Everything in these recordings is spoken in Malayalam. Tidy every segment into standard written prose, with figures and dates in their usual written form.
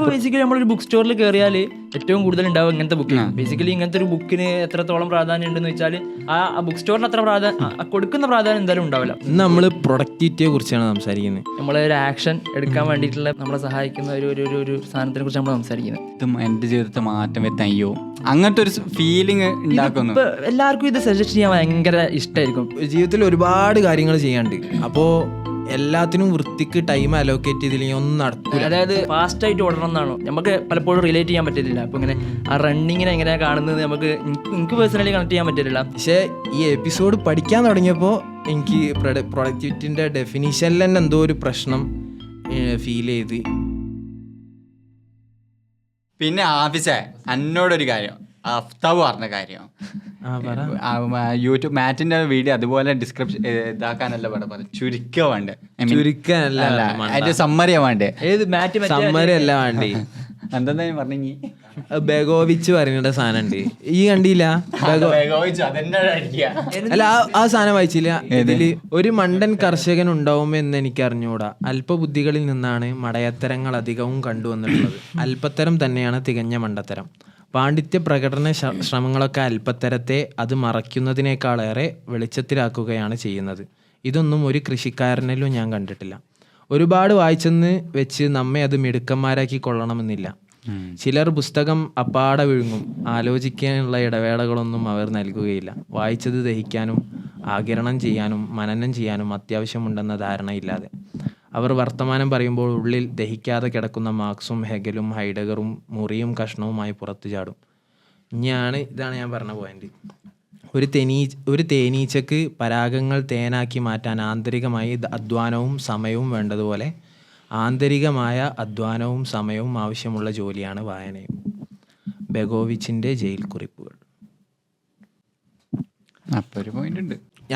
ഇപ്പോൾ ബേസിക്കലി നമ്മളൊരു ബുക്ക് സ്റ്റോറിൽ കയറിയാൽ ഏറ്റവും കൂടുതൽ ഉണ്ടാവും ഇങ്ങനത്തെ ബുക്ക്. ബേസിക്കലി ഇങ്ങനത്തെ ഒരു ബുക്കിന് എത്രത്തോളം പ്രാധാന്യം ഉണ്ടെന്ന് വെച്ചാൽ ആ ബുക്ക് സ്റ്റോറിന് അത്ര കൊടുക്കുന്ന പ്രാധാന്യം എന്തായാലും ഉണ്ടാവില്ല. നമ്മൾ പ്രൊഡക്ടിവിറ്റിയെ കുറിച്ചാണ് സംസാരിക്കുന്നത്. നമ്മളൊരു ആക്ഷൻ എടുക്കാൻ വേണ്ടിയിട്ടുള്ള നമ്മളെ സഹായിക്കുന്ന ഒരു സാധനത്തിനെ കുറിച്ച് നമ്മൾ സംസാരിക്കുന്നത്. ഇതും എൻ്റെ ജീവിതത്തിൽ മാറ്റം വരുത്താൻ അയ്യോ അങ്ങനത്തെ ഒരു ഫീലിംഗ് ഉണ്ടാക്കുന്നു. എല്ലാവർക്കും ഇത് സജസ്റ്റ് ചെയ്യാൻ ഭയങ്കര ഇഷ്ടമായിരിക്കും. ജീവിതത്തിൽ ഒരുപാട് കാര്യങ്ങൾ ചെയ്യാണ്ട്, അപ്പോൾ എല്ലാത്തിനും വൃത്തിക്ക് ടൈം അലോക്കേറ്റ് ചെയ്തില്ലെങ്കിൽ ഒന്നും നടക്കില്ല. അതായത് ഫാസ്റ്റ് ആയിട്ട് ഓടണം എന്നാണോ നമുക്ക് പലപ്പോഴും റിലേറ്റ് ചെയ്യാൻ പറ്റില്ല. അപ്പോൾ ഇങ്ങനെ ആ റണ്ണിങ്ങിനെ എങ്ങനെയാണ് കാണുന്നത് എനിക്ക് പേഴ്സണലി കണക്ട് ചെയ്യാൻ പറ്റില്ല. പക്ഷേ ഈ എപ്പിസോഡ് പഠിക്കാൻ തുടങ്ങിയപ്പോൾ എനിക്ക് പ്രൊഡക്ടിവിറ്റിൻ്റെ ഡെഫിനിഷനിൽ തന്നെ എന്തോ ഒരു പ്രശ്നം ഫീൽ ചെയ്ത്. പിന്നെ ആഫീസേ എന്നോടൊരു കാര്യം, അഫ്താബ് പറഞ്ഞ കാര്യം, യൂട്യൂബ് മാറ്റിന്റെ വീഡിയോ അതുപോലെ ഡിസ്ക്രിപ്ഷൻ ഇതാക്കാനല്ല വേണ്ട, ചുരുക്കുക വേണ്ടേ, അതിന്റെ സമ്മറിയാ വേണ്ടേ, ഏത് മാറ്റ് സമ്മറി അല്ല വേണ്ടേ. എന്താ പറഞ്ഞി ബെഗോവിച്ച് പറയുന്ന സാധനം ഉണ്ട്, ഈ കണ്ടില്ല? അല്ല, ആ സാധനം വായിച്ചില്ല? ഇതില് ഒരു മണ്ടൻ കർഷകൻ ഉണ്ടാവുമെന്ന് എനിക്ക് അറിഞ്ഞുകൂടാ. അല്പബുദ്ധികളിൽ നിന്നാണ് മടയത്തരങ്ങൾ അധികവും കണ്ടുവന്നിട്ടുള്ളത്. അല്പത്തരം തന്നെയാണ് തികഞ്ഞ മണ്ടത്തരം. പാണ്ഡിത്യ പ്രകടന ശ്രമങ്ങളൊക്കെ അല്പത്തരത്തെ അത് മറയ്ക്കുന്നതിനേക്കാളേറെ വെളിച്ചത്തിലാക്കുകയാണ് ചെയ്യുന്നത്. ഇതൊന്നും ഒരു കൃഷിക്കാരനിലും ഞാൻ കണ്ടിട്ടില്ല. ഒരുപാട് വായിച്ചെന്ന് വെച്ച് നമ്മെ അത് മിടുക്കന്മാരാക്കി കൊള്ളണമെന്നില്ല. ചിലർ പുസ്തകം അപ്പാടെ വിഴുങ്ങും. ആലോചിക്കാനുള്ള ഇടവേളകളൊന്നും അവർ നൽകുകയില്ല. വായിച്ചത് ദഹിക്കാനും ആഗിരണം ചെയ്യാനും മനനം ചെയ്യാനും അത്യാവശ്യമുണ്ടെന്ന ധാരണയില്ലാതെ അവർ വർത്തമാനം പറയുമ്പോൾ ഉള്ളിൽ ദഹിക്കാതെ കിടക്കുന്ന മാർക്സും ഹെഗലും ഹൈഡഗറും മുറിയും കഷ്ണവുമായി പുറത്തു ചാടും. ഇതാണ് ഞാൻ പറഞ്ഞ പോയിന്റ്. ഒരു തേനീച്ചക്ക് പരാഗങ്ങൾ തേനാക്കി മാറ്റാൻ ആന്തരികമായി അധ്വാനവും സമയവും വേണ്ടതുപോലെ ആന്തരികമായ അധ്വാനവും സമയവും ആവശ്യമുള്ള ജോലിയാണ് വായനയും. ബെഗോവിച്ചിന്റെ ജയിൽ കുറിപ്പുകൾ.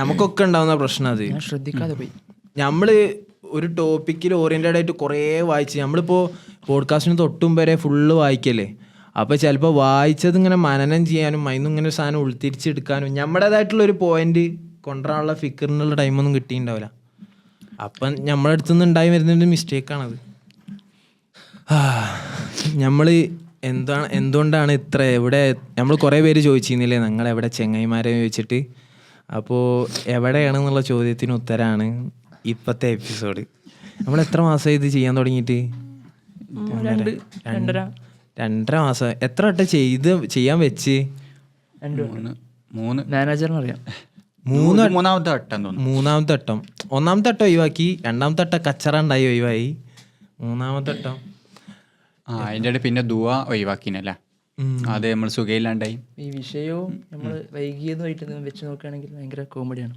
നമുക്കൊക്കെ ഉണ്ടാവുന്ന പ്രശ്നം അത് ശ്രദ്ധിക്കാതെ പോയി. നമ്മള് ഒരു ടോപ്പിക്കിൽ ഓറിയൻറ്റഡ് ആയിട്ട് കുറേ വായിച്ച്, നമ്മളിപ്പോൾ പോഡ്കാസ്റ്റിന് തൊട്ടും വരെ ഫുള്ള് വായിക്കല്ലേ. അപ്പോൾ ചിലപ്പോൾ വായിച്ചത് ഇങ്ങനെ മനനം ചെയ്യാനും അതിന് ഇങ്ങനെ ഒരു സാധനം ഉൾത്തിരിച്ചെടുക്കാനും നമ്മുടേതായിട്ടുള്ളൊരു പോയിന്റ് കൊണ്ടുവരാനുള്ള ഫിക്കറിനുള്ള ടൈമൊന്നും കിട്ടിയിട്ടുണ്ടാവില്ല. അപ്പം നമ്മളെ അടുത്തുനിന്ന് ഉണ്ടായി വരുന്നൊരു മിസ്റ്റേക്കാണത്. നമ്മൾ എന്തുകൊണ്ടാണ് ഇവിടെ നമ്മൾ കുറേ പേര് ചോദിച്ചിരുന്നില്ലേ നിങ്ങൾ എവിടെ ചെങ്ങൈമാരെ ചോദിച്ചിട്ട്. അപ്പോൾ എവിടെയാണെന്നുള്ള ചോദ്യത്തിന് ഉത്തരമാണ് ഇപ്പോഴത്തെ എപ്പിസോഡ്. നമ്മൾ എത്ര മാസമായി ഇത് ചെയ്യാൻ തുടങ്ങിയിട്ട്? 2.5 മാസം. എത്ര വട്ടം ചെയ്യാൻ വെച്ച്? 3 മാനേജറിനറിയാം. മൂന്നാമത്തെ വട്ടം. ഒന്നാമത്തെ വട്ടം ഒഴിവാക്കി, രണ്ടാമത്തെ വട്ടം കച്ചറ ഒഴിവായി, മൂന്നാമത്തെ വട്ടം അതിൻ്റെ ഇടയിൽ പിന്നെ ദുവ ഒഴിവാക്കിനല്ലേ, അത് നമ്മൾ സുഖയില്ലാണ്ടായി. ഈ വിഷയവും നമ്മൾ വൈകിയതുമായിട്ട് വെച്ച് നോക്കുകയാണെങ്കിൽ ഭയങ്കര കോമഡിയാണ്.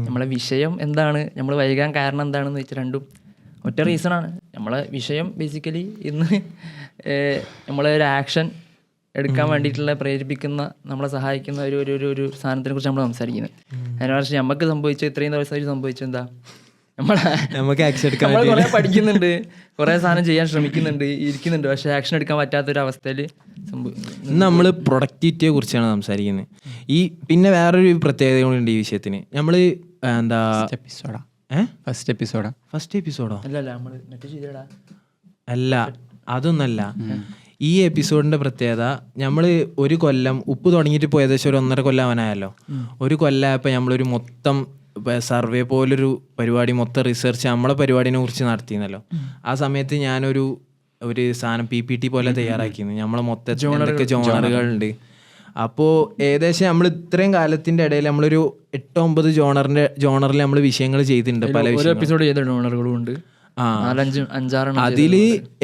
നമ്മളെ വിഷയം എന്താണ്, നമ്മൾ വൈകാൻ കാരണം എന്താണെന്ന് വെച്ചാൽ രണ്ടും ഒറ്റ റീസണാണ്. നമ്മളെ വിഷയം ബേസിക്കലി ഇന്ന് നമ്മളൊരു ആക്ഷൻ എടുക്കാൻ വേണ്ടിയിട്ടുള്ള പ്രേരിപ്പിക്കുന്ന നമ്മളെ സഹായിക്കുന്ന ഒരു സാധനത്തിനെ കുറിച്ച് നമ്മൾ സംസാരിക്കുന്നത്. അതിനെ കുറിച്ച് നമുക്ക് സംഭവിച്ച ഇത്രയും ദിവസമായിട്ട് സംഭവിച്ചത് എന്താ, നമുക്ക് ആക്ഷൻ എടുക്കാൻ കുറേ പഠിക്കുന്നുണ്ട്, കുറേ സാധനം ചെയ്യാൻ ശ്രമിക്കുന്നുണ്ട്, ഇരിക്കുന്നുണ്ട്, പക്ഷേ ആക്ഷൻ എടുക്കാൻ പറ്റാത്തൊരവസ്ഥയിൽ നമ്മൾ പ്രൊഡക്ടിവിറ്റിയെ കുറിച്ചാണ് സംസാരിക്കുന്നത്. പിന്നെ വേറൊരു പ്രത്യേകത കൂടി ഈ വിഷയത്തിന്. നമ്മൾ എന്താ ഫസ്റ്റ് എപ്പിസോഡോ അല്ല, അതൊന്നല്ല. ഈ എപ്പിസോഡിന്റെ പ്രത്യേകത, നമ്മൾ ഒരു കൊല്ലം ഉപ്പ് തുടങ്ങിയിട്ട് ഇപ്പോൾ ഏകദേശം ഒരു 1.5 കൊല്ലം അവനായല്ലോ. ഒരു കൊല്ലമായപ്പോൾ നമ്മളൊരു മൊത്തം സർവേ പോലൊരു പരിപാടി, മൊത്തം റിസർച്ച് നമ്മളെ പരിപാടിനെ കുറിച്ച് നടത്തിയിരുന്നല്ലോ. ആ സമയത്ത് ഞാനൊരു സാധനം PPT പോലെ തയ്യാറാക്കിയിരുന്നു. നമ്മളെ മൊത്തം എന്തൊക്കെ ജോണറുകളുണ്ട്. അപ്പോൾ ഏകദേശം നമ്മൾ ഇത്രയും കാലത്തിൻ്റെ ഇടയിൽ നമ്മളൊരു 8-9 ജോണറിൽ നമ്മൾ വിഷയങ്ങൾ ചെയ്തിട്ടുണ്ട്. പല ജോണറുകളുണ്ട്. അതിൽ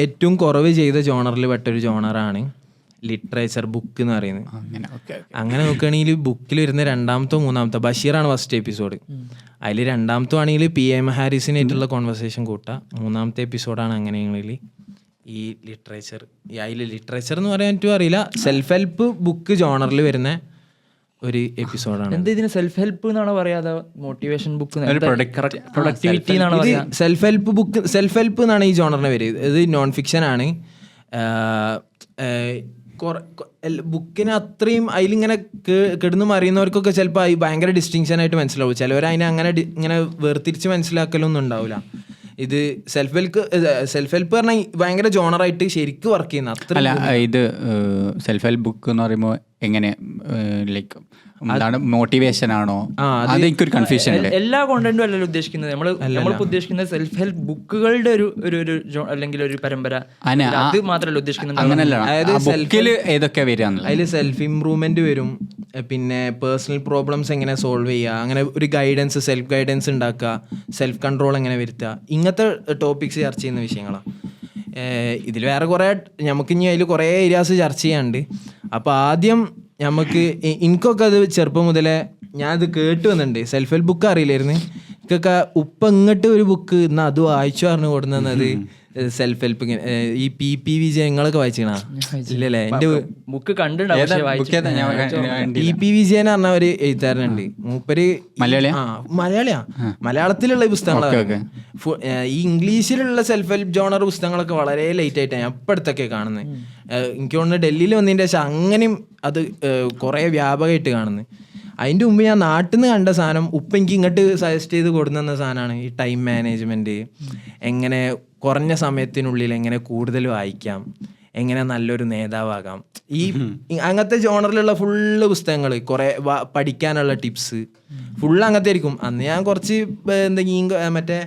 ഏറ്റവും കുറവ് ചെയ്ത ജോണറിൽ പെട്ടൊരു ജോണറാണ് ലിറ്ററേച്ചർ ബുക്ക് എന്ന് പറയുന്നത്. അങ്ങനെ നോക്കുകയാണെങ്കിൽ ബുക്കിൽ വരുന്ന 2ാമത്തോ 3ാമത്തോ ബഷീറാണ് ഫസ്റ്റ് എപ്പിസോഡ്. അതിൽ 2ാമത്തോ ആണെങ്കിൽ PM ഹാരിസിനായിട്ടുള്ള കോൺവെർസേഷൻ കൂട്ടുക. 3ാമത്തെ എപ്പിസോഡാണ് അങ്ങനെയാണെങ്കിൽ ഈ ലിറ്ററേച്ചർ. അതിൽ ലിറ്ററേച്ചർ എന്ന് പറയാൻ പറ്റുമോ അറിയില്ല, സെൽഫ് ഹെൽപ്പ് ബുക്ക് ജോണറിൽ വരുന്ന ഒരു എപ്പിസോഡാണ്. എന്ത് ഇതിന് സെൽഫ് ഹെൽപ്പ് എന്നാണോ പറയാതെ മോട്ടിവേഷൻ ബുക്ക്, പ്രൊഡക്ടിവിറ്റി എന്നാണോ പറയാ? സെൽഫ് ഹെൽപ്പ് എന്നാണ് ഈ ജോണറിന് വരും. ഇത് നോൺ ഫിക്ഷൻ ആണ്. ബുക്കിന് അത്രയും അതിലിങ്ങനെ കിടന്ന് മറിയുന്നവർക്കൊക്കെ ചിലപ്പോൾ ഭയങ്കര ഡിസ്റ്റിങ്ഷൻ ആയിട്ട് മനസ്സിലാവും. ചിലവർ അതിനെ അങ്ങനെ ഇങ്ങനെ വേർതിരിച്ച് മനസ്സിലാക്കലൊന്നും ഉണ്ടാവില്ല. ഇത് സെൽഫ് ഹെൽപ്പ് പറഞ്ഞാൽ ഭയങ്കര ജോണറായിട്ട് ശരിക്കും വർക്ക് ചെയ്യുന്ന അത്ര. അല്ല, ഇത് സെൽഫ് ഹെൽപ്പ് ബുക്ക് എന്ന് പറയുമ്പോൾ എങ്ങനെ ലൈക്ക് എന്താണ്, മോട്ടിവേഷൻ ആണോ? അത് എനിക്കൊരു കൺഫ്യൂഷൻ ഉണ്ട്. എല്ലാ കോണ്ടന്റും അല്ലല്ലോ ഉദ്ദേശിക്കുന്നത്. നമ്മളിപ്പോൾ ഉദ്ദേശിക്കുന്നത് സെൽഫ് ഹെൽപ്പ് ബുക്കുകളുടെ ഒരു അല്ലെങ്കിൽ ഒരു പരമ്പര, അത് മാത്രമല്ല ഉദ്ദേശിക്കുന്നത്. അങ്ങനല്ല, ഏതൊക്കെ വരിക അതിൽ സെൽഫ് ഇംപ്രൂവ്മെന്റ് വരും, പിന്നെ പേഴ്സണൽ പ്രോബ്ലംസ് എങ്ങനെ സോൾവ് ചെയ്യുക, അങ്ങനെ ഒരു ഗൈഡൻസ്, സെൽഫ് ഗൈഡൻസ് ഉണ്ടാക്കുക, സെൽഫ് കൺട്രോൾ എങ്ങനെ വരുത്തുക, ഇങ്ങനത്തെ ടോപ്പിക്സ് ചർച്ച ചെയ്യുന്ന വിഷയങ്ങളാണ്. ഇതിൽ വേറെ കുറേ നമുക്ക് ഇനി അതിൽ കുറേ ഏരിയാസ് ചർച്ച ചെയ്യാനുണ്ട്. അപ്പോൾ ആദ്യം നമുക്ക് എനിക്കൊക്കെ അത് ചെറുപ്പം മുതലേ ഞാനത് കേട്ട് വന്നിട്ടുണ്ട്. സെൽഫ് ഹെൽപ്പ് ബുക്ക് അറിയില്ലായിരുന്നു എനിക്കൊക്കെ. ഉപ്പ ഇങ്ങോട്ട് ഒരു ബുക്ക് എന്നാൽ അത് വായിച്ചു പറഞ്ഞു കൊടുക്കുന്നത് സെൽഫ് ഹെൽപ്പ്. ഈ PP വിജയങ്ങളൊക്കെ വായിച്ചാ ഇല്ലല്ലേ? എൻ്റെ ബുക്ക് കണ്ടിട്ടുണ്ടാവും. PP വിജയൻ പറഞ്ഞ ഒരു എഴുത്താരനുണ്ട്. മൂപ്പര് മലയാളിയാ, മലയാളത്തിലുള്ള പുസ്തകങ്ങളൊക്കെ. ഈ ഇംഗ്ലീഷിലുള്ള സെൽഫ് ഹെൽപ്പ് ജോണർ പുസ്തകങ്ങളൊക്കെ വളരെ ലേറ്റ് ആയിട്ടാണ് ഞാൻ ഇപ്പം അടുത്തൊക്കെ കാണുന്നത്. എനിക്ക് തോന്നുന്നു ഡൽഹിയിൽ വന്നതിൻ്റെ ശേഷം അങ്ങനെയും അത് കുറേ വ്യാപകമായിട്ട് കാണുന്നത്. അതിൻ്റെ മുമ്പ് ഞാൻ നാട്ടിൽ നിന്ന് കണ്ട സാധനം ഉപ്പ എനിക്ക് ഇങ്ങോട്ട് സജസ്റ്റ് ചെയ്ത് കൊടുക്കുന്ന സാധനമാണ് ഈ ടൈം മാനേജ്മെൻറ്റ്, എങ്ങനെ കുറഞ്ഞ സമയത്തിനുള്ളിൽ എങ്ങനെ കൂടുതൽ വായിക്കാം, എങ്ങനെ നല്ലൊരു നേതാവാകാം. ഈ അങ്ങനത്തെ ജോണറിലുള്ള ഫുള്ള് പുസ്തകങ്ങൾ, കുറേ പഠിക്കാനുള്ള ടിപ്സ് ഫുള്ള് അങ്ങനത്തെ ആയിരിക്കും. അന്ന് ഞാൻ കുറച്ച് മറ്റേ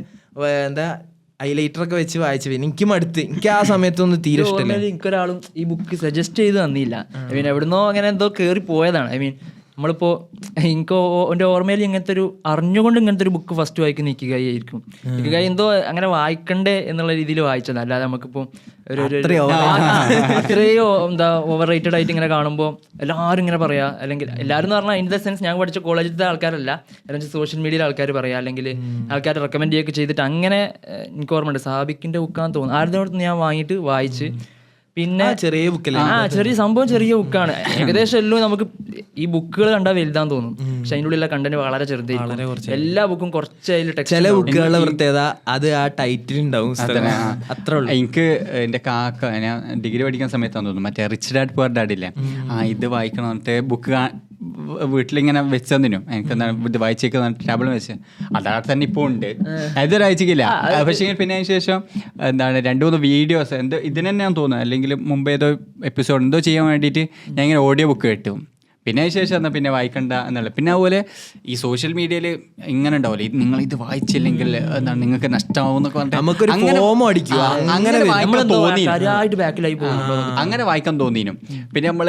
ഹൈലൈറ്ററൊക്കെ വെച്ച് വായിച്ചു. എനിക്ക് മടുത്ത്, എനിക്ക് ആ സമയത്തൊന്നും തീരെ ഇഷ്ടമില്ല. എനിക്കൊരാളും ഈ ബുക്ക് സജസ്റ്റ് ചെയ്ത് തന്നില്ല. ഐ മീൻ എവിടുന്നോ അങ്ങനെ എന്തോ കയറി പോയതാണ്. ഐ മീൻ നമ്മളിപ്പോൾ എനിക്ക് എൻ്റെ ഓർമ്മയിൽ ഇങ്ങനത്തെ ഒരു അറിഞ്ഞുകൊണ്ട് ഇങ്ങനത്തെ ഒരു ബുക്ക് ഫസ്റ്റ് വായിക്കുന്ന ഇക്കിഗായിരിക്കും. ഇക്കിഗായി എന്തോ അങ്ങനെ വായിക്കണ്ടേ എന്നുള്ള രീതിയിൽ വായിച്ചത്, അല്ലാതെ നമുക്കിപ്പോൾ അത്രയോ ഓവർ റേറ്റഡ് ആയിട്ട് ഇങ്ങനെ കാണുമ്പോൾ എല്ലാവരും ഇങ്ങനെ പറയാ, അല്ലെങ്കിൽ എല്ലാവരും എന്ന് പറഞ്ഞാൽ ഇൻ ദ സെൻസ് ഞാൻ പഠിച്ച കോളേജിലത്തെ ആൾക്കാരല്ല, അല്ലെങ്കിൽ സോഷ്യൽ മീഡിയയിലെ ആൾക്കാർ പറയാം, അല്ലെങ്കിൽ ആൾക്കാർ റെക്കമെൻഡ് ചെയ്യുകയൊക്കെ ചെയ്തിട്ട് അങ്ങനെ. എനിക്ക് ഓർമ്മയുണ്ട് സാബിക്കിൻ്റെ ബുക്കാന്ന് തോന്നുന്നു, ആരുടെ ഞാൻ വാങ്ങിയിട്ട് വായിച്ച്. പിന്നെ ചെറിയ ബുക്കല്ലേ? ചെറിയ സംഭവം, ചെറിയ ബുക്കാണ്. ഏകദേശം എല്ലാം നമുക്ക് ഈ ബുക്കുകൾ കണ്ടാൽ വലുതാന്ന് തോന്നും, പക്ഷെ അതിൻ്റെ ഉള്ളിലുള്ള കണ്ടന്റ് വളരെ ചെറുതായിരിക്കും. എല്ലാ ബുക്കും കുറച്ച് അതിൽ ടെക്സ്റ്റ്. ചില ബുക്കുകളുടെ പ്രത്യേകത അത് ആ ടൈറ്റിൽ ഉണ്ടാവും, അത്ര ഉള്ളൂ. എനിക്ക് എൻ്റെ കാക്ക, ഞാൻ ഡിഗ്രി പഠിക്കുന്ന സമയത്താന്ന് തോന്നുന്നു, മറ്റേ റിച്ച് ഡാഡ് പുവർ ഡാഡ് ഇല്ലേ, ഇത് വായിക്കണം എന്നിട്ട് ബുക്ക് വീട്ടിലിങ്ങനെ വെച്ചതിനും എനിക്കെന്താണ് ഇത് വായിച്ചേക്കുന്ന ടേബിളും വെച്ച് അതാണ് തന്നെ ഇപ്പോൾ ഉണ്ട്. ഇതൊരു വായിച്ചിട്ടില്ല, പക്ഷേ പിന്നെ അതിന് ശേഷം എന്താണ് 2-3 വീഡിയോസ് എന്തോ ഇതിന് തന്നെ ഞാൻ തോന്നുന്നു, അല്ലെങ്കിൽ മുമ്പ് ഏതോ എപ്പിസോഡ് എന്തോ ചെയ്യാൻ വേണ്ടിയിട്ട് ഞാൻ ഇങ്ങനെ ഓഡിയോ ബുക്ക് കേട്ടു. പിന്നെ അതിന് ശേഷം എന്നാൽ പിന്നെ വായിക്കണ്ട എന്നുള്ള. പിന്നെ അതുപോലെ ഈ സോഷ്യൽ മീഡിയയിൽ ഇങ്ങനെ ഉണ്ടാവില്ല, നിങ്ങൾ ഇത് വായിച്ചില്ലെങ്കിൽ എന്താണ് നിങ്ങൾക്ക് നഷ്ടമാവും എന്നൊക്കെ പറഞ്ഞിട്ട് അങ്ങനെ വായിക്കാൻ തോന്നിനും. പിന്നെ നമ്മൾ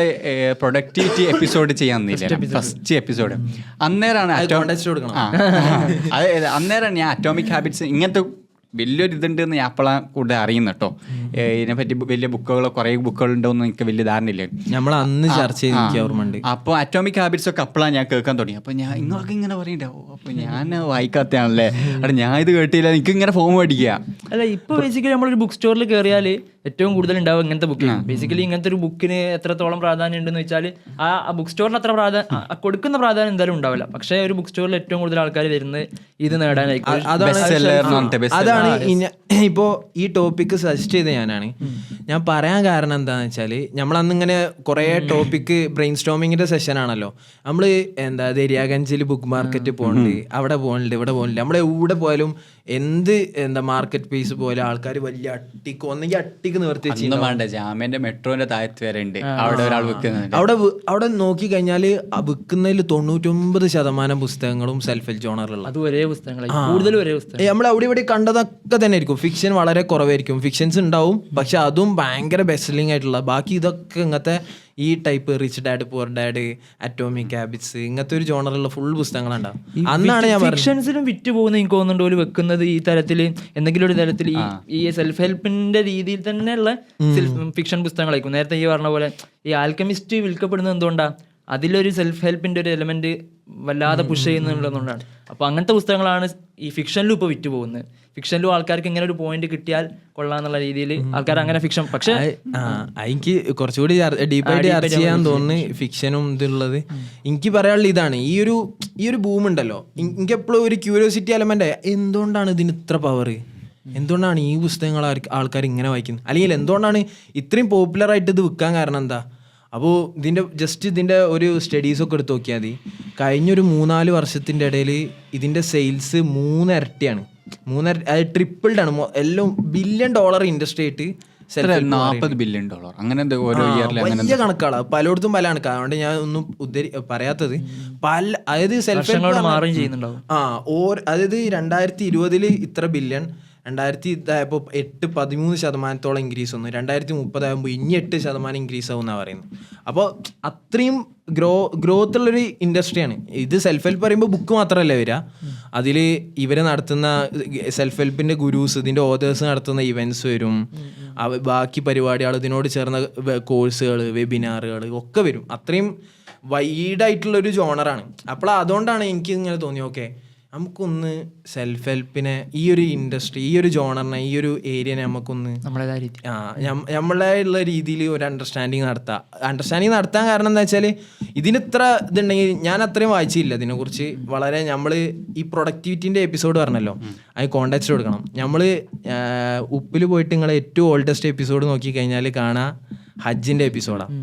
പ്രൊഡക്ടിവിറ്റി എപ്പിസോഡ് ചെയ്യാൻ ഫസ്റ്റ് എപ്പിസോഡ് അന്നേരമാണ് അന്നേരമാണ് ഞാൻ അറ്റോമിക് ഹാബിറ്റ്സ് ഇങ്ങനത്തെ വലിയൊരു ഇതുണ്ടെന്ന് ഞാൻ അപ്പോഴാണ് കൂടുതൽ അറിയുന്നത് കേട്ടോ. ഇതിനെപ്പറ്റി വലിയ ബുക്കുകളോ കുറേ ബുക്കുകളുണ്ടോന്ന് എനിക്ക് വലിയ ധാരണയില്ല. നമ്മൾ അന്ന് ചർച്ച ചെയ്ത് ഓർമ്മയുണ്ട്. അപ്പോൾ അറ്റോമിക് ഹാബിറ്റ്സ് ഒക്കെ അപ്പോഴാണ് ഞാൻ കേൾക്കാൻ തുടങ്ങി. അപ്പോൾ ഞാൻ നിങ്ങൾക്ക് ഇങ്ങനെ പറയണ്ടാവും, അപ്പോൾ ഞാൻ വായിക്കാത്തതാണല്ലേ, അവിടെ ഞാൻ ഇത് കേട്ടില്ല, എനിക്ക് ഇങ്ങനെ ഫോം പഠിക്കുക. അല്ല, ഇപ്പോൾ ബേസിക്കലി നമ്മളൊരു ബുക്ക് സ്റ്റോറിൽ കയറിയാൽ ഏറ്റവും കൂടുതൽ ഉണ്ടാവും ഇങ്ങനത്തെ ബുക്ക്. ബേസിക്കലി ഇങ്ങനത്തെ ഒരു ബുക്കിന് എത്രത്തോളം പ്രാധാന്യം ഉണ്ടെന്ന് വെച്ചാൽ ആ ബുക്ക് സ്റ്റോറിന് അത്ര കൊടുക്കുന്ന പ്രാധാന്യം എന്തായാലും ഉണ്ടാവില്ല. പക്ഷേ ഒരു ബുക്ക് സ്റ്റോറിൽ ഏറ്റവും കൂടുതൽ ആൾക്കാർ വരുന്നത് ഇത് നേടാനായിരിക്കും. അതാണ് ഇപ്പോ ഈ ടോപ്പിക്ക് സജസ്റ്റ് ചെയ്ത ഞാൻ പറയാൻ കാരണം എന്താണെന്ന് വെച്ചാൽ നമ്മൾ അന്നിങ്ങനെ കുറേ ടോപ്പിക്ക് ബ്രെയിൻ സ്റ്റോമിങ്ങിന്റെ സെഷൻ ആണല്ലോ. നമ്മൾ ദരിയാഗഞ്ചിൽ ബുക്ക് മാർക്കറ്റ് പോകുന്നുണ്ട്, അവിടെ പോകുന്നുണ്ട്, ഇവിടെ പോകുന്നില്ല. നമ്മൾ എവിടെ പോയാലും മാർക്കറ്റ് പ്ലേസ് പോലെ ആൾക്കാർ വലിയ അട്ടിക്ക് ഒന്നെങ്കിൽ അട്ടിക്ക് നിവർത്തി മെട്രോന്റെ താഴത്ത് വരെ ഉണ്ട് അവിടെ നോക്കി കഴിഞ്ഞാൽ വിൽക്കുന്നതിൽ 99% പുസ്തകങ്ങളും സെൽഫ് ഹെൽപ്പ് ജോണറിലുള്ള നമ്മൾ അവിടെ ഇവിടെ കണ്ടതൊക്കെ തന്നെ ആയിരിക്കും. ഫിക്ഷൻ വളരെ കുറവായിരിക്കും, ഫിക്ഷൻസ് ഉണ്ടാവും, പക്ഷെ അതും ഭയങ്കര ബെസ്റ്റ് സെല്ലിംഗ് ആയിട്ടുള്ള. ബാക്കി ഇതൊക്കെ ഇങ്ങനത്തെ ഈ type rich dad poor dad, atomic habits, ഇങ്ങനത്തെ ഒരു ജോണറുള്ള ഫുൾ പുസ്തകങ്ങളുണ്ടാവും. അന്നാണ് ഞാൻ ഫിക്ഷൻസിലും വിറ്റ് പോകുന്ന എനിക്ക് തോന്നുന്നുണ്ട് ഒരു വെക്കുന്നത് ഈ തരത്തിൽ എന്തെങ്കിലും ഒരു തരത്തിൽ ഈ സെൽഫ് ഹെൽപ്പിന്റെ രീതിയിൽ തന്നെയുള്ള ഫിക്ഷൻ പുസ്തകങ്ങളായിരിക്കും. നേരത്തെ ഈ പറഞ്ഞ പോലെ ഈ ആൽക്കമിസ്റ്റ് വിൽക്കപ്പെടുന്നത് എന്തുകൊണ്ടാണ്? അതിലൊരു സെൽഫ് ഹെൽപ്പിന്റെ ഒരു എലമെന്റ് വല്ലാതെ പുഷ് ചെയ്യുന്നുള്ളതുകൊണ്ടാണ്. അപ്പോൾ അങ്ങനത്തെ പുസ്തകങ്ങളാണ് ഈ ഫിക്ഷനിലും ഇപ്പോൾ വിറ്റ് പോകുന്നത്. ഫിക്ഷനിലും ആൾക്കാർക്ക് ഇങ്ങനെ ഒരു പോയിന്റ് കിട്ടിയാൽ കൊള്ളാന്നുള്ള രീതിയിൽ ആൾക്കാർ അങ്ങനെ ഫിക്ഷൻ. പക്ഷെ എനിക്ക് കുറച്ചുകൂടി ഡീപ്പായിട്ട് ചർച്ച ചെയ്യാൻ തോന്നുന്നു ഫിക്ഷനും ഇതുള്ളത്. എനിക്ക് പറയാനുള്ള ഇതാണ്, ഈ ഒരു ബൂം ഉണ്ടല്ലോ, എനിക്ക് എപ്പോഴും ഒരു ക്യൂരിയോസിറ്റി എലമെന്റ്. എന്തുകൊണ്ടാണ് ഇതിന് ഇത്ര പവർ? എന്തുകൊണ്ടാണ് ഈ പുസ്തകങ്ങൾ ആൾക്കാർ ഇങ്ങനെ വായിക്കുന്നത്? അല്ലെങ്കിൽ എന്തുകൊണ്ടാണ് ഇത്രയും പോപ്പുലർ ആയിട്ട് ഇത് വിൽക്കാൻ കാരണം എന്താ? അപ്പോൾ ഇതിൻ്റെ ഒരു സ്റ്റഡീസൊക്കെ എടുത്ത് നോക്കിയാൽ മതി. കഴിഞ്ഞൊരു 3-4 വർഷത്തിൻ്റെ ഇടയിൽ ഇതിൻ്റെ സെയിൽസ് 3 ഇരട്ടിയാണ്. ട്രിപ്പിൾഡ് ആണ്. എല്ലാം $1 ബില്യൺ ഇൻഡസ്ട്രി ആയിട്ട് $40 ബില്യൺ അങ്ങനെ ഓരോ ഇയറിൽ വലിയ കണക്കാണ്. പലയിടത്തും പല കണക്കാണ്. അതുകൊണ്ട് ഞാൻ ഒന്നും പറയാത്തത് അതായത് സെൽഫ് ഹെൽപ്പ് അതായത് 2020 ഇത്ര ബില്യൺ, 2000 13% ഇൻക്രീസ് വന്നു, 2030 ഇനി 8% ഇൻക്രീസ് ആവും എന്നാണ് പറയുന്നത്. അപ്പോൾ അത്രയും ഗ്രോത്ത് ഉള്ളൊരു ഇൻഡസ്ട്രിയാണ് ഇത്. സെൽഫ് ഹെൽപ്പ് പറയുമ്പോൾ ബുക്ക് മാത്രമല്ല വരിക, അതിൽ ഇവർ നടത്തുന്ന സെൽഫ് ഹെൽപ്പിൻ്റെ ഗുരൂസ്, ഇതിൻ്റെ ഓതേഴ്സ് നടത്തുന്ന ഇവൻറ്റ്സ് വരും, ബാക്കി പരിപാടികൾ, ഇതിനോട് ചേർന്ന കോഴ്സുകൾ, വെബിനാറുകൾ ഒക്കെ വരും. അത്രയും വൈഡായിട്ടുള്ളൊരു ജോണറാണ്. അപ്പോൾ അതുകൊണ്ടാണ് എനിക്ക് ഇങ്ങനെ തോന്നി, ഓക്കെ നമുക്കൊന്ന് സെൽഫ് ഹെൽപ്പിനെ, ഈ ഒരു ഇൻഡസ്ട്രി, ഈ ഒരു ജോണറിനെ, ഈ ഒരു ഏരിയനെ നമുക്കൊന്ന് നമ്മളായുള്ള രീതിയിൽ ഒരു അണ്ടർസ്റ്റാൻഡിങ് നടത്താൻ കാരണം എന്താ വെച്ചാൽ ഇതിന് ഇത്ര ഇതുണ്ടെങ്കിൽ ഞാൻ അത്രയും വായിച്ചില്ല ഇതിനെക്കുറിച്ച്. വളരെ നമ്മൾ ഈ പ്രൊഡക്ടിവിറ്റിൻ്റെ എപ്പിസോഡ് പറഞ്ഞല്ലോ, അത് കോണ്ടാക്ട് കൊടുക്കണം. നമ്മൾ ഉപ്പിൽ പോയിട്ട് നിങ്ങൾ ഏറ്റവും ഓൾഡസ്റ്റ് എപ്പിസോഡ് നോക്കിക്കഴിഞ്ഞാൽ കാണാം ഹജ്ജിൻ്റെ എപ്പിസോഡാണ്.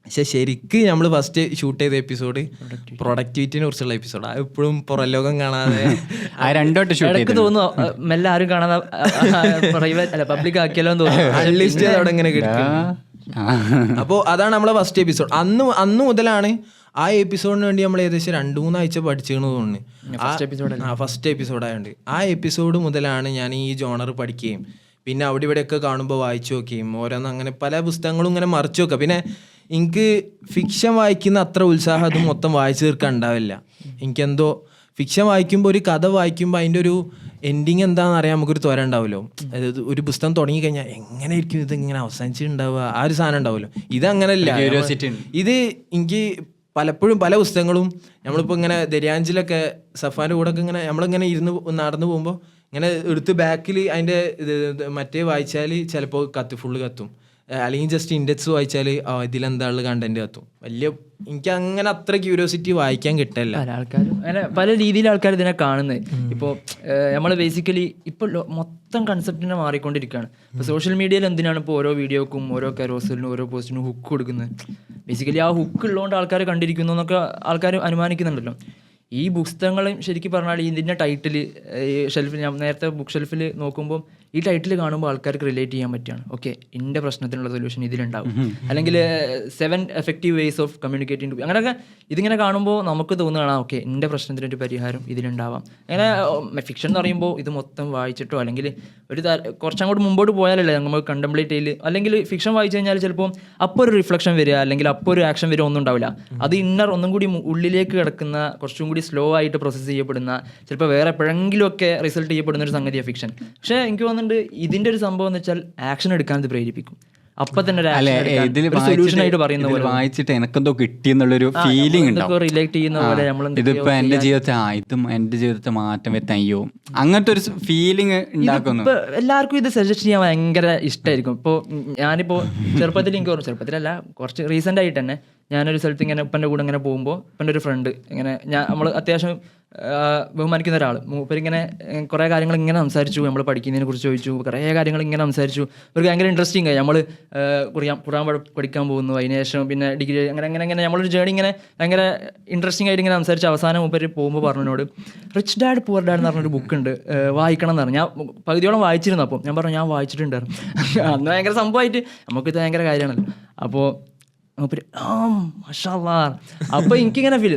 പക്ഷെ ശരിക്ക് നമ്മൾ ഫസ്റ്റ് ഷൂട്ട് ചെയ്ത എപ്പിസോഡ് പ്രൊഡക്ടിവിറ്റിനെ കുറിച്ചുള്ള എപ്പിസോഡാണ്. എപ്പോഴും പുറം ലോകം കാണാതെ തോന്നുന്നു മെല്ലെ ആരും കാണാതെ പബ്ലിക് ആക്കിയല്ലോ അൺലിസ്റ്റ് അവിടെ ഇങ്ങനെ കിടക്കും. അപ്പോൾ അതാണ് നമ്മളെ ഫസ്റ്റ് എപ്പിസോഡ്. അന്ന് മുതലാണ് ആ എപ്പിസോഡിന് വേണ്ടി നമ്മൾ ഏകദേശം 2-3 ആഴ്ച പഠിച്ചിരുന്നു തോന്നുന്നു. ഫസ്റ്റ് എപ്പിസോഡ് ആയതുകൊണ്ട് ആ എപ്പിസോഡ് മുതലാണ് ഞാൻ ഈ ജോണർ പഠിക്കുകയും പിന്നെ അവിടെ ഇവിടെയൊക്കെ കാണുമ്പോൾ വായിച്ചു നോക്കുകയും ഓരോന്ന് അങ്ങനെ പല പുസ്തകങ്ങളും ഇങ്ങനെ മറിച്ചു നോക്കുക. പിന്നെ എനിക്ക് ഫിക്ഷൻ വായിക്കുന്ന അത്ര ഉത്സാഹം അത് മൊത്തം വായിച്ചു തീർക്കാൻ ഉണ്ടാവില്ല. എനിക്കെന്തോ ഫിക്ഷൻ വായിക്കുമ്പോൾ, ഒരു കഥ വായിക്കുമ്പോൾ അതിൻ്റെ ഒരു എൻഡിങ് എന്താണെന്ന് അറിയാൻ നമുക്കൊരു ത്വര ഉണ്ടാവുമല്ലോ. അതായത് ഒരു പുസ്തകം തുടങ്ങിക്കഴിഞ്ഞാൽ എങ്ങനെയായിരിക്കും ഇത് ഇങ്ങനെ അവസാനിച്ചിട്ടുണ്ടാവുക, ആ ഒരു സാധനം ഉണ്ടാവുമല്ലോ. ഇതങ്ങനല്ല. ഇത് എനിക്ക് പലപ്പോഴും പല പുസ്തകങ്ങളും നമ്മളിപ്പോൾ ഇങ്ങനെ ദരിയാഞ്ചിലൊക്കെ സഫാൻ്റെ കൂടെ ഒക്കെ ഇങ്ങനെ നമ്മളിങ്ങനെ നടന്നു പോകുമ്പോൾ ഇങ്ങനെ എടുത്ത് ബാക്കിൽ അതിൻ്റെ മറ്റേ വായിച്ചാൽ ചിലപ്പോൾ ഫുള്ള് കത്തും, അല്ലെങ്കിൽ ജസ്റ്റ് ഇൻഡെക്സ് വായിച്ചാൽ ഇതിലെന്താണുള്ള കണ്ടന്റ് കത്തും. എനിക്ക് അങ്ങനെ അത്ര ക്യൂരിയോസിറ്റി വായിക്കാൻ കിട്ടില്ല. ആൾക്കാരും അങ്ങനെ പല രീതിയിൽ ആൾക്കാർ ഇതിനെ കാണുന്നത്. ഇപ്പോൾ നമ്മൾ ബേസിക്കലി ഇപ്പോൾ മൊത്തം കൺസെപ്റ്റിനെ മാറിക്കൊണ്ടിരിക്കുകയാണ്. ഇപ്പോൾ സോഷ്യൽ മീഡിയയിൽ എന്തിനാണ് ഇപ്പോൾ ഓരോ വീഡിയോക്കും ഓരോ കരോസലിനും ഓരോ പോസ്റ്റിനും ഹുക്ക് കൊടുക്കുന്നത്? ബേസിക്കലി ആ ഹുക്ക് ഉള്ളതുകൊണ്ട് ആൾക്കാർ കണ്ടിരിക്കുന്നു എന്നൊക്കെ ആൾക്കാർ അനുമാനിക്കുന്നുണ്ടല്ലോ. ഈ പുസ്തകങ്ങളും ശരിക്കും പറഞ്ഞാൽ ഇതിൻ്റെ ടൈറ്റിൽ ഷെൽഫിൽ, ഞാൻ നേരത്തെ ബുക്ക് ഷെൽഫിൽ നോക്കുമ്പോൾ ഈ ടൈറ്റിൽ കാണുമ്പോൾ ആൾക്കാർക്ക് റിലേറ്റ് ചെയ്യാൻ പറ്റുകയാണ്. ഓക്കെ, എൻ്റെ പ്രശ്നത്തിനുള്ള സൊല്യൂഷൻ ഇതിലുണ്ടാവും, അല്ലെങ്കിൽ 7 effective ways of communicating to, അങ്ങനെയൊക്കെ ഇതിങ്ങനെ കാണുമ്പോൾ നമുക്ക് തോന്നുകയാണ് ഓക്കെ എൻ്റെ പ്രശ്നത്തിനൊരു പരിഹാരം ഇതിലുണ്ടാവാം. അങ്ങനെ ഫിക്ഷൻ എന്ന് പറയുമ്പോൾ ഇത് മൊത്തം വായിച്ചിട്ടോ അല്ലെങ്കിൽ ഒരു കുറച്ചങ്ങോട്ട് മുമ്പോട്ട് പോയാലല്ലേ നമ്മൾ കണ്ടംപ്ലേറ്റ് ചെയ്യൽ. അല്ലെങ്കിൽ ഫിക്ഷൻ വായിച്ചു കഴിഞ്ഞാൽ ചിലപ്പോൾ അപ്പോൾ ഒരു റിഫ്ലക്ഷൻ വരിക, അല്ലെങ്കിൽ അപ്പോൾ ഒരു ആക്ഷൻ വരിക ഒന്നും ഉണ്ടാവില്ല. അത് ഒന്നും കൂടി ഉള്ളിലേക്ക് കിടക്കുന്ന, കുറച്ചും കൂടി സ്ലോ ആയിട്ട് പ്രോസസ്സ് ചെയ്യപ്പെടുന്ന, ചിലപ്പോൾ വേറെ എപ്പോഴെങ്കിലും ഒക്കെ റിസൾട്ട് ചെയ്യപ്പെടുന്ന ഒരു സംഗതിയാണ് ഫിക്ഷൻ. പക്ഷേ എനിക്ക് തോന്നുന്നുണ്ട് ഇതിൻ്റെ ഒരു സംഭവം എന്ന് വെച്ചാൽ ആക്ഷൻ എടുക്കാൻ ഇത് പ്രേരിപ്പിക്കും. അപ്പൊ തന്നെ വായിച്ചിട്ട് എനക്കെന്തോ കിട്ടിയെന്നുള്ളൊരു ഫീലിംഗ് റിലേറ്റ് ചെയ്യുന്ന പോലെ ഇതിപ്പോ എന്റെ ജീവിതത്തെ മാറ്റം വരുത്താൻ അയ്യോ അങ്ങനത്തെ ഒരു ഫീലിംഗ് ഉണ്ടാക്കുന്നു. എല്ലാവർക്കും ഇത് സജസ്റ്റ് ചെയ്യാൻ ഭയങ്കര ഇഷ്ടമായിരിക്കും. ഇപ്പോൾ ഞാനിപ്പോ ചെറുപ്പത്തിൽ എനിക്ക് ഓർമ്മ, ചെറുപ്പത്തിലല്ല കുറച്ച് റീസെന്റ് ആയിട്ട് തന്നെ ഞാനൊരു സ്ഥലത്ത് ഇങ്ങനെ ഉപ്പൻ്റെ കൂടെ ഇങ്ങനെ പോകുമ്പോൾ ഉപ്പൻ്റെ ഒരു ഫ്രണ്ട് ഇങ്ങനെ നമ്മൾ അത്യാവശ്യം ബഹുമാനിക്കുന്ന ഒരാൾ മൂപ്പരിങ്ങനെ കുറേ കാര്യങ്ങൾ ഇങ്ങനെ സംസാരിച്ചു, നമ്മൾ പഠിക്കുന്നതിനെ കുറിച്ച് ചോദിച്ചു, കുറേ കാര്യങ്ങൾ ഇങ്ങനെ സംസാരിച്ചു. ഒരു ഭയങ്കര ഇൻട്രസ്റ്റിംഗ് ആയി. നമ്മൾ ഖുർആൻ പഠിക്കാൻ പോകുന്നു, അതിനുശേഷം പിന്നെ ഡിഗ്രി, അങ്ങനെ നമ്മളൊരു ജേണി ഇങ്ങനെ ഭയങ്കര ഇൻട്രസ്റ്റിംഗ് ആയിട്ട് ഇങ്ങനെ സംസാരിച്ച് അവസാനം മൂപ്പര് പോകുമ്പോൾ പറഞ്ഞോട് റിച്ച് ഡാഡ് പുവർ ഡാഡ് എന്ന് പറഞ്ഞൊരു ബുക്ക് ഉണ്ട്, വായിക്കണം എന്ന് പറഞ്ഞു. ഞാൻ പകുതിയോളം വായിച്ചിരുന്നു. അപ്പം ഞാൻ പറഞ്ഞു ഞാൻ വായിച്ചിട്ടുണ്ടായിരുന്നു. അന്ന് ഭയങ്കര സംഭവമായിട്ട് നമുക്കിത് ഭയങ്കര കാര്യമാണല്ലോ. അപ്പോൾ അപ്പൊ എനിക്കിങ്ങനെ ഫീൽ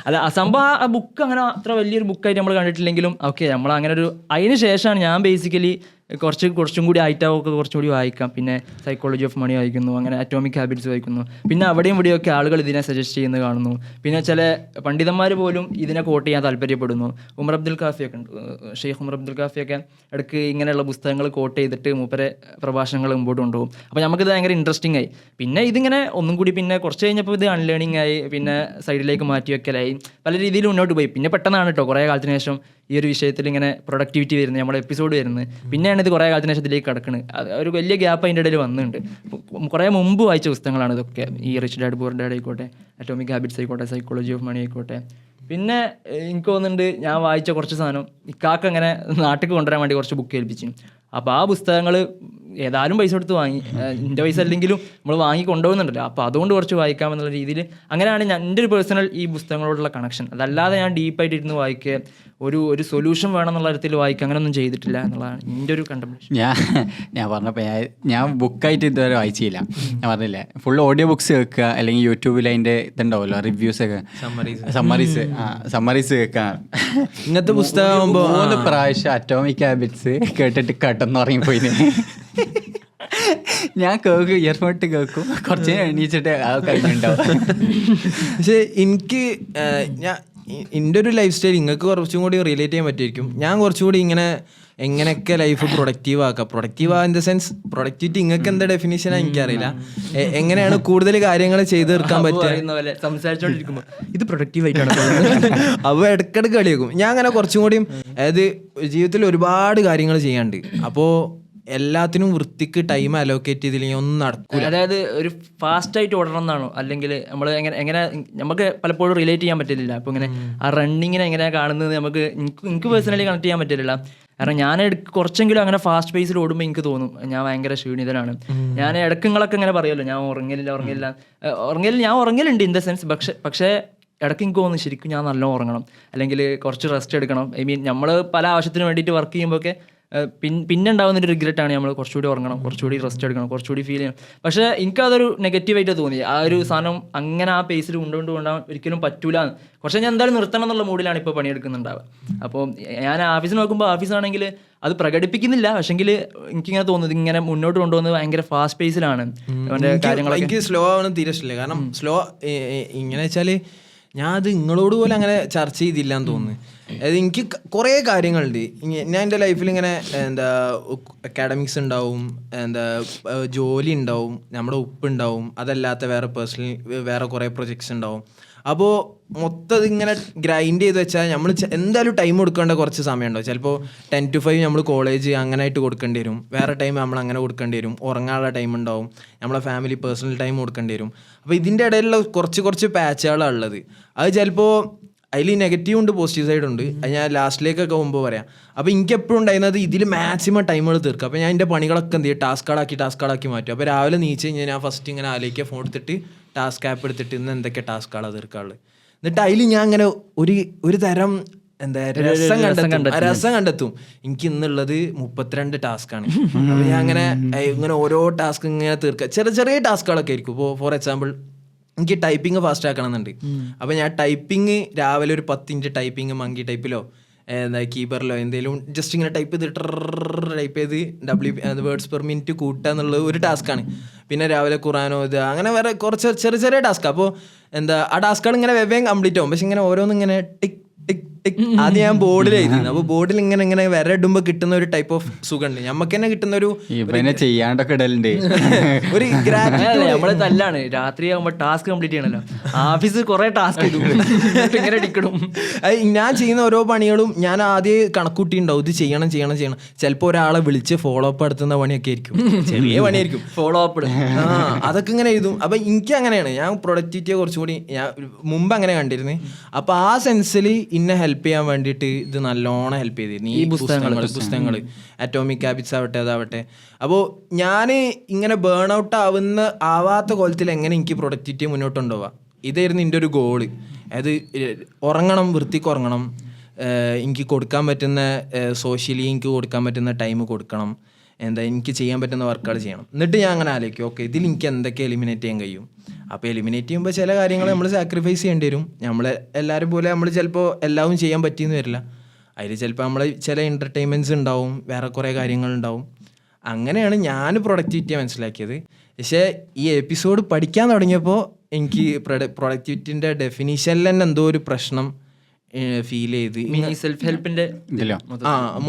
അല്ല ആ സംഭവം, ആ ബുക്ക് അങ്ങനെ അത്ര വലിയൊരു ബുക്കായിട്ട് നമ്മൾ കണ്ടിട്ടില്ലെങ്കിലും ഓക്കെ നമ്മൾ അങ്ങനെ ഒരു അതിന് ശേഷമാണ് ഞാൻ ബേസിക്കലി കുറച്ചും കൂടി ആയിട്ടാവൊക്കെ കുറച്ചും കൂടി വായിക്കാം. പിന്നെ സൈക്കോളജി ഓഫ് മണി വായിക്കുന്നു, അങ്ങനെ അറ്റോമിക് ഹാബിറ്റ്സ് വായിക്കുന്നു. പിന്നെ അവിടെയും ഇവിടെയൊക്കെ ആളുകൾ ഇതിനെ സജസ്റ്റ് ചെയ്യുന്നത് കാണുന്നു. പിന്നെ ചില പണ്ഡിതന്മാർ പോലും ഇതിനെ കോട്ട് ചെയ്യാൻ താല്പര്യപ്പെടുന്നു. ഉമർ അബ്ദുൽ കാഫിയൊക്കെ ഉണ്ട്, ഷെയ്ഖ് ഉമർ അബ്ദുൽ കാഫിയൊക്കെ ഇടയ്ക്ക് ഇങ്ങനെയുള്ള പുസ്തകങ്ങൾ കോട്ട് ചെയ്തിട്ട് മൂപ്പരെ പ്രഭാഷണങ്ങൾ മുമ്പോട്ട് കൊണ്ടുപോകും. അപ്പോൾ നമുക്കിത് ഭയങ്കര ഇൻട്രസ്റ്റിംഗ് ആയി. പിന്നെ ഇതിങ്ങനെ ഒന്നും കൂടി പിന്നെ കുറച്ച് കഴിഞ്ഞപ്പോൾ ഇത് അൺലേണിംഗ് ആയി, പിന്നെ സൈഡിലേക്ക് മാറ്റി വെക്കലായി, പല രീതിയിൽ മുന്നോട്ട് പോയി. പിന്നെ പെട്ടെന്നാണ് കേട്ടോ കുറേ കാലത്തിന് ശേഷം ഈ ഒരു വിഷയത്തിൽ ഇങ്ങനെ പ്രൊഡക്ടിവിറ്റി വരുന്നത്, നമ്മുടെ എപ്പിസോഡ് വരുന്നത്. പിന്നെയാണ് ഇത് കുറേ കാലത്തിന് ശേഷം ഇതിലേക്ക് കിടക്കുന്നത്. ഒരു വലിയ ഗ്യാപ്പ് അതിൻ്റെ ഇടയിൽ വന്നിട്ടുണ്ട്. കുറേ മുമ്പ് വായിച്ച പുസ്തകങ്ങളാണ് ഇതൊക്കെ. ഈ റിച്ച് ഡാഡ് പുവർ ഡാഡ് ആയിക്കോട്ടെ, അറ്റോമിക് ഹാബിറ്റ്സ് ആയിക്കോട്ടെ, സൈക്കോളജി ഓഫ് മണി ആയിക്കോട്ടെ. പിന്നെ എനിക്ക് തോന്നുന്നുണ്ട് ഞാൻ വായിച്ച കുറച്ച് സാധനം ഇക്കാക്ക് അങ്ങനെ നാട്ടിൽ കൊണ്ടുവരാൻ വേണ്ടി കുറച്ച് ബുക്ക് ഏൽപ്പിച്ചു. അപ്പോൾ ആ പുസ്തകങ്ങൾ ഏതായാലും പൈസ കൊടുത്ത് വാങ്ങി, എൻ്റെ പൈസ അല്ലെങ്കിലും നമ്മൾ വാങ്ങി കൊണ്ടുപോകുന്നുണ്ടല്ലോ, അപ്പോൾ അതുകൊണ്ട് കുറച്ച് വായിക്കാമെന്നുള്ള രീതിയിൽ അങ്ങനെയാണ് എൻ്റെ ഒരു പേഴ്സണൽ ഈ പുസ്തകങ്ങളോടുള്ള കണക്ഷൻ. അതല്ലാതെ ഞാൻ ഡീപ്പായിട്ട് ഇരുന്ന് വായിക്കുക, ഒരു സൊല്യൂഷൻ വേണം എന്നുള്ള തരത്തിൽ വായിക്കുക, അങ്ങനെയൊന്നും ചെയ്തിട്ടില്ല എന്നുള്ളതാണ് എൻ്റെ ഒരു കണ്ടംപ്ലേഷൻ. ഞാൻ പറഞ്ഞപ്പോൾ ഞാൻ ബുക്കായിട്ട് ഇതുവരെ വായിച്ചില്ല. ഞാൻ പറഞ്ഞില്ലേ, ഫുൾ ഓഡിയോ ബുക്സ് കേൾക്കുക, അല്ലെങ്കിൽ യൂട്യൂബിൽ അതിൻ്റെ ഇതുണ്ടാവുമല്ലോ റിവ്യൂസ് ഒക്കെ, സമ്മറീസ് കേൾക്കുക. ഇങ്ങനത്തെ പുസ്തകം 3 പ്രാവശ്യം അറ്റോമിക് ഹാബിറ്റ്സ് കേട്ടിട്ട് കട്ടെന്ന് ഉറങ്ങിപ്പോയി. ഞാൻ കേൾക്കും, ഇയർഫോൺ ഇട്ട് കേൾക്കും, കുറച്ച് എണീച്ചിട്ട് കഴിഞ്ഞിട്ടുണ്ടാവും. പക്ഷേ എനിക്ക് എൻ്റെ ഒരു ലൈഫ് സ്റ്റൈൽ നിങ്ങൾക്ക് കുറച്ചും കൂടി റിലേറ്റ് ചെയ്യാൻ പറ്റുമായിരിക്കും. ഞാൻ കുറച്ചുകൂടി ഇങ്ങനെ എങ്ങനെയൊക്കെ ലൈഫ് പ്രൊഡക്റ്റീവ് ആക്കാം, productive in the sense productivity നിങ്ങൾക്ക് എന്താ ഡെഫിനേഷനാണ് എനിക്കറിയില്ല, എങ്ങനെയാണ് കൂടുതൽ കാര്യങ്ങൾ ചെയ്ത് തീർക്കാൻ പറ്റുക സംസാരിച്ചോണ്ടിരിക്കുമ്പോൾ ഇത് പ്രൊഡക്റ്റീവ് ആയിട്ടാണ് അപ്പോൾ ഇടയ്ക്കിടയ്ക്ക് കളിയാക്കും. ഞാൻ അങ്ങനെ കുറച്ചും കൂടിയും അതായത് ജീവിതത്തിൽ ഒരുപാട് കാര്യങ്ങൾ ചെയ്യാണ്ട്, അപ്പോൾ എല്ലാത്തിനും വൃത്തിക്ക് ടൈം അലോക്കേറ്റ് ചെയ്തില്ലെങ്കിൽ ഒന്നും നടക്കൂല. അതായത് ഒരു ഫാസ്റ്റ് ആയിട്ട് ഓടണം എന്നാണോ, അല്ലെങ്കിൽ നമ്മൾ എങ്ങനെ നമുക്ക് പലപ്പോഴും റിലേറ്റ് ചെയ്യാൻ പറ്റില്ല. അപ്പോൾ ഇങ്ങനെ ആ റണ്ണിങ്ങിനെ എങ്ങനെയാണ് കാണുന്നത് എനിക്ക് പേഴ്സണലി കണക്ട് ചെയ്യാൻ പറ്റില്ല. കാരണം ഞാൻ കുറച്ചെങ്കിലും അങ്ങനെ ഫാസ്റ്റ് പേസിൽ ഓടുമ്പോൾ എനിക്ക് തോന്നും ഞാൻ ഭയങ്കര ക്ഷീണിതനാണ്. ഞാൻ ഇടയ്ക്കുങ്ങളൊക്കെ ഇങ്ങനെ പറയുമല്ലോ, ഞാൻ ഉറങ്ങലുണ്ട് ഇൻ ദ സെൻസ്, പക്ഷേ ഇടയ്ക്ക് എനിക്ക് തോന്നുന്നു ശരിക്കും ഞാൻ നല്ല ഉറങ്ങണം, അല്ലെങ്കിൽ കുറച്ച് റെസ്റ്റ് എടുക്കണം. ഐ മീൻ നമ്മൾ പല ആവശ്യത്തിന് വേണ്ടിയിട്ട് വർക്ക് ചെയ്യുമ്പോഴൊക്കെ പിന്നെ ഉണ്ടാകുന്നൊരു റിഗ്രറ്റാണ് നമ്മൾ കുറച്ചുകൂടി ഉറങ്ങണം, കുറച്ചുകൂടി റെസ്റ്റ് എടുക്കണം, കുറച്ചുകൂടി ഫീൽ ചെയ്യണം. പക്ഷേ എനിക്കതൊരു നെഗറ്റീവായിട്ട് തോന്നി. ആ ഒരു സാധനം അങ്ങനെ ആ പേസിൽ കൊണ്ടുകൊണ്ടാൻ ഒരിക്കലും പറ്റൂല. കുറച്ച് ഞാൻ എന്തായാലും നിർത്തണം എന്നുള്ള മൂഡിലാണ് ഇപ്പോൾ പണിയെടുക്കുന്നുണ്ടാവുക. അപ്പോൾ ഞാൻ ഓഫീസിൽ നോക്കുമ്പോൾ ഓഫീസാണെങ്കിൽ അത് പ്രകടിപ്പിക്കുന്നില്ല, പക്ഷെങ്കിൽ എനിക്കിങ്ങനെ തോന്നുന്നത് ഇങ്ങനെ മുന്നോട്ട് കൊണ്ടുപോകുന്നത് ഭയങ്കര ഫാസ്റ്റ് പേസിലാണ് അവൻ്റെ കാര്യങ്ങളൊക്കെ. എനിക്ക് സ്ലോ ആവണം തീരെ ഇഷ്ടമില്ല. കാരണം സ്ലോ ഇങ്ങനെ വെച്ചാൽ ഞാൻ അത് നിങ്ങളോട് പോലും അങ്ങനെ ചർച്ച ചെയ്തില്ല എന്ന് തോന്നുന്നു. അതായത് എനിക്ക് കുറേ കാര്യങ്ങളുണ്ട്. ഞാൻ എൻ്റെ ലൈഫിൽ ഇങ്ങനെ അക്കാഡമിക്സ് ഉണ്ടാവും, ജോലി ഉണ്ടാവും, നമ്മുടെ ഉപ്പുണ്ടാവും, അതല്ലാത്ത വേറെ കുറേ പ്രൊജക്ട്സ് ഉണ്ടാവും. അപ്പോൾ മൊത്തം ഇങ്ങനെ ഗ്രൈൻഡ് ചെയ്ത് വെച്ചാൽ നമ്മൾ എന്തായാലും ടൈം കൊടുക്കേണ്ട കുറച്ച് സമയം ഉണ്ടാവും. ചിലപ്പോൾ 10 to 5 നമ്മൾ കോളേജ് അങ്ങനെയായിട്ട് കൊടുക്കേണ്ടി വരും, വേറെ ടൈം നമ്മൾ അങ്ങനെ കൊടുക്കേണ്ടി വരും, ഉറങ്ങാനുള്ള ടൈം ഉണ്ടാവും, നമ്മളെ ഫാമിലി പേഴ്സണൽ ടൈം കൊടുക്കേണ്ടി വരും. അപ്പോൾ ഇതിൻ്റെ ഇടയിലുള്ള കുറച്ച് പാച്ചുകളാണ് ഉള്ളത്. അത് ചിലപ്പോൾ അതിൽ നെഗറ്റീവ് ഉണ്ട്, പോസിറ്റീവ് സൈഡ് ഉണ്ട്. അത് ഞാൻ ലാസ്റ്റിലേക്കൊക്കെ പോകുമ്പോൾ പറയാം. അപ്പോൾ എനിക്ക് എപ്പോഴും ഉണ്ടായിരുന്നത് ഇതിൽ മാക്സിമം ടൈമുകൾ തീർക്കുക. അപ്പോൾ ഞാൻ എൻ്റെ പണികളൊക്കെ എന്ത് ചെയ്യും, ടാസ്കുകളാക്കി മാറ്റും. അപ്പോൾ രാവിലെ നീച്ച് കഴിഞ്ഞാൽ ഞാൻ ഫസ്റ്റ് ഇങ്ങനെ ആലോചിക്കുക, ഫോൺ എടുത്തിട്ട് ടാസ്ക് ആപ്പ് എടുത്തിട്ട് ഇന്ന് എന്തൊക്കെ ടാസ്കുകളാണ് തീർക്കാനുള്ളത്. എന്നിട്ട് അതിൽ ഞാൻ അങ്ങനെ ഒരു തരം രസം കണ്ടെത്തും. എനിക്ക് ഇന്നുള്ളത് 32 ടാസ്ക്കാണ്. അപ്പോൾ ഞാൻ ഇങ്ങനെ ഓരോ ടാസ്ക് ഇങ്ങനെ തീർക്കുക. ചെറിയ ടാസ്കുകളൊക്കെ ആയിരിക്കും. ഇപ്പോൾ ഫോർ എക്സാമ്പിൾ എനിക്ക് ടൈപ്പിംഗ് ഫാസ്റ്റ് ആക്കണം എന്നുണ്ട്. അപ്പോൾ ഞാൻ ടൈപ്പിംഗ് രാവിലെ ഒരു 10 മിനിറ്റ് ടൈപ്പിംഗ് മങ്കി ടൈപ്പിലോ കീബറിലോ എന്തെങ്കിലും ജസ്റ്റ് ഇങ്ങനെ ടൈപ്പ് ചെയ്ത് വേർഡ്സ് പെർ മിനിറ്റ് കൂട്ടുക എന്നുള്ളത് ഒരു ടാസ്ക്കാണ്. പിന്നെ രാവിലെ ഖുറാനോ അങ്ങനെ വേറെ കുറച്ച് ചെറിയ ടാസ്ക്. അപ്പോൾ ആ ടാസ്കുകൾ ഇങ്ങനെ വേഗം കംപ്ലീറ്റ് ആവും. പക്ഷെ ഇങ്ങനെ ഓരോന്നും ഇങ്ങനെ ടിക് ടിക് ടിക് അത് ഞാൻ ബോർഡിൽ എഴുതിയിരുന്നു. അപ്പോൾ ബോർഡിൽ ഇങ്ങനെ വിര ഇടുമ്പോൾ കിട്ടുന്ന ഒരു ടൈപ്പ് ഓഫ് സുഖമുണ്ട്. നമുക്ക് തന്നെ കിട്ടുന്ന ഒരു ചെയ്യാണ്ടൊക്കെ ഇടലുണ്ട്. ഒരു നമ്മള് തല്ലാണ് രാത്രി ആകുമ്പോൾ ടാസ്ക് കംപ്ലീറ്റ് ചെയ്യണല്ലോ. ഓഫീസ് കുറെ ടാസ്ക് ഇങ്ങനെ ഇടിക്കണം. ഞാൻ ചെയ്യുന്ന ഓരോ പണികളും ഞാൻ ആദ്യം കണക്കൂട്ടി ഉണ്ടാവും, ഇത് ചെയ്യണം. ചിലപ്പോൾ ഒരാളെ വിളിച്ച് ഫോളോ അപ്പ് നടത്തുന്ന പണിയൊക്കെ ആയിരിക്കും, ചെറിയ പണിയായിരിക്കും, ഫോളോ അപ്പ് അതൊക്കെ ഇങ്ങനെ എഴുതും. അപ്പം എനിക്ക് അങ്ങനെയാണ്, ഞാൻ പ്രൊഡക്ടിവിറ്റിയെ കുറച്ചുകൂടി ഞാൻ മുമ്പ് അങ്ങനെ കണ്ടിരുന്നു. അപ്പം ആ സെൻസിൽ ഇന്നെ ഹെൽപ്പ് ചെയ്യാൻ വേണ്ടിയിട്ട് ഇത് നല്ലോണം ഹെൽപ്പ് ചെയ്തിരുന്നു ഈ പുസ്തകങ്ങൾ അറ്റോമിക് ഹാബിറ്റ്സ് ആവട്ടെ അതാവട്ടെ. അപ്പോൾ ഞാൻ ഇങ്ങനെ ബേൺ ഔട്ട് ആവാത്ത കോലത്തിൽ എങ്ങനെ എനിക്ക് പ്രൊഡക്ടിവിറ്റി മുന്നോട്ട് കൊണ്ടുപോവാം, ഇതായിരുന്നു എൻ്റെ ഒരു ഗോള്. അത് ഉറങ്ങണം, വൃത്തിക്ക് ഉറങ്ങണം, എനിക്ക് കൊടുക്കാൻ പറ്റുന്ന സോഷ്യലി എനിക്ക് കൊടുക്കാൻ പറ്റുന്ന ടൈം കൊടുക്കണം, എനിക്ക് ചെയ്യാൻ പറ്റുന്ന വർക്കുകൾ ചെയ്യണം. എന്നിട്ട് ഞാൻ അങ്ങനെ ആലോചിക്കും, ഓക്കെ ഇതിൽ എനിക്ക് എന്തൊക്കെ എലിമിനേറ്റ് ചെയ്യാൻ കഴിയും. അപ്പോൾ എലിമിനേറ്റ് ചെയ്യുമ്പോൾ ചില കാര്യങ്ങൾ നമ്മൾ സാക്രിഫൈസ് ചെയ്യേണ്ടി വരും. എല്ലാവരും പോലെ നമ്മൾ ചിലപ്പോൾ എല്ലാം ചെയ്യാൻ പറ്റിയെന്ന് വരില്ല. അതിൽ ചിലപ്പോൾ നമ്മൾ ചില എൻ്റർടൈൻമെൻറ്റ്സ് ഉണ്ടാവും, വേറെ കുറേ കാര്യങ്ങളുണ്ടാവും. അങ്ങനെയാണ് ഞാൻ പ്രൊഡക്ടിവിറ്റിയെ മനസ്സിലാക്കിയത്. പക്ഷേ ഈ എപ്പിസോഡ് പഠിക്കാൻ തുടങ്ങിയപ്പോൾ എനിക്ക് പ്രൊഡക്ടിവിറ്റിൻ്റെ ഡെഫിനിഷനിൽ തന്നെ എന്തോ ഒരു പ്രശ്നം ഫീൽ ചെയ്ത്. സെൽഫ് ഹെൽപ്പിന്റെ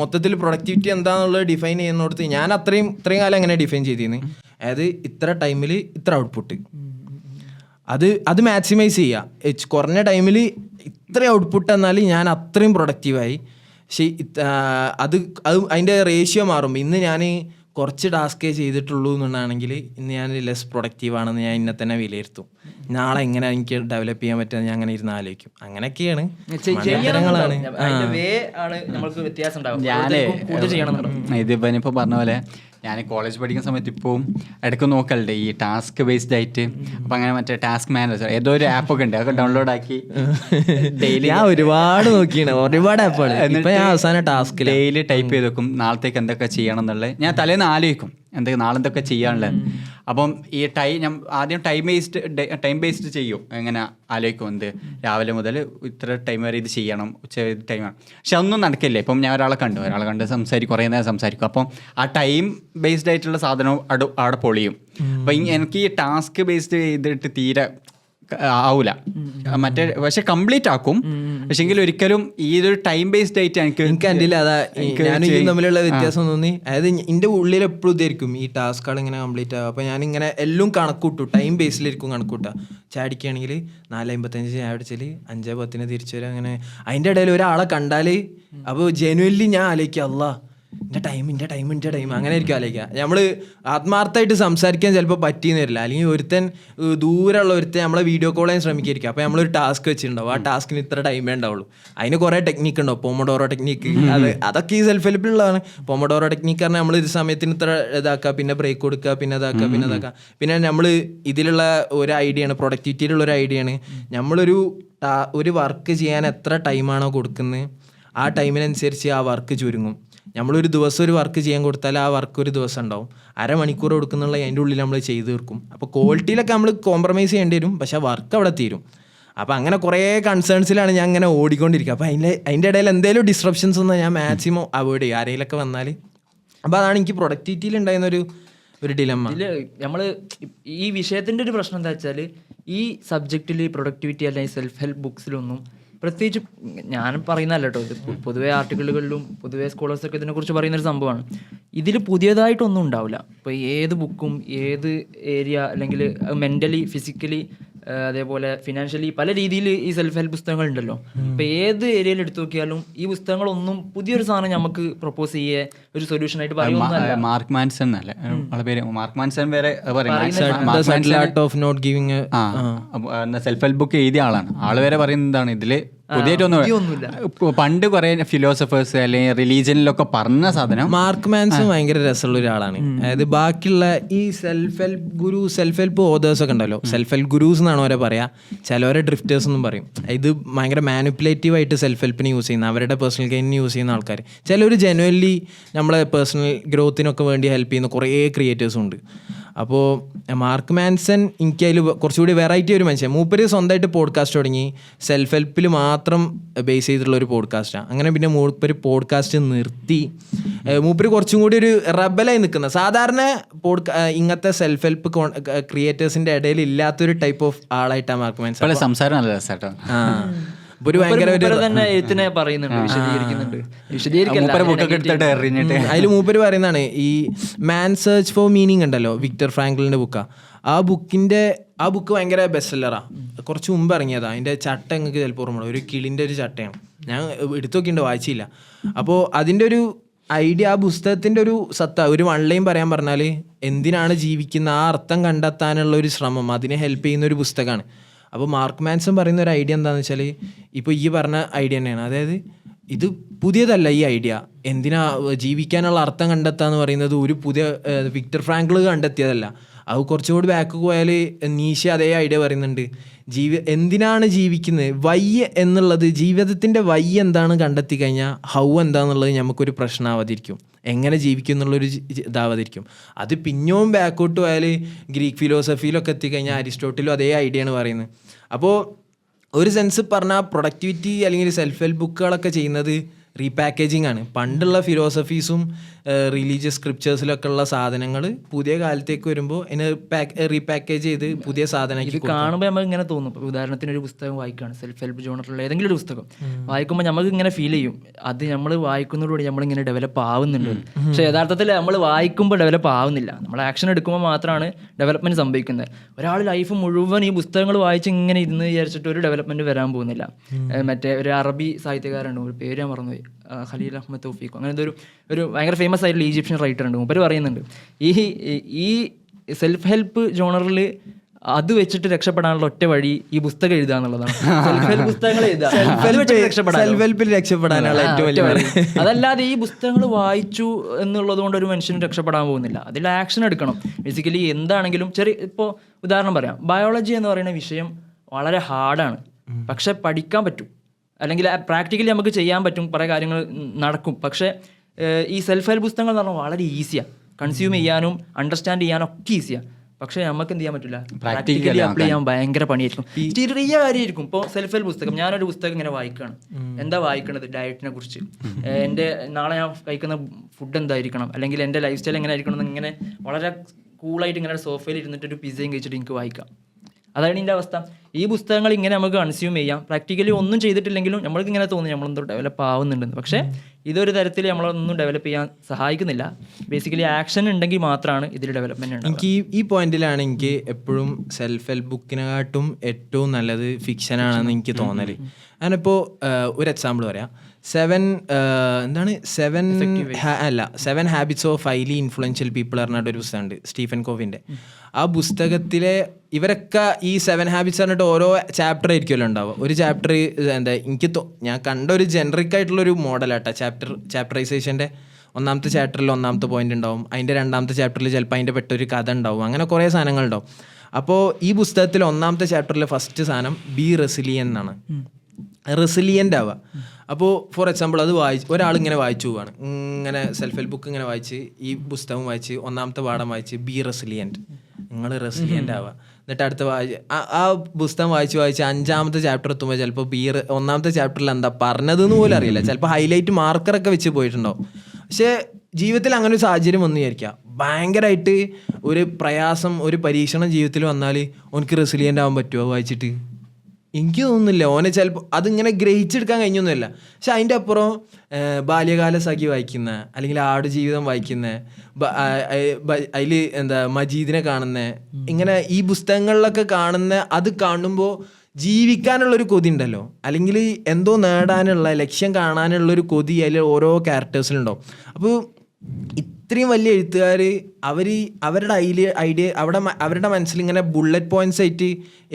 മൊത്തത്തിൽ പ്രൊഡക്ടിവിറ്റി എന്താണെന്നുള്ളത് ഡിഫൈൻ ചെയ്യുന്നിടത്ത് ഞാൻ ഇത്രയും കാലം അങ്ങനെ ഡിഫൈൻ ചെയ്തിരുന്നു. അതായത് ഇത്ര ടൈമിൽ ഇത്ര ഔട്ട്പുട്ട്, അത് മാക്സിമൈസ് ചെയ്യുക. കുറഞ്ഞ ടൈമിൽ ഇത്ര ഔട്ട്പുട്ട് എന്നാൽ ഞാൻ അത്രയും പ്രൊഡക്റ്റീവായി. പക്ഷേ അതിൻ്റെ റേഷ്യോ മാറുമ്പോൾ ഇന്ന് ഞാൻ കുറച്ച് ടാസ്കേ ചെയ്തിട്ടുള്ളൂ എന്നുണ്ടാണെങ്കിൽ ഇന്ന് ഞാൻ ലെസ് പ്രൊഡക്റ്റീവാണെന്ന് ഞാൻ ഇന്നെ തന്നെ വിലയിരുത്തും. നാളെ എങ്ങനെ എനിക്ക് ഡെവലപ്പ് ചെയ്യാൻ പറ്റുക ഞാൻ അങ്ങനെ ഇരുന്ന് ആലോചിക്കും. അങ്ങനെയൊക്കെയാണ് ഞാനേ ഇതിപ്പോ പറഞ്ഞ പോലെ ഞാൻ കോളേജ് പഠിക്കുന്ന സമയത്ത് ഇപ്പോഴും ഇടയ്ക്ക് നോക്കലുണ്ട് ഈ ടാസ്ക് ബേസ്ഡ് ആയിട്ട്. അപ്പം അങ്ങനെ മറ്റേ ടാസ്ക് മാനേജർ ഏതോ ഒരു ആപ്പൊക്കെ ഉണ്ട്, അതൊക്കെ ഡൗൺലോഡ് ആക്കി ഡെയിലി ഞാൻ ഒരുപാട് നോക്കിയാണ്, ഒരുപാട് ആപ്പാണ്. ഇപ്പൊ ഞാൻ അവസാന ടാസ്ക് ഡെയിലി ടൈപ്പ് ചെയ്ത് വെക്കും നാളത്തേക്ക് എന്തൊക്കെ ചെയ്യണം എന്നുള്ളത്. ഞാൻ തലേന്ന് ആലോചിക്കും എന്തൊക്കെ നാളെ എന്തൊക്കെ ചെയ്യാനുള്ളത്. അപ്പം ഈ ഞാൻ ആദ്യം ടൈം ബേസ്ഡ് ചെയ്യും, എങ്ങനെ ആലോചിക്കും എന്ത് രാവിലെ മുതൽ ഇത്ര ടൈം വരെ ഇത് ചെയ്യണം, ഉച്ച ടൈം ആണ്. പക്ഷെ അതൊന്നും നടക്കില്ല. ഇപ്പം ഞാൻ ഒരാളെ കണ്ട് സംസാരിക്കും, കുറേ നേരം സംസാരിക്കും. അപ്പം ആ ടൈം ബേസ്ഡ് ആയിട്ടുള്ള സാധനവും അവിടെ പൊളിയും. അപ്പം എനിക്ക് ഈ ടാസ്ക് ബേസ്ഡ് ചെയ്തിട്ട് തീരെ ആവൂല മറ്റേ, പക്ഷെ കംപ്ലീറ്റ് ആക്കും. പക്ഷെ എങ്കിൽ ഒരിക്കലും ഈ ഒരു ടൈം ബേസ്ഡ് ആയിട്ട് എനിക്ക് എൻ്റെ അതാ ഞാനും തമ്മിലുള്ള വ്യത്യാസം തോന്നി. അതായത് എൻ്റെ ഉള്ളിൽ എപ്പോഴും ഇതായിരിക്കും ഈ ടാസ്കുകൾ ഇങ്ങനെ കംപ്ലീറ്റ് ആകും. അപ്പോൾ ഞാനിങ്ങനെ എല്ലാം കണക്കൂട്ടു, ടൈം ബേസിലായിരിക്കും കണക്കൂട്ടുക. ചാടിക്കുകയാണെങ്കിൽ 4:55 ചായ അടിച്ചാൽ 5:10 തിരിച്ചു വരും. അങ്ങനെ അതിൻ്റെ ഇടയിൽ ഒരാളെ കണ്ടാൽ അപ്പോൾ ജെനുവൻലി ഞാൻ ആലോചിക്കുക, അല്ലാ എൻ്റെ ടൈം അങ്ങനെ ആയിരിക്കും ആലോചിക്കുക. നമ്മൾ ആത്മാർത്ഥമായിട്ട് സംസാരിക്കാൻ ചിലപ്പോൾ പറ്റിയെന്ന് വരില്ല. അല്ലെങ്കിൽ ഒരുത്തൻ ദൂരമുള്ള ഒരുത്തൻ നമ്മളെ വീഡിയോ കോൾ ചെയ്യാൻ ശ്രമിക്കായിരിക്കും. അപ്പോൾ നമ്മളൊരു ടാസ്ക് വെച്ചിട്ടുണ്ടാവും, ആ ടാസ്കിന് ഇത്ര ടൈമേ ഉണ്ടാവുള്ളൂ. അതിന് കുറേ ടെക്നിക്ക് ഉണ്ടാവും, പൊമഡോറോ ടെക്നിക്ക്. അതൊക്കെ ഈ സെൽഫ് ഹെൽപ്പിലുള്ളതാണ്. പൊമഡോറോ ടെക്നിക്ക് പറഞ്ഞാൽ നമ്മൾ ഒരു സമയത്തിന് ഇത്ര ഇതാക്കുക, പിന്നെ ബ്രേക്ക് കൊടുക്കുക, പിന്നെ ഇതാക്കുക. പിന്നെ നമ്മൾ ഇതിലുള്ള ഒരു ഐഡിയയാണ്, പ്രൊഡക്ടിവിറ്റിയിലുള്ള ഒരു ഐഡിയയാണ്. നമ്മളൊരു വർക്ക് ചെയ്യാൻ എത്ര ടൈമാണോ കൊടുക്കുന്നത് ആ ടൈമിനനുസരിച്ച് ആ വർക്ക് ചുരുങ്ങും. നമ്മളൊരു ദിവസം ഒരു വർക്ക് ചെയ്യാൻ കൊടുത്താൽ ആ വർക്ക് ഒരു ദിവസം ഉണ്ടാവും. അരമണിക്കൂർ കൊടുക്കുന്നുള്ള അതിൻ്റെ ഉള്ളിൽ നമ്മൾ ചെയ്ത് തീർക്കും. അപ്പോൾ ക്വാളിറ്റിയിലൊക്കെ നമ്മൾ കോംപ്രമൈസ് ചെയ്യേണ്ടി വരും, പക്ഷേ ആ വർക്ക് അവിടെ തീരും. അപ്പോൾ അങ്ങനെ കുറേ കൺസേൺസിലാണ് ഞാൻ അങ്ങനെ ഓടിക്കൊണ്ടിരിക്കുക. അപ്പോൾ അതിൻ്റെ ഇടയിൽ എന്തെങ്കിലും ഡിസ്ട്രപ്ഷൻസ് ഒന്നും ഞാൻ മാക്സിമം അവോയ്ഡ് ചെയ്യും ആരെങ്കിലൊക്കെ വന്നാൽ. അപ്പോൾ അതാണ് എനിക്ക് പ്രൊഡക്ടിവിറ്റിയിൽ ഉണ്ടായിരുന്നൊരു ഡിലമ്മ. ഇതിൽ നമ്മൾ ഈ വിഷയത്തിൻ്റെ ഒരു പ്രശ്നം എന്താ വെച്ചാൽ, ഈ സബ്ജക്റ്റിൽ പ്രൊഡക്ടിവിറ്റി അല്ലെങ്കിൽ സെൽഫ് ഹെൽപ്പ് ബുക്സിലൊന്നും പ്രത്യേകിച്ച് ഞാൻ പറയുന്നതല്ല കേട്ടോ, ഇത് പൊതുവേ ആർട്ടിക്കിളുകളിലും പൊതുവേ സ്കോളേഴ്സൊക്കെ ഇതിനെക്കുറിച്ച് പറയുന്നൊരു സംഭവമാണ്. ഇതിൽ പുതിയതായിട്ടൊന്നും ഉണ്ടാവില്ല. ഇപ്പോൾ ഏത് ബുക്കും ഏത് ഏരിയ അല്ലെങ്കിൽ മെൻ്റലി ഫിസിക്കലി അതേപോലെ ഫിനാൻഷ്യലി പല രീതിയിൽ ഈ സെൽഫ് ഹെൽപ്പ് പുസ്തകങ്ങളുണ്ടല്ലോ. അപ്പോൾ ഏത് ഏരിയയിൽ എടുത്തു നോക്കിയാലും ഈ പുസ്തകങ്ങളൊന്നും പുതിയൊരു സാധനം നമുക്ക് പ്രപ്പോസ് ചെയ്യേ ഒരു സൊല്യൂഷൻ ആയിട്ട് പറയുന്നതല്ല. മാർക്ക് മാൻസൺ അല്ലേ പേര്? മാർക്ക് മാൻസൺ വേറെ സെൽഫ് ഹെൽപ്പ് ബുക്ക് എഴുതിയ ആളാണ്. ആള് വരെ പറയുന്നതാണ് ഇതില് പുതിയതൊന്നും പണ്ട് കുറെ ഫിലോസഫേഴ്സ് അല്ലെങ്കിൽ റിലീജിയനിലൊക്കെ പറഞ്ഞ സാധനം. മാർക്ക് മാൻസൺ ഭയങ്കര രസമുള്ള ഒരാളാണ്. അതായത് ബാക്കിയുള്ള ഈ സെൽഫ് ഹെൽപ്പ് ഓതേഴ്സ് ഒക്കെ ഉണ്ടല്ലോ, സെൽഫ് ഹെൽപ്പ് ഗുരൂസ് എന്നാണ് അവരെ പറയാ, ചിലവരെ ഡ്രിഫ്റ്റേഴ്സ് എന്നും പറയും. ഇത് ഭയങ്കര മാനിപ്പുലേറ്റീവ് ആയിട്ട് സെൽഫ് ഹെൽപ്പിന് യൂസ് ചെയ്യുന്ന, അവരുടെ പേഴ്സണൽ ഗെയിനിന് യൂസ് ചെയ്യുന്ന ആൾക്കാർ. ചിലർ ജെനുവൻലി നമ്മളെ പേഴ്സണൽ ഗ്രോത്തിനൊക്കെ വേണ്ടി ഹെൽപ്പ് ചെയ്യുന്ന കുറേ ക്രിയേറ്റേഴ്സും ഉണ്ട്. അപ്പോൾ മാർക്ക് മാൻസൺ എനിക്ക് അതിൽ കുറച്ചുകൂടി വെറൈറ്റി ഒരു മനുഷ്യൻ. മൂപ്പര് സ്വന്തമായിട്ട് പോഡ്കാസ്റ്റ് തുടങ്ങി, സെൽഫ് ഹെൽപ്പിൽ മാത്രം ബേസ് ചെയ്തിട്ടുള്ള ഒരു പോഡ്കാസ്റ്റാണ്. അങ്ങനെ പിന്നെ മൂപ്പര് പോഡ്കാസ്റ്റ് നിർത്തി. മൂപ്പര് കുറച്ചും കൂടി ഒരു റബലായി നിൽക്കുന്ന, സാധാരണ ഇങ്ങനത്തെ സെൽഫ് ഹെൽപ്പ് ക്രിയേറ്റേഴ്സിൻ്റെ ഇടയിൽ ഇല്ലാത്തൊരു ടൈപ്പ് ഓഫ് ആളായിട്ടാണ് മാർക്ക് മാൻസൺ. സംസാരം നല്ല രസാട്ടോ. ഒരു ഭയങ്കര തന്നെ എഴുത്തിനെ പറയുന്നുണ്ട്, അതിൽ മൂപ്പര് പറയുന്നതാണ് ഈ മാൻ സെർച്ച് ഫോർ മീനിങ് ഉണ്ടല്ലോ, വിക്ടർ ഫ്രാങ്ക്ലിൻ്റെ ബുക്കാണ്. ആ ബുക്ക് ഭയങ്കര ബെസ്റ്റ് സെല്ലറാണ്. കുറച്ച് മുമ്പ് ഇറങ്ങിയതാണ്. അതിൻ്റെ ചട്ട നിങ്ങൾക്ക് ചിലപ്പോൾ ഓർമ്മ, ഒരു കിളിൻ്റെ ഒരു ചട്ടയാണ്. ഞാൻ എടുത്തു നോക്കിയിട്ട് വായിച്ചില്ല. അപ്പോൾ അതിൻ്റെ ഒരു ഐഡിയ, ആ പുസ്തകത്തിൻ്റെ ഒരു ഒരു വൺലൈൻ പറയാൻ പറഞ്ഞാൽ എന്തിനാണ് ജീവിക്കുന്ന ആ അർത്ഥം കണ്ടെത്താനുള്ള ഒരു ശ്രമം, അതിനെ ഹെൽപ്പ് ചെയ്യുന്ന ഒരു പുസ്തകമാണ്. അപ്പോൾ മാർക്ക് മാൻസൺ പറയുന്ന ഒരു ഐഡിയ എന്താണെന്ന് വെച്ചാൽ, ഇപ്പോൾ ഈ പറഞ്ഞ ഐഡിയ തന്നെയാണ്. അതായത് ഇത് പുതിയതല്ല ഈ ഐഡിയ. എന്തിനാ ജീവിക്കാനുള്ള അർത്ഥം കണ്ടെത്തുക എന്ന് പറയുന്നത് ഒരു പുതിയ വിക്ടർ ഫ്രാങ്ക്ൽ കണ്ടെത്തിയതല്ല. അത് കുറച്ചുകൂടി ബാക്ക് പോയാൽ നീഷ അതേ ഐഡിയ പറയുന്നുണ്ട്. എന്തിനാണ് ജീവിക്കുന്നത്, വൈ എന്നുള്ളത്, ജീവിതത്തിൻ്റെ വൈ എന്താണ് കണ്ടെത്തി കഴിഞ്ഞാൽ ഹൗ എന്താണെന്നുള്ളത് നമുക്കൊരു പ്രശ്നമാവാതിരിക്കും, എങ്ങനെ ജീവിക്കും എന്നുള്ളൊരു ഇതാവാതിരിക്കും. അത് പിന്നെയും ബാക്കോട്ട് പോയാൽ ഗ്രീക്ക് ഫിലോസഫിയിലൊക്കെ എത്തിക്കഴിഞ്ഞാൽ അരിസ്റ്റോട്ടിലും അതേ ഐഡിയയാണ് പറയുന്നത്. അപ്പോൾ ഒരു സെൻസ് പറഞ്ഞാൽ പ്രൊഡക്ടിവിറ്റി അല്ലെങ്കിൽ സെൽഫ് ഹെൽപ്പ് ബുക്കുകളൊക്കെ ചെയ്യുന്നത് റീപാക്കേജിങ് ആണ്. പണ്ടുള്ള ഫിലോസഫീസും റിലീജിയസ് സ്ക്രിപ്റ്റേഴ്സിലൊക്കെ ഉള്ള സാധനങ്ങൾ പുതിയ കാലത്തേക്ക് വരുമ്പോൾ അതിനെ റീപാക്കേജ് ചെയ്ത് പുതിയ സാധനമാക്കി. ഇത് കാണുമ്പോൾ നമുക്ക് ഇങ്ങനെ തോന്നും. ഇപ്പോൾ ഉദാഹരണത്തിന് ഒരു പുസ്തകം വായിക്കുകയാണ്, സെൽഫ് ഹെൽപ്പ് ജോണറിലുള്ള ഏതെങ്കിലും ഒരു പുസ്തകം വായിക്കുമ്പോൾ നമുക്ക് ഇങ്ങനെ ഫീൽ ചെയ്യും, അത് നമ്മൾ വായിക്കുന്നതോടുകൂടി നമ്മളിങ്ങനെ ഡെവലപ്പ് ആവുന്നുണ്ട്. പക്ഷേ യഥാർത്ഥത്തിൽ നമ്മൾ വായിക്കുമ്പോൾ ഡെവലപ്പ് ആവുന്നില്ല, നമ്മൾ ആക്ഷൻ എടുക്കുമ്പോൾ മാത്രമാണ് ഡെവലപ്മെൻറ്റ് സംഭവിക്കുന്നത്. ഒരാൾ ലൈഫ് മുഴുവൻ ഈ പുസ്തകങ്ങൾ വായിച്ച് ഇങ്ങനെ ഇരുന്ന് വിചാരിച്ചിട്ട് ഒരു ഡെവലപ്മെൻറ്റ് വരാൻ പോകുന്നില്ല. മറ്റേ ഒരു അറബി സാഹിത്യകാരുണ്ട്, ഒരു പേര് ഞാൻ മറന്നുപോയി, ഖലീൽ അഹമ്മദ് തൗഫീഖ്, അങ്ങനത്തെ ഒരു ഭയങ്കര ഫേമസ് ആയിട്ടുള്ള ഈജിപ്ഷ്യൻ റൈറ്റർ ഉണ്ട്. മൂപ്പര് പറയുന്നുണ്ട് ഈ സെൽഫ് ഹെൽപ്പ് ജോണറിൽ അത് വെച്ചിട്ട് രക്ഷപ്പെടാനുള്ള ഒറ്റ വഴി ഈ പുസ്തകം എഴുതുക എന്നുള്ളതാണ്. സെൽഫ് ഹെൽപ്പ് പുസ്തകങ്ങൾ എഴുതുക, അത് വെച്ചിട്ട് രക്ഷപ്പെടാൻ. സെൽഫ് ഹെൽപ്പിൽ രക്ഷപ്പെടാനുള്ള ഏറ്റവും വലിയ വഴി. അതല്ലാതെ ഈ പുസ്തകങ്ങൾ വായിച്ചു എന്നുള്ളത് കൊണ്ട് ഒരു മനുഷ്യന് രക്ഷപ്പെടാൻ പോകുന്നില്ല. അതിൽ ആക്ഷൻ എടുക്കണം. ബേസിക്കലി എന്താണെങ്കിലും ഇപ്പോൾ ഉദാഹരണം പറയാം, ബയോളജി എന്ന് പറയുന്ന വിഷയം വളരെ ഹാർഡാണ്, പക്ഷെ പഠിക്കാൻ പറ്റും, അല്ലെങ്കിൽ പ്രാക്ടിക്കലി നമുക്ക് ചെയ്യാൻ പറ്റും, കുറേ കാര്യങ്ങൾ നടക്കും. പക്ഷേ ഈ സെൽഫ് ഹെൽപ്പ് പുസ്തകങ്ങൾ എന്ന് പറഞ്ഞാൽ വളരെ ഈസിയാണ്, കൺസ്യൂം ചെയ്യാനും അണ്ടർസ്റ്റാൻഡ് ചെയ്യാനും ഒക്കെ ഈസിയാണ്. പക്ഷേ നമുക്ക് എന്ത് ചെയ്യാൻ പറ്റില്ല, പ്രാക്ടിക്കലി അപ്ലൈ ചെയ്യാൻ ഭയങ്കര പണിയായിരിക്കും, ചെറിയ കാര്യമായിരിക്കും. ഇപ്പോൾ സെൽഫ് ഹെൽപ്പ് പുസ്തകം, ഞാനൊരു പുസ്തകം ഇങ്ങനെ വായിക്കുകയാണ്, എന്താ വായിക്കണത്, ഡയറ്റിനെ കുറിച്ച്, എൻ്റെ നാളെ ഞാൻ കഴിക്കുന്ന ഫുഡ് എന്തായിരിക്കണം, അല്ലെങ്കിൽ എൻ്റെ ലൈഫ് സ്റ്റൈൽ എങ്ങനെ ആയിരിക്കണം എന്ന് ഇങ്ങനെ വളരെ കൂളായിട്ട് ഇങ്ങനെ സോഫയിൽ ഇരുന്നിട്ട് ഒരു പിസയും കഴിച്ചിട്ട് എനിക്ക് വായിക്കാം. അതാണ് ഇതിൻ്റെ അവസ്ഥ. ഈ പുസ്തകങ്ങൾ ഇങ്ങനെ നമുക്ക് കൺസ്യൂം ചെയ്യാം, പ്രാക്ടിക്കലി ഒന്നും ചെയ്തിട്ടില്ലെങ്കിലും നമ്മൾക്ക് ഇങ്ങനെ തോന്നും നമ്മളെന്തോ ഡെവലപ്പ് ആവുന്നുണ്ടെന്ന്. പക്ഷേ ഇതൊരു തരത്തിൽ നമ്മളൊന്നും ഡെവലപ്പ് ചെയ്യാൻ സഹായിക്കുന്നില്ല. ബേസിക്കലി ആക്ഷൻ ഉണ്ടെങ്കിൽ മാത്രമാണ് ഇതിൽ ഡെവലപ്മെന്റ് ഉണ്ടാവുക. എനിക്ക് ഈ പോയിന്റിലാണ് എനിക്ക് എപ്പോഴും സെൽഫ് ഹെൽപ്പ് ബുക്കിനെക്കാട്ടും ഏറ്റവും നല്ലത് ഫിക്ഷനാണെന്ന് എനിക്ക് തോന്നല്. ഞാനിപ്പോൾ ഒരു എക്സാമ്പിൾ പറയാം. Seven habits of highly influential people പറഞ്ഞിട്ട് ഒരു പുസ്തകമുണ്ട്, സ്റ്റീഫൻ കോവിൻ്റെ. ആ പുസ്തകത്തിലെ ഇവരൊക്കെ ഈ 7 ഹാബിറ്റ്സ് പറഞ്ഞിട്ട് ഓരോ ചാപ്റ്റർ ആയിരിക്കുമല്ലോ ഉണ്ടാവുക. ഒരു ചാപ്റ്റർ എന്താ ഞാൻ കണ്ട ഒരു ജനറിക് ആയിട്ടുള്ളൊരു മോഡലാട്ടോ ചാപ്റ്ററൈസേഷൻ്റെ. ഒന്നാമത്തെ ചാപ്റ്ററിൽ ഒന്നാമത്തെ പോയിന്റ് ഉണ്ടാവും, അതിൻ്റെ രണ്ടാമത്തെ ചാപ്റ്ററിൽ ചിലപ്പോൾ അതിൻ്റെ പെട്ടൊരു കഥ ഉണ്ടാവും, അങ്ങനെ കുറേ സാധനങ്ങളുണ്ടാവും. അപ്പോൾ ഈ പുസ്തകത്തിൽ ഒന്നാമത്തെ ചാപ്റ്ററിലെ ഫസ്റ്റ് സാധനം ബി റെസിലിയൻ എന്നാണ്. റെസിലിയൻ്റ് ആവുക. അപ്പോൾ ഫോർ എക്സാമ്പിൾ അത് ഒരാളിങ്ങനെ വായിച്ചു പോവാണ്, ഇങ്ങനെ സെൽഫ് ഹെൽപ്പ് ബുക്ക് ഇങ്ങനെ വായിച്ച്, ഈ പുസ്തകം വായിച്ച് ഒന്നാമത്തെ പാഠം വായിച്ച് ബി റെസിലിയൻറ്റ്, നിങ്ങൾ റെസിലിയൻ്റ് ആവുക. എന്നിട്ട് അടുത്ത ആ പുസ്തകം വായിച്ച് 5ാമത്തെ ചാപ്റ്റർ എത്തുമ്പോൾ ചിലപ്പോൾ ഒന്നാമത്തെ ചാപ്റ്ററിൽ എന്താ പറഞ്ഞതെന്ന് പോലും അറിയില്ല, ചിലപ്പോൾ ഹൈലൈറ്റ് മാർക്കറൊക്കെ വെച്ച് പോയിട്ടുണ്ടാവും. പക്ഷേ ജീവിതത്തിൽ അങ്ങനെ ഒരു സാഹചര്യം വന്നു വിചാരിക്കുക, ഭയങ്കരമായിട്ട് ഒരു പ്രയാസം, ഒരു പരീക്ഷണം ജീവിതത്തിൽ വന്നാൽ ഓനക്ക് റെസിലിയൻ്റ് ആവാൻ പറ്റുമോ വായിച്ചിട്ട്? എനിക്ക് തോന്നുന്നില്ല. ഓനെ ചിലപ്പോൾ അതിങ്ങനെ ഗ്രഹിച്ചെടുക്കാൻ കഴിഞ്ഞൊന്നുമില്ല. പക്ഷെ അതിൻ്റെ അപ്പുറം ബാല്യകാല സഖി വായിക്കുന്ന, അല്ലെങ്കിൽ ആടുജീവിതം വായിക്കുന്ന, അതിൽ മജീദിനെ കാണുന്ന, ഇങ്ങനെ ഈ പുസ്തകങ്ങളിലൊക്കെ കാണുന്ന, അത് കാണുമ്പോൾ ജീവിക്കാനുള്ളൊരു കൊതി ഉണ്ടല്ലോ, അല്ലെങ്കിൽ എന്തോ നേടാനുള്ള ലക്ഷ്യം കാണാനുള്ളൊരു കൊതി അതിൽ ഓരോ ക്യാരക്ടേഴ്സിലുണ്ടാവും. അപ്പോൾ ഇത്രയും വലിയ എഴുത്തുകാർ അവരുടെ ഐഡിയ അവരുടെ മനസ്സിൽ ഇങ്ങനെ ബുള്ളറ്റ് പോയിന്റ്സ് ആയിട്ട്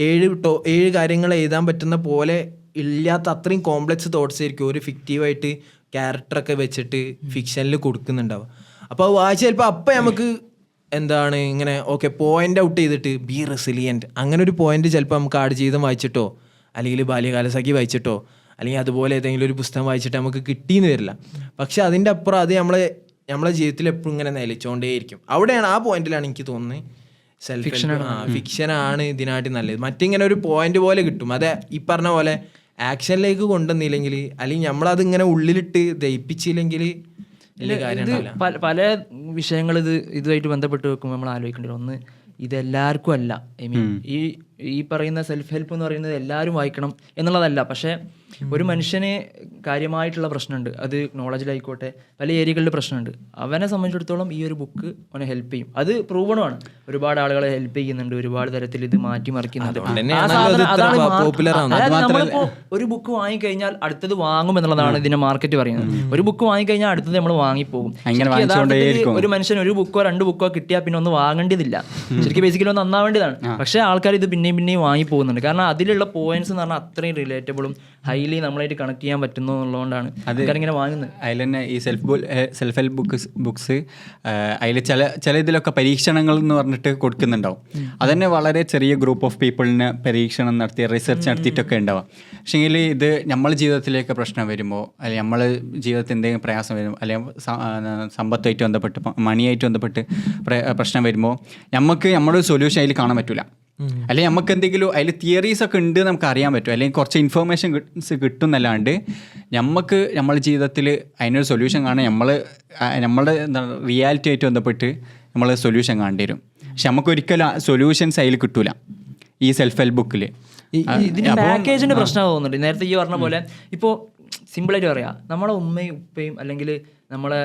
7 കാര്യങ്ങൾ എഴുതാൻ പറ്റുന്ന പോലെ ഇല്ലാത്ത അത്രയും കോംപ്ലക്സ് തോട്ട്സ് ആയിരിക്കും ഒരു ഫിക്റ്റീവായിട്ട് ക്യാരക്ടറൊക്കെ വെച്ചിട്ട് ഫിക്ഷനിൽ കൊടുക്കുന്നുണ്ടാവും. അപ്പോൾ അത് വായിച്ച് ചിലപ്പോൾ അപ്പം നമുക്ക് ഇങ്ങനെ ഓക്കെ പോയിന്റ് ഔട്ട് ചെയ്തിട്ട് ബി റെസിലിയൻറ്റ്, അങ്ങനെ ഒരു പോയിന്റ് ചിലപ്പോൾ നമുക്ക് ആടുജീവിതം വായിച്ചിട്ടോ, അല്ലെങ്കിൽ ബാല്യകാലസഖി വായിച്ചിട്ടോ, അല്ലെങ്കിൽ അതുപോലെ ഏതെങ്കിലും ഒരു പുസ്തകം വായിച്ചിട്ട് നമുക്ക് കിട്ടിയെന്ന് വരില്ല. പക്ഷെ അതിൻ്റെ അപ്പുറം അത് നമ്മളെ ജീവിതത്തിൽ എപ്പോഴും ഇങ്ങനെ നിലച്ചുകൊണ്ടേയിരിക്കും. അവിടെയാണ്, ആ പോയിന്റിലാണ് എനിക്ക് തോന്നുന്നത് ഫിക്ഷനാണ് ഇതിനായിട്ട് നല്ലത്. മറ്റിങ്ങനെ ഒരു പോയിന്റ് പോലെ കിട്ടും, അതെ ഈ പറഞ്ഞ പോലെ ആക്ഷനിലേക്ക് കൊണ്ടുവന്നില്ലെങ്കിൽ, അല്ലെങ്കിൽ നമ്മളതിങ്ങനെ ഉള്ളിലിട്ട് ദയിപ്പിച്ചില്ലെങ്കിൽ പല വിഷയങ്ങൾ ഇതുമായിട്ട് ബന്ധപ്പെട്ട് വെക്കുമ്പോൾ നമ്മൾ ആലോചിക്കേണ്ടത്, ഒന്ന് ഇതെല്ലാവർക്കും അല്ല. ഐ മീൻ ഈ പറയുന്ന സെൽഫ് ഹെൽപ്പ് എന്ന് പറയുന്നത് എല്ലാവരും വായിക്കണം എന്നുള്ളതല്ല. പക്ഷേ ഒരു മനുഷ്യന് കാര്യമായിട്ടുള്ള പ്രശ്നമുണ്ട്, അത് നോളജിലായിക്കോട്ടെ പല ഏരിയകളിൽ പ്രശ്നമുണ്ട്. അവനെ സംബന്ധിച്ചിടത്തോളം ഈ ഒരു ബുക്ക് അവനെ ഹെൽപ്പ് ചെയ്യും. അത് പ്രൂവണമാണ്, ഒരുപാട് ആളുകളെ ഹെൽപ്പ് ചെയ്യുന്നുണ്ട്, ഒരുപാട് തരത്തിൽ ഇത് മാറ്റിമറിക്കുന്നുണ്ട്. ഒരു ബുക്ക് വാങ്ങിക്കഴിഞ്ഞാൽ അടുത്തത് വാങ്ങും എന്നുള്ളതാണ് ഇതിന്റെ മാർക്കറ്റ് പറയുന്നത്. ഒരു ബുക്ക് വാങ്ങിക്കഴിഞ്ഞാൽ അടുത്തത് നമ്മൾ വാങ്ങിപ്പോകും. ഒരു മനുഷ്യൻ ഒരു ബുക്കോ 2 ബുക്കോ കിട്ടിയാൽ പിന്നെ ഒന്ന് വാങ്ങേണ്ടതില്ല, ശരിക്കും ബേസിക്കലി ഒന്ന് നന്നാവേണ്ടതാണ്. പക്ഷേ ആൾക്കാർ ഇത് പിന്നെയും വാങ്ങി പോകുന്നുണ്ട്. കാരണം അതിലുള്ള പോയിന്റ്സ് എന്ന് പറഞ്ഞാൽ അത്രയും റിലേറ്റബിളും ഹൈലി നമ്മളായിട്ട് കണക്ട് ചെയ്യാൻ പറ്റുന്നു എന്നുള്ളതുകൊണ്ടാണ് ഇങ്ങനെ വാങ്ങുന്നത്. അതിൽ തന്നെ ഈ സെൽഫ് ഹെൽപ്പ് ബുക്സ് അതിൽ ചില ഇതിലൊക്കെ പരീക്ഷണങ്ങൾ എന്ന് പറഞ്ഞിട്ട് കൊടുക്കുന്നുണ്ടാവും. അതന്നെ വളരെ ചെറിയ ഗ്രൂപ്പ് ഓഫ് പീപ്പിളിന് പരീക്ഷണം നടത്തി റിസർച്ച് നടത്തിയിട്ടൊക്കെ ഉണ്ടാവാം. പക്ഷേങ്കിൽ ഇത് നമ്മളെ ജീവിതത്തിലേക്ക് പ്രശ്നം വരുമ്പോൾ, അല്ലെങ്കിൽ നമ്മളെ ജീവിതത്തിൽ എന്തെങ്കിലും പ്രയാസം വരുമ്പോൾ, അല്ലെങ്കിൽ സമ്പത്തുമായിട്ട് ബന്ധപ്പെട്ട് മണിയായിട്ട് ബന്ധപ്പെട്ട് പ്രശ്നം വരുമ്പോൾ നമ്മുടെ സൊല്യൂഷൻ അതിൽ കാണാൻ പറ്റില്ല. അല്ലെങ്കിൽ നമുക്ക് എന്തെങ്കിലും അതിൽ തിയറീസ് ഒക്കെ ഉണ്ട് നമുക്ക് അറിയാൻ പറ്റും, അല്ലെങ്കിൽ കുറച്ച് ഇൻഫർമേഷൻ കിട്ടുന്നല്ലാണ്ട് നമ്മളെ ജീവിതത്തിൽ അതിനൊരു സൊല്യൂഷൻ കാണാൻ നമ്മളുടെ റിയാലിറ്റി ആയിട്ട് ബന്ധപ്പെട്ട് നമ്മൾ സൊല്യൂഷൻ കാണേണ്ടി വരും. പക്ഷെ നമുക്ക് ഒരിക്കലും സൊല്യൂഷൻസ് അതിൽ കിട്ടൂല ഈ സെൽഫ് ഹെൽപ്പ് ബുക്കിൽ. ഇതിന്റെ പാക്കേജിന്റെ പ്രശ്നം തോന്നുന്നുണ്ട്. നേരത്തെ ഈ പറഞ്ഞ പോലെ ഇപ്പോൾ സിമ്പിളായിട്ട് പറയാം, നമ്മളെ ഉമ്മയും ഉപ്പയും അല്ലെങ്കിൽ നമ്മളെ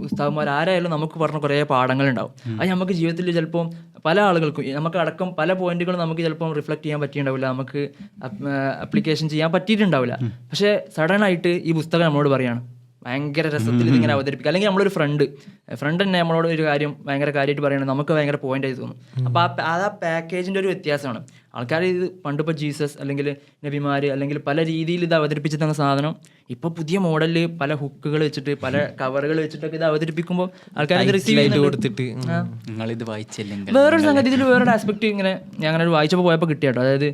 ഉസ്താദ്മാർ ആരായാലും നമുക്ക് പറഞ്ഞ കുറേ പാഠങ്ങളുണ്ടാവും. അത് നമുക്ക് ജീവിതത്തിൽ ചിലപ്പോൾ പല ആളുകൾക്കും നമുക്ക് അടക്കം പല പോയിന്റുകളും നമുക്ക് ചിലപ്പോൾ റിഫ്ലക്ട് ചെയ്യാൻ പറ്റിയിട്ടുണ്ടാവില്ല, നമുക്ക് അപ്ലിക്കേഷൻ ചെയ്യാൻ പറ്റിയിട്ടുണ്ടാവില്ല. പക്ഷേ സഡനായിട്ട് ഈ പുസ്തകം നമ്മളോട് പറയാണ് ഭയങ്കര രസത്തിൽ ഇതിങ്ങനെ അവതരിപ്പിക്കുക. അല്ലെങ്കിൽ നമ്മളൊരു ഫ്രണ്ട് തന്നെ നമ്മളോട് ഒരു കാര്യം ഭയങ്കര കാര്യമായിട്ട് പറയുന്നത് നമുക്ക് ഭയങ്കര പോയിന്റ് ആയി തോന്നും. അപ്പോൾ ആ പാക്കേജിൻ്റെ ഒരു വ്യത്യാസമാണ്. ആൾക്കാർ ഇത് പണ്ടിപ്പോൾ ജീസസ് അല്ലെങ്കിൽ നബിമാർ അല്ലെങ്കിൽ പല രീതിയിൽ ഇത് അവതരിപ്പിച്ച് തന്ന സാധനം ഇപ്പോൾ പുതിയ മോഡലിൽ പല ഹുക്കുകൾ വെച്ചിട്ട് പല കവറുകൾ വെച്ചിട്ടൊക്കെ ഇത് അവതരിപ്പിക്കുമ്പോൾ ആൾക്കാർ ഇത് റിസീവ് കൊടുത്തിട്ട് നിങ്ങളിത് വായിച്ചില്ലെങ്കിൽ വേറൊരു സംഗതി ഇതിൽ വേറൊരു ആസ്പെക്ട് ഇങ്ങനെ ഞാൻ അങ്ങനെ ഒരു വായിച്ചപ്പോൾ പോയപ്പോൾ കിട്ടിയാട്ടോ. അതായത്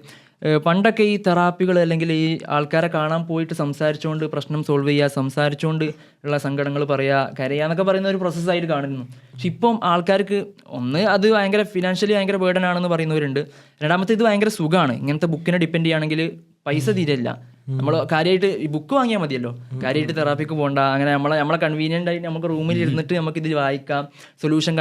പണ്ടൊക്കെ ഈ തെറാപ്പികൾ അല്ലെങ്കിൽ ഈ ആൾക്കാരെ കാണാൻ പോയിട്ട് സംസാരിച്ചുകൊണ്ട് പ്രശ്നം സോൾവ് ചെയ്യുക, സംസാരിച്ചുകൊണ്ട് ഉള്ള സങ്കടങ്ങൾ പറയുക, കരയുക എന്നൊക്കെ പറയുന്ന ഒരു പ്രോസസ്സായിട്ട് കാണുന്നു. പക്ഷെ ഇപ്പം ആൾക്കാർക്ക് ഒന്ന് അത് ഭയങ്കര ഫിനാൻഷ്യലി ഭയങ്കര ബേർഡൻ ആണെന്ന് പറയുന്നവരുണ്ട്. രണ്ടാമത്തെ ഇത് ഭയങ്കര സുഖമാണ്. ഇങ്ങനത്തെ ബുക്കിനെ ഡിപ്പെൻഡ് ചെയ്യുകയാണെങ്കിൽ പൈസ തീരെയില്ല. നമ്മൾ കാര്യമായിട്ട് ഈ ബുക്ക് വാങ്ങിയാൽ മതിയല്ലോ, കാര്യമായിട്ട് തെറാപ്പിക്ക് പോകണ്ട. അങ്ങനെ നമ്മളെ കൺവീനിയൻ്റ് ആയിട്ട് നമുക്ക് റൂമിൽ ഇരുന്നിട്ട് നമുക്കിത് വായിക്കാം, സൊല്യൂഷൻ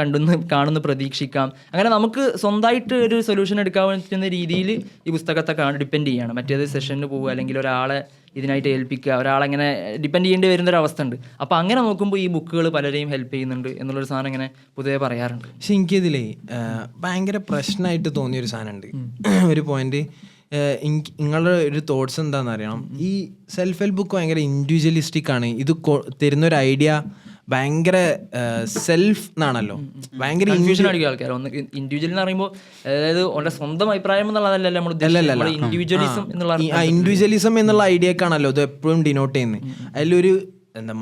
കാണുന്നു പ്രതീക്ഷിക്കാം. അങ്ങനെ നമുക്ക് സ്വന്തമായിട്ട് ഒരു സൊല്യൂഷൻ എടുക്കാൻ പറ്റുന്ന രീതിയിൽ ഈ പുസ്തകത്തെ ഡിപ്പെൻഡ് ചെയ്യുകയാണ്. മറ്റേത് സെഷന് പോവുക അല്ലെങ്കിൽ ഒരാളെ ഇതിനായിട്ട് ഏൽപ്പിക്കുക, ഒരാളെങ്ങനെ ഡിപ്പെൻഡ് ചെയ്യേണ്ടി വരുന്നൊരവസ്ഥ ഉണ്ട്. അപ്പോൾ അങ്ങനെ നോക്കുമ്പോൾ ഈ ബുക്കുകൾ പലരെയും ഹെൽപ്പ് ചെയ്യുന്നുണ്ട് എന്നുള്ളൊരു സാധനം ഇങ്ങനെ പൊതുവെ പറയാറുണ്ട്. പക്ഷെ എനിക്കിതിലേ ഭയങ്കര പ്രശ്നമായിട്ട് തോന്നിയൊരു സാധനമുണ്ട്. ഒരു പോയിന്റ്, നിങ്ങളുടെ ഒരു തോട്ട്സ് എന്താണെന്ന് അറിയണം. ഈ സെൽഫ് ഹെൽപ്പ് ബുക്ക് ഭയങ്കര ഇൻഡിവിജ്വലിസ്റ്റിക് ആണ്. ഇത് തരുന്നൊരു ഐഡിയ ഭയങ്കര സെൽഫ് എന്നാണല്ലോ, ഭയങ്കര കൺഫ്യൂഷൻ അടിക്കും ആൾക്കാർ. ഒന്ന് ഇൻഡിവിജ്വൽ എന്ന് പറയുമ്പോൾ അതായത് അവരുടെ സ്വന്തം അഭിപ്രായം എന്നുള്ളതല്ല നമ്മൾ ഇൻഡിവിജ്വലിസം എന്നുള്ള ഇൻഡിവിജ്വലിസം എന്നുള്ള ഐഡിയക്കാണല്ലോ ഇത് എപ്പോഴും ഡിനോട്ട് ചെയ്യുന്നത്. അതിലൊരു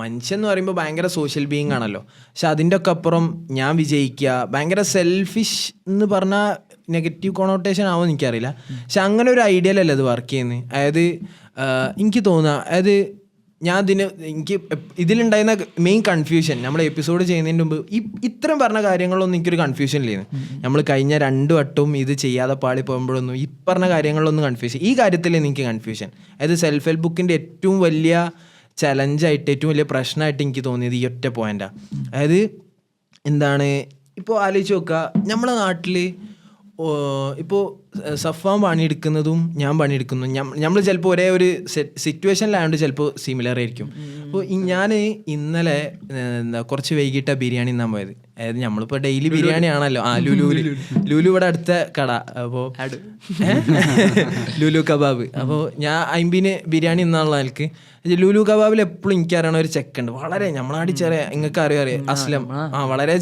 മനുഷ്യൻ എന്ന് പറയുമ്പോൾ ഭയങ്കര സോഷ്യൽ ബീയിങ് ആണല്ലോ. പക്ഷെ അതിൻ്റെ ഒക്കെ അപ്പുറം ഞാൻ വിജയിക്കുക, ഭയങ്കര സെൽഫിഷ് എന്ന് പറഞ്ഞാൽ നെഗറ്റീവ് കൊണോട്ടേഷൻ ആവുമെന്ന് എനിക്കറിയില്ല. പക്ഷെ അങ്ങനെ ഒരു ഐഡിയയിലല്ല ഇത് വർക്ക് ചെയ്യുന്നത്. അതായത് എനിക്ക് തോന്നുക, അതായത് എനിക്ക് ഇതിലുണ്ടായിരുന്ന മെയിൻ കൺഫ്യൂഷൻ നമ്മൾ എപ്പിസോഡ് ചെയ്യുന്നതിന് മുമ്പ് ഇത്രയും പറഞ്ഞ കാര്യങ്ങളൊന്നും എനിക്കൊരു കൺഫ്യൂഷൻ ഇല്ലായിരുന്നു. നമ്മൾ കഴിഞ്ഞ 2 വട്ടവും ഇത് ചെയ്യാതെ പാളി പോകുമ്പോഴൊന്നും ഈ പറഞ്ഞ കാര്യങ്ങളിലൊന്നും കൺഫ്യൂഷൻ, ഈ കാര്യത്തിലാണ് എനിക്ക് കൺഫ്യൂഷൻ. അതായത് സെൽഫ് ഹെൽപ്പ് ബുക്കിൻ്റെ ഏറ്റവും വലിയ ചലഞ്ചായിട്ട് ഏറ്റവും വലിയ പ്രശ്നമായിട്ട് എനിക്ക് തോന്നിയത് ഈ ഒറ്റ പോയിന്റാണ്. അതായത് എന്താണ്, ഇപ്പോൾ ആലോചിച്ച് നോക്കുക, നമ്മളെ നാട്ടിൽ ഇപ്പോൾ സഫാൻ പണിയെടുക്കുന്നതും ഞാൻ പണിയെടുക്കുന്നതും നമ്മൾ ചിലപ്പോൾ ഒരേ ഒരു സിറ്റുവേഷനിലായതുകൊണ്ട് ചിലപ്പോൾ സിമിലർ ആയിരിക്കും. അപ്പോൾ ഞാൻ ഇന്നലെ കുറച്ച് വൈകിട്ടാണ് ബിരിയാണി തിന്നാൻ പോയത്. അതായത് നമ്മളിപ്പോൾ ഡെയിലി ബിരിയാണി ആണല്ലോ. ലുലു ഇവിടെ അടുത്ത കട, അപ്പോൾ ലുലു കബാബ്. അപ്പോൾ ഞാൻ 50 ബിരിയാണി തിന്നാനുള്ള ആൾക്ക് ലുലു കബാബിൽ എപ്പോഴും എനിക്കറിയണ ഒരു ചെക്കുണ്ട്, വളരെ നമ്മളാടി ചെറിയ, നിങ്ങൾക്ക് അറിയാം അസ്ലം, വളരെ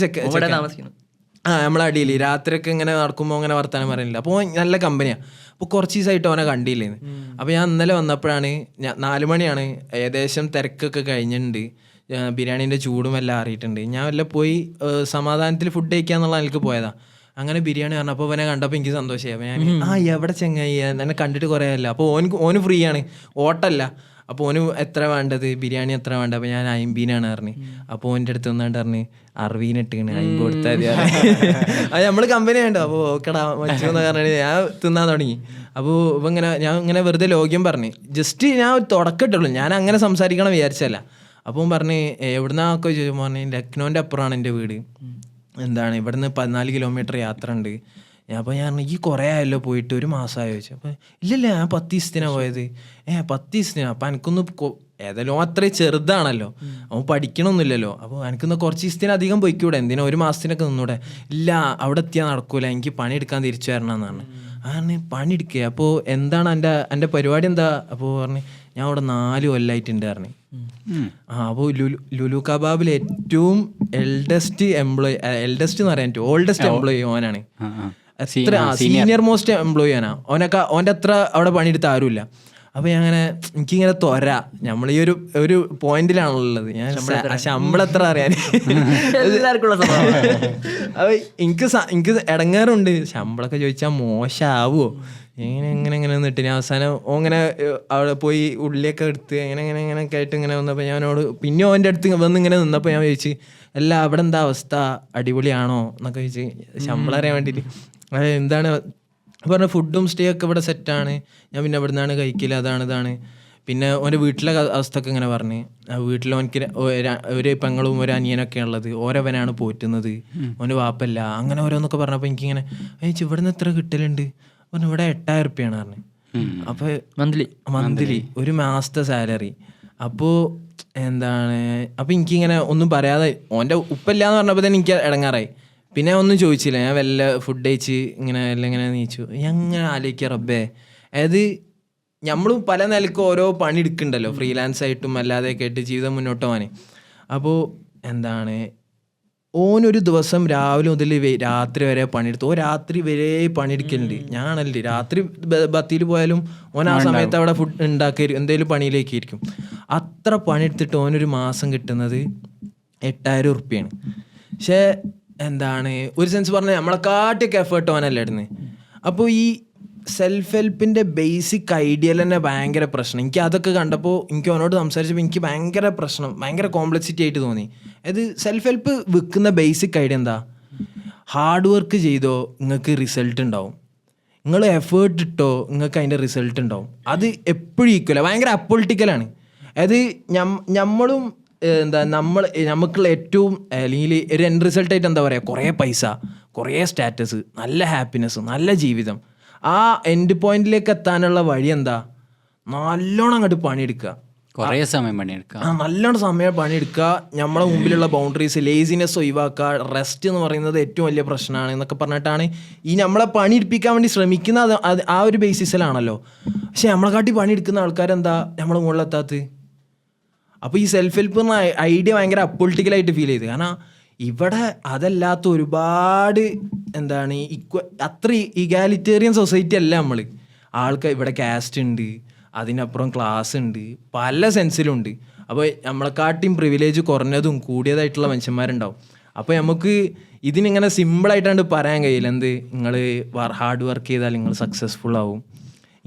നമ്മളെ അടിയിൽ രാത്രിയൊക്കെ ഇങ്ങനെ നടക്കുമ്പോൾ അങ്ങനെ വർത്താനം പറയുന്നില്ല. അപ്പോൾ നല്ല കമ്പനിയാണ്. അപ്പോൾ കുറച്ച് ദിവസമായിട്ട് അവനെ കണ്ടില്ലേന്ന്. അപ്പോൾ ഞാൻ ഇന്നലെ വന്നപ്പോഴാണ്, 4 മണിയാണ്, ഏകദേശം തിരക്കൊക്കെ കഴിഞ്ഞിട്ടുണ്ട്, ബിരിയാണീൻ്റെ ചൂടും എല്ലാം അറിയിട്ടുണ്ട്. ഞാൻ വല്ല പോയി സമാധാനത്തിൽ ഫുഡ് കഴിക്കാന്നുള്ള എനിക്ക് പോയതാണ്. അങ്ങനെ ബിരിയാണി പറഞ്ഞപ്പോൾ അവനെ കണ്ടപ്പോൾ എനിക്ക് സന്തോഷമായി. അപ്പോൾ ഞാൻ എവിടെ ചെങ്ങായി, എന്നെ കണ്ടിട്ട് കുറേ അല്ല. അപ്പോൾ ഓന് ഫ്രീ ആണ്, ഓട്ടല്ല. അപ്പോൾ ഓന് എത്ര വേണ്ടത്, ബിരിയാണി എത്ര വേണ്ടത്? അപ്പോൾ ഞാൻ 50 പറഞ്ഞു. അപ്പോൾ ഓൻ്റെ അടുത്ത് വന്നാണ്ട് പറഞ്ഞ് 60 ഇട്ടിങ്ങനെ 50 കൊടുത്താൽ മതി. അത് നമ്മൾ കമ്പനി വേണ്ട. അപ്പോൾ ഓക്കെടാ മച്ചെന്ന് പറഞ്ഞിട്ട് ഞാൻ തിന്നാൻ തുടങ്ങി. അപ്പോൾ ഞാൻ ഇങ്ങനെ വെറുതെ ലോഗ്യം പറഞ്ഞു, ജസ്റ്റ് ഞാൻ തുടക്കം ഇട്ടുള്ളൂ, ഞാൻ അങ്ങനെ സംസാരിക്കണം വിചാരിച്ചല്ല. അപ്പോൾ പറഞ്ഞ് എവിടുന്നാക്കെ ചോദിച്ചു, പറഞ്ഞു ലക്നോൻ്റെ അപ്പുറമാണ് എൻ്റെ വീട്, എന്താണ് ഇവിടുന്ന് 14 കിലോമീറ്റർ യാത്ര ഉണ്ട്. അപ്പോൾ ഞാൻ പറഞ്ഞു ഈ കുറേ ആയല്ലോ പോയിട്ട്, 1 മാസമായി ചോദിച്ചു. അപ്പോൾ ഇല്ലല്ല ഞാൻ 10 ദിവസത്തിനാണ് പോയത്. 10 ദിവസത്തിനാണ്. അപ്പോൾ എനിക്കൊന്ന് ഏതായാലും അത്രയും ചെറുതാണല്ലോ, അവൻ പഠിക്കണമൊന്നുമില്ലല്ലോ. അപ്പോൾ എനിക്കൊന്ന് കുറച്ച് ദിവസത്തിനധികം പോയിക്കൂടെ, എന്തിനാ 1 മാസത്തിനൊക്കെ നിന്നൂടെ? ഇല്ല അവിടെ എത്തിയാൽ നടക്കൂല, എനിക്ക് പണിയെടുക്കാൻ തിരിച്ചു വരണമെന്നാണ്. ആണ് പണിയെടുക്കുക. അപ്പോൾ എന്താണ് എൻ്റെ പരിപാടി എന്താ? അപ്പോൾ പറഞ്ഞു ഞാൻ അവിടെ 4 കൊല്ലമായിട്ടുണ്ട് പറഞ്ഞു. അപ്പോൾ ലുലു കബാബിൽ ഏറ്റവും എൽഡസ്റ്റ് എംപ്ലോയി, എൽഡസ്റ്റ് എന്ന് പറയാൻ ഓൾഡസ്റ്റ് എംപ്ലോയി ഓനാണ്. എത്ര സീനിയർ മോസ്റ്റ് എംപ്ലോയി ആണ് ഓൻ്റെ അത്ര അവിടെ പണിയെടുത്ത ആരുമില്ല. അപ്പോൾ അങ്ങനെ എനിക്കിങ്ങനെ നമ്മൾ ഈ ഒരു പോയിന്റിലാണുള്ളത്. ഞാൻ ശമ്പളം എത്ര അറിയാൻ അപ്പോൾ എനിക്ക് ഇടങ്ങാറുണ്ട്, ശമ്പളമൊക്കെ ചോദിച്ചാൽ മോശമാവുമോ എങ്ങനെ നിന്നിട്ട് ഞാൻ അവസാനം അങ്ങനെ അവിടെ പോയി ഉള്ളിയൊക്കെ എടുത്ത് എങ്ങനെയൊക്കെ ആയിട്ട് ഇങ്ങനെ വന്നപ്പോൾ ഞാനോട് പിന്നെ ഓൻ്റെ അടുത്ത് വന്ന് ഇങ്ങനെ നിന്നപ്പോൾ ഞാൻ ചോദിച്ചു, അല്ല അവിടെ എന്താ അവസ്ഥ, അടിപൊളിയാണോ എന്നൊക്കെ ചോദിച്ച് ശമ്പളം അറിയാൻ വേണ്ടിയിട്ട്. അത് എന്താണ് പറഞ്ഞ ഫുഡും സ്റ്റേ ഒക്കെ ഇവിടെ സെറ്റാണ്, ഞാൻ പിന്നെ ഇവിടെ നിന്നാണ് കഴിക്കില്ല, ഇതാണ്. പിന്നെ ഓൻ്റെ വീട്ടിലെ അവസ്ഥയൊക്കെ ഇങ്ങനെ പറഞ്ഞ്, വീട്ടിൽ ഓനക്ക് ഒരു പെങ്ങളും ഒരു അനിയനൊക്കെ ഉള്ളത്, ഓരവനാണ് പോറ്റുന്നത്, ഓൻ്റെ വാപ്പല്ല, അങ്ങനെ ഓരോന്നൊക്കെ പറഞ്ഞപ്പോൾ എനിക്കിങ്ങനെ ഇവിടെ നിന്ന് എത്ര കിട്ടലുണ്ട് പറഞ്ഞു. ഇവിടെ 8000 റുപ്യാണ് പറഞ്ഞു. അപ്പോൾ മന്ത്ലി 1 മാസത്തെ സാലറി. അപ്പോൾ എന്താണ്, അപ്പോൾ എനിക്കിങ്ങനെ ഒന്നും പറയാതെ ഓൻ്റെ ഉപ്പല്ലാന്ന് പറഞ്ഞപ്പോൾ തന്നെ എനിക്ക് ഇടങ്ങാറായി. പിന്നെ ഒന്നും ചോദിച്ചില്ല, ഞാൻ വല്ല ഫുഡ് കഴിച്ച് ഇങ്ങനെ എല്ലാം ഇങ്ങനെ നീച്ചു. ഞാൻ ഇങ്ങനെ ആലോചിക്കുക, റബ്ബേ, അതായത് നമ്മളും പല നിലക്കും ഓരോ പണി എടുക്കുന്നുണ്ടല്ലോ, ഫ്രീലാൻസ് ആയിട്ടും അല്ലാതെയൊക്കെ ആയിട്ട് ജീവിതം മുന്നോട്ട് പോകാൻ. അപ്പോൾ എന്താണ്, ഓനൊരു ദിവസം രാവിലെ മുതൽ രാത്രി വരെ പണിയെടുത്തു. രാത്രി വരെ പണിയെടുക്കലുണ്ട്. ഞാനല്ലേ രാത്രി ബത്തിയിൽ പോയാലും ഓൻ ആ സമയത്ത് അവിടെ ഫുഡ് ഉണ്ടാക്കി എന്തെങ്കിലും പണിയിലേക്ക് ഇരിക്കും. അത്ര പണിയെടുത്തിട്ട് ഓനൊരു മാസം കിട്ടുന്നത് 8,000 ഉറുപ്പ്യാണ്. പക്ഷേ എന്താണ്, ഒരു സെൻസ് പറഞ്ഞാൽ നമ്മളെക്കാട്ടിയൊക്കെ എഫേർട്ട് ഓനല്ലേ ഇടുന്നത്. അപ്പോൾ ഈ സെൽഫ് ഹെൽപ്പിൻ്റെ ബേസിക് ഐഡിയയിൽ തന്നെ ഭയങ്കര പ്രശ്നം. എനിക്ക് അതൊക്കെ കണ്ടപ്പോൾ എനിക്ക് അവനോട് സംസാരിച്ചപ്പോൾ എനിക്ക് ഭയങ്കര പ്രശ്നം, ഭയങ്കര കോംപ്ലക്സിറ്റി ആയിട്ട് തോന്നി. അത് സെൽഫ് ഹെൽപ്പ് വിൽക്കുന്ന ബേസിക് ഐഡിയ എന്താ? ഹാർഡ് വർക്ക് ചെയ്തോ നിങ്ങൾക്ക് റിസൾട്ട് ഉണ്ടാവും, നിങ്ങൾ എഫേർട്ട് ഇട്ടോ നിങ്ങൾക്ക് അതിൻ്റെ റിസൾട്ട് ഉണ്ടാവും. അത് എപ്പോഴും ഈക്വല, ഭയങ്കര അപ്പൊളിറ്റിക്കലാണ്. അതായത് നമ്മളും നമുക്കുള്ള ഏറ്റവും അല്ലെങ്കിൽ ഒരു എൻഡ് റിസൾട്ടായിട്ട് എന്താ പറയുക, കുറേ പൈസ, കുറേ സ്റ്റാറ്റസ്, നല്ല ഹാപ്പിനെസ്, നല്ല ജീവിതം. ആ എൻഡ് പോയിന്റിലേക്ക് എത്താനുള്ള വഴി എന്താ? നല്ലോണം അങ്ങോട്ട് പണിയെടുക്കുക, കുറേ സമയം പണിയെടുക്കുക, നല്ലോണം സമയം പണിയെടുക്കുക, നമ്മളെ മുമ്പിലുള്ള ബൗണ്ടറീസ്, ലേസിനെസ് ഒഴിവാക്കുക. റെസ്റ്റ് എന്ന് പറയുന്നത് ഏറ്റവും വലിയ പ്രശ്നമാണ് എന്നൊക്കെ പറഞ്ഞിട്ടാണ് ഈ നമ്മളെ പണിയെടുപ്പിക്കാൻ വേണ്ടി ശ്രമിക്കുന്നത്. അത് ആ ഒരു ബേസിസിലാണല്ലോ. പക്ഷെ നമ്മളെക്കാട്ടി പണിയെടുക്കുന്ന ആൾക്കാരെന്താ നമ്മളെ മുകളിലെത്താത്തത്? അപ്പോൾ ഈ സെൽഫ് ഹെൽപ്പ് എന്ന ഐഡിയ ഭയങ്കര അപ്പൊളിറ്റിക്കലായിട്ട് ഫീൽ ചെയ്ത്. കാരണം ഇവിടെ അതല്ലാത്ത ഒരുപാട് എന്താണ് അത്ര ഇഗാലിറ്റേറിയൻ സൊസൈറ്റി അല്ല നമ്മൾ. ആൾക്കാർ ഇവിടെ കാസ്റ്റ് ഉണ്ട്, അതിനപ്പുറം ക്ലാസ് ഉണ്ട്, പല സെൻസിലുണ്ട്. അപ്പോൾ നമ്മളെക്കാട്ടിയും പ്രിവിലേജ് കുറഞ്ഞതും കൂടിയതായിട്ടുള്ള മനുഷ്യന്മാരുണ്ടാവും. അപ്പോൾ നമുക്ക് ഇതിനിങ്ങനെ സിമ്പിളായിട്ടാണ്ട് പറയാൻ കഴിയില്ല, എന്ത് നിങ്ങൾ ഹാർഡ് വർക്ക് ചെയ്താൽ നിങ്ങൾ സക്സസ്ഫുൾ ആവും.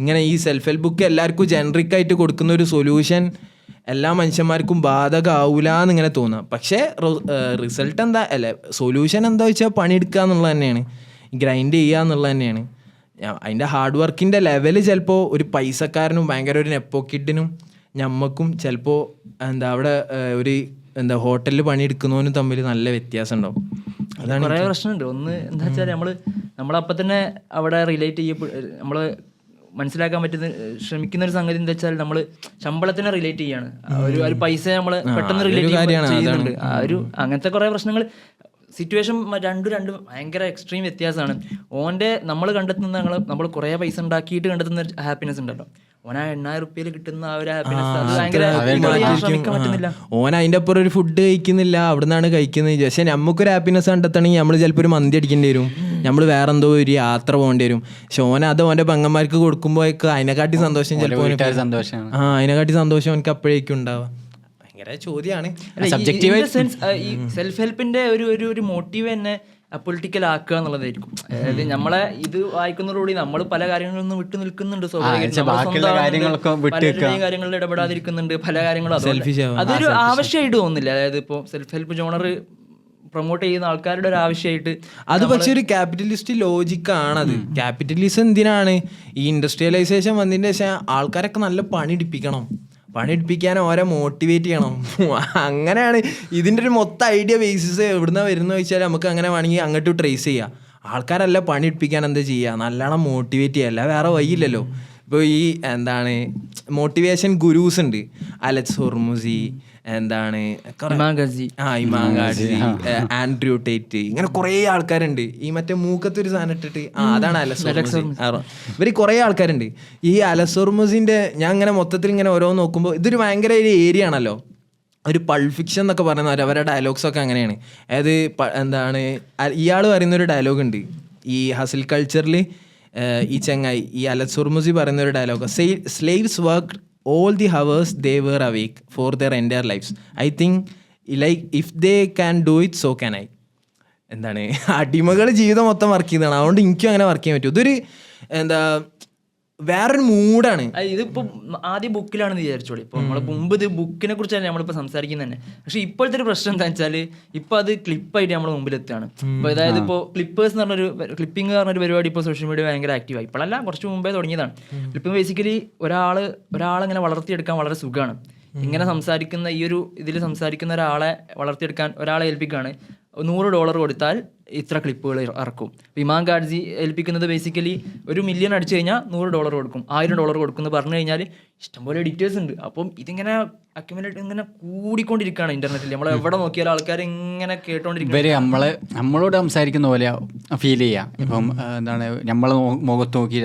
ഇങ്ങനെ ഈ സെൽഫ് ഹെൽപ്പ് ബുക്ക് എല്ലാവർക്കും ജനറിക്കായിട്ട് കൊടുക്കുന്ന ഒരു സൊല്യൂഷൻ എല്ലാ മനുഷ്യന്മാർക്കും ബാധകമാവില്ല എന്നിങ്ങനെ തോന്നുക. പക്ഷേ റിസൾട്ട് എന്താ, അല്ല സൊല്യൂഷൻ എന്താ വെച്ചാൽ പണിയെടുക്കുക എന്നുള്ളത് തന്നെയാണ്, ഗ്രൈൻഡ് ചെയ്യുക എന്നുള്ളത് തന്നെയാണ്. അതിൻ്റെ ഹാർഡ് വർക്കിൻ്റെ ലെവല് ചിലപ്പോൾ ഒരു പൈസക്കാരനും ഭയങ്കര ഒരു നെപ്പോ കിഡിനും ഞമ്മക്കും ചിലപ്പോൾ അവിടെ ഒരു ഹോട്ടലിൽ പണിയെടുക്കുന്നവനും തമ്മിൽ നല്ല വ്യത്യാസം ഉണ്ടാവും. അതാണ് കുറേ പ്രശ്നമുണ്ട്. ഒന്ന് എന്താ വെച്ചാൽ നമ്മളപ്പം തന്നെ അവിടെ റിലേറ്റ് നമ്മൾ മനസ്സിലാക്കാൻ പറ്റുന്ന ശ്രമിക്കുന്ന ഒരു സംഗതി എന്താ വെച്ചാൽ നമ്മൾ ശമ്പളത്തിനെ റിലേറ്റ് ചെയ്യാണ്. ഒരു പൈസ നമ്മൾ പെട്ടെന്ന് റിലേറ്റ് ചെയ്യുന്നുണ്ട്. അങ്ങനത്തെ കുറേ പ്രശ്നങ്ങൾ, സിറ്റുവേഷൻ രണ്ടും ഭയങ്കര എക്സ്ട്രീം വ്യത്യാസമാണ്. ഓൻ്റെ നമ്മൾ കണ്ടെത്തുന്ന നമ്മൾ കുറേ പൈസ ഉണ്ടാക്കിയിട്ട് കണ്ടെത്തുന്ന ഒരു ഹാപ്പിനെസ് ഉണ്ടല്ലോ, ഓന 8,000 ഉറുപ്പ്യയിൽ കിട്ടുന്ന ആ ഒരു ഹാപ്പിനെസ് അത് ഭയങ്കര ശ്രമിക്കാൻ പറ്റുന്നില്ല. ഓൻ അതിൻ്റെ അപ്പുറം ഒരു ഫുഡ് കഴിക്കുന്നില്ല, അവിടെ നിന്നാണ് കഴിക്കുന്നത്. പക്ഷെ നമുക്കൊരു ഹാപ്പിനെസ് കണ്ടെത്തണമെങ്കിൽ നമ്മൾ ചിലപ്പോൾ ഒരു മന്തി അടിക്കേണ്ടി വരും, നമ്മൾ വേറെ എന്തോ ഒരു യാത്ര പോകേണ്ടി വരും. പക്ഷെ ഓൻ അത് ഓൻ്റെ പെങ്ങന്മാർക്ക് കൊടുക്കുമ്പോഴേക്ക് അതിനെക്കാട്ടി സന്തോഷം ചിലപ്പോൾ അതിനെക്കാട്ടി സന്തോഷം എനിക്ക് അപ്പോഴേക്കും ഉണ്ടാവുക. ഭയങ്കര ചോദ്യമാണ്. ഈ സെൽഫ് ഹെൽപ്പിന്റെ ഒരു മോട്ടീവ് തന്നെ അപ്പൊളിറ്റിക്കൽ ആക്കുക എന്നുള്ളതായിരിക്കും. അതായത് നമ്മളെ ഇത് വായിക്കുന്നതോടുകൂടി നമ്മൾ പല കാര്യങ്ങളൊന്നും വിട്ടു നിൽക്കുന്നുണ്ട്, കാര്യങ്ങളിൽ ഇടപെടാതിരിക്കുന്നുണ്ട്, പല കാര്യങ്ങളും അതൊരു ആവശ്യമായിട്ട് തോന്നുന്നില്ല. അതായത് ഇപ്പോൾ സെൽഫ് ഹെൽപ്പ് ജോണർ പ്രൊമോട്ട് ചെയ്യുന്ന ആൾക്കാരുടെ ഒരു ആവശ്യമായിട്ട് അത് പക്ഷെ ഒരു ക്യാപിറ്റലിസ്റ്റ് ലോജിക്കാണത്. ക്യാപിറ്റലിസം എന്തിനാണ്? ഈ ഇൻഡസ്ട്രിയലൈസേഷൻ വന്നതിന് ശേഷം ആൾക്കാരൊക്കെ നല്ല പണിയെടുപ്പിക്കാൻ ഓരോ മോട്ടിവേറ്റ് ചെയ്യണം. അങ്ങനെയാണ് ഇതിൻ്റെ ഒരു മൊത്തം ഐഡിയ ബേസിസ് എവിടുന്ന വരുന്ന വെച്ചാൽ നമുക്ക് അങ്ങനെ വേണമെങ്കിൽ അങ്ങോട്ട് ട്രേസ് ചെയ്യാം. ആൾക്കാരല്ല പണിയെടുപ്പിക്കാൻ എന്താ ചെയ്യുക, നല്ലോണം മോട്ടിവേറ്റ് ചെയ്യുക, അല്ല വേറെ വഴിയില്ലല്ലോ. ഇപ്പോൾ ഈ മോട്ടിവേഷൻ ഗുരൂസ് ഉണ്ട്, അലക്സ് ഹോർമുസി, ഇമാം ഗസി, ആൻഡ്രൂ ടേറ്റ്, ഇങ്ങനെ കുറേ ആൾക്കാരുണ്ട്. ഈ മറ്റേ മൂക്കത്തൊരു സാധനം ഇട്ടിട്ട് അതാണ് അലക്സ്. ഇവർ കുറേ ആൾക്കാരുണ്ട്. ഈ അലക്സ് ഹോർമുസിന്റെ ഞാൻ ഇങ്ങനെ മൊത്തത്തിൽ ഇങ്ങനെ ഓരോ നോക്കുമ്പോൾ ഇതൊരു ഭയങ്കര ഒരു ഏരിയ ആണല്ലോ. ഒരു പൾപ്പ് ഫിക്ഷൻ എന്നൊക്കെ പറയുന്ന അവരുടെ ഡയലോഗ്സൊക്കെ അങ്ങനെയാണ്. അതായത് ഇയാൾ പറയുന്നൊരു ഡയലോഗ് ഉണ്ട് ഈ ഹസിൽ കൾച്ചറിൽ. ഈ ചങ്ങായി ഈ അലക്സ് ഹോർമുസി പറയുന്നൊരു dialogue, slaves work all the hours they were awake for their entire lives. I think like if they can do it, so can I. അടിമകൾ ജീവിതം മൊത്തം വർക്ക് ചെയ്യുന്നതാണ്, അതുകൊണ്ട് എനിക്കും അങ്ങനെ വർക്ക് ചെയ്യാൻ പറ്റും. ഇതൊരു വേറൊരു മൂഡാണ്. ഇതിപ്പോൾ ആദ്യം ബുക്കിലാണെന്ന് വിചാരിച്ചോളൂ. ഇപ്പോൾ നമ്മൾ മുമ്പ് ഇത് ബുക്കിനെ കുറിച്ചാണ് നമ്മളിപ്പോൾ സംസാരിക്കുന്നത് തന്നെ. പക്ഷേ ഇപ്പോഴത്തെ ഒരു പ്രശ്നം എന്താ വെച്ചാൽ ഇപ്പോൾ അത് ക്ലിപ്പായിട്ട് നമ്മുടെ മുമ്പിലെത്തുകയാണ്. ഇപ്പോൾ അതായത് ഇപ്പോൾ ക്ലിപ്പേഴ്സ് എന്ന് പറഞ്ഞൊരു ക്ലിപ്പിംഗ് പറഞ്ഞൊരു പരിപാടി ഇപ്പോൾ സോഷ്യൽ മീഡിയ ഭയങ്കര ആക്റ്റീവായി. ഇപ്പോഴല്ല, കുറച്ച് മുമ്പേ തുടങ്ങിയതാണ്. ക്ലിപ്പിംഗ് ബേസിക്കലി ഒരാളിങ്ങനെ വളർത്തിയെടുക്കാൻ വളരെ സുഖമാണ്. ഇങ്ങനെ സംസാരിക്കുന്ന ഈ ഒരു ഇതിൽ സംസാരിക്കുന്ന ഒരാളെ വളർത്തിയെടുക്കാൻ ഒരാളെ ഏൽപ്പിക്കുകയാണ്. $100 കൊടുത്താൽ ഇത്ര ക്ലിപ്പുകൾ ഇറക്കും. ഇമാം ഗാഡ്സി ഏൽപ്പിക്കുന്നത് ബേസിക്കലി $1 മില്യൺ അടിച്ചു കഴിഞ്ഞാൽ $100 കൊടുക്കും, $1000 കൊടുക്കും എന്ന് പറഞ്ഞു കഴിഞ്ഞാൽ ഇഷ്ടംപോലെ എഡിറ്റേഴ്സ് ഉണ്ട്. അപ്പം ഇതിങ്ങനെ അക്യുമുലേറ്റ് ഇങ്ങനെ കൂടിക്കൊണ്ടിരിക്കുകയാണ് ഇന്റർനെറ്റിൽ. നമ്മൾ എവിടെ നോക്കിയാലും ആൾക്കാർ ഇങ്ങനെ കേട്ടോണ്ടിരിക്കും. ഇവര് നമ്മളോട് സംസാരിക്കുന്ന പോലെ ഫീൽ ചെയ്യാം. ഇപ്പം എന്താണ് നമ്മളെ മുഖത്ത് നോക്കി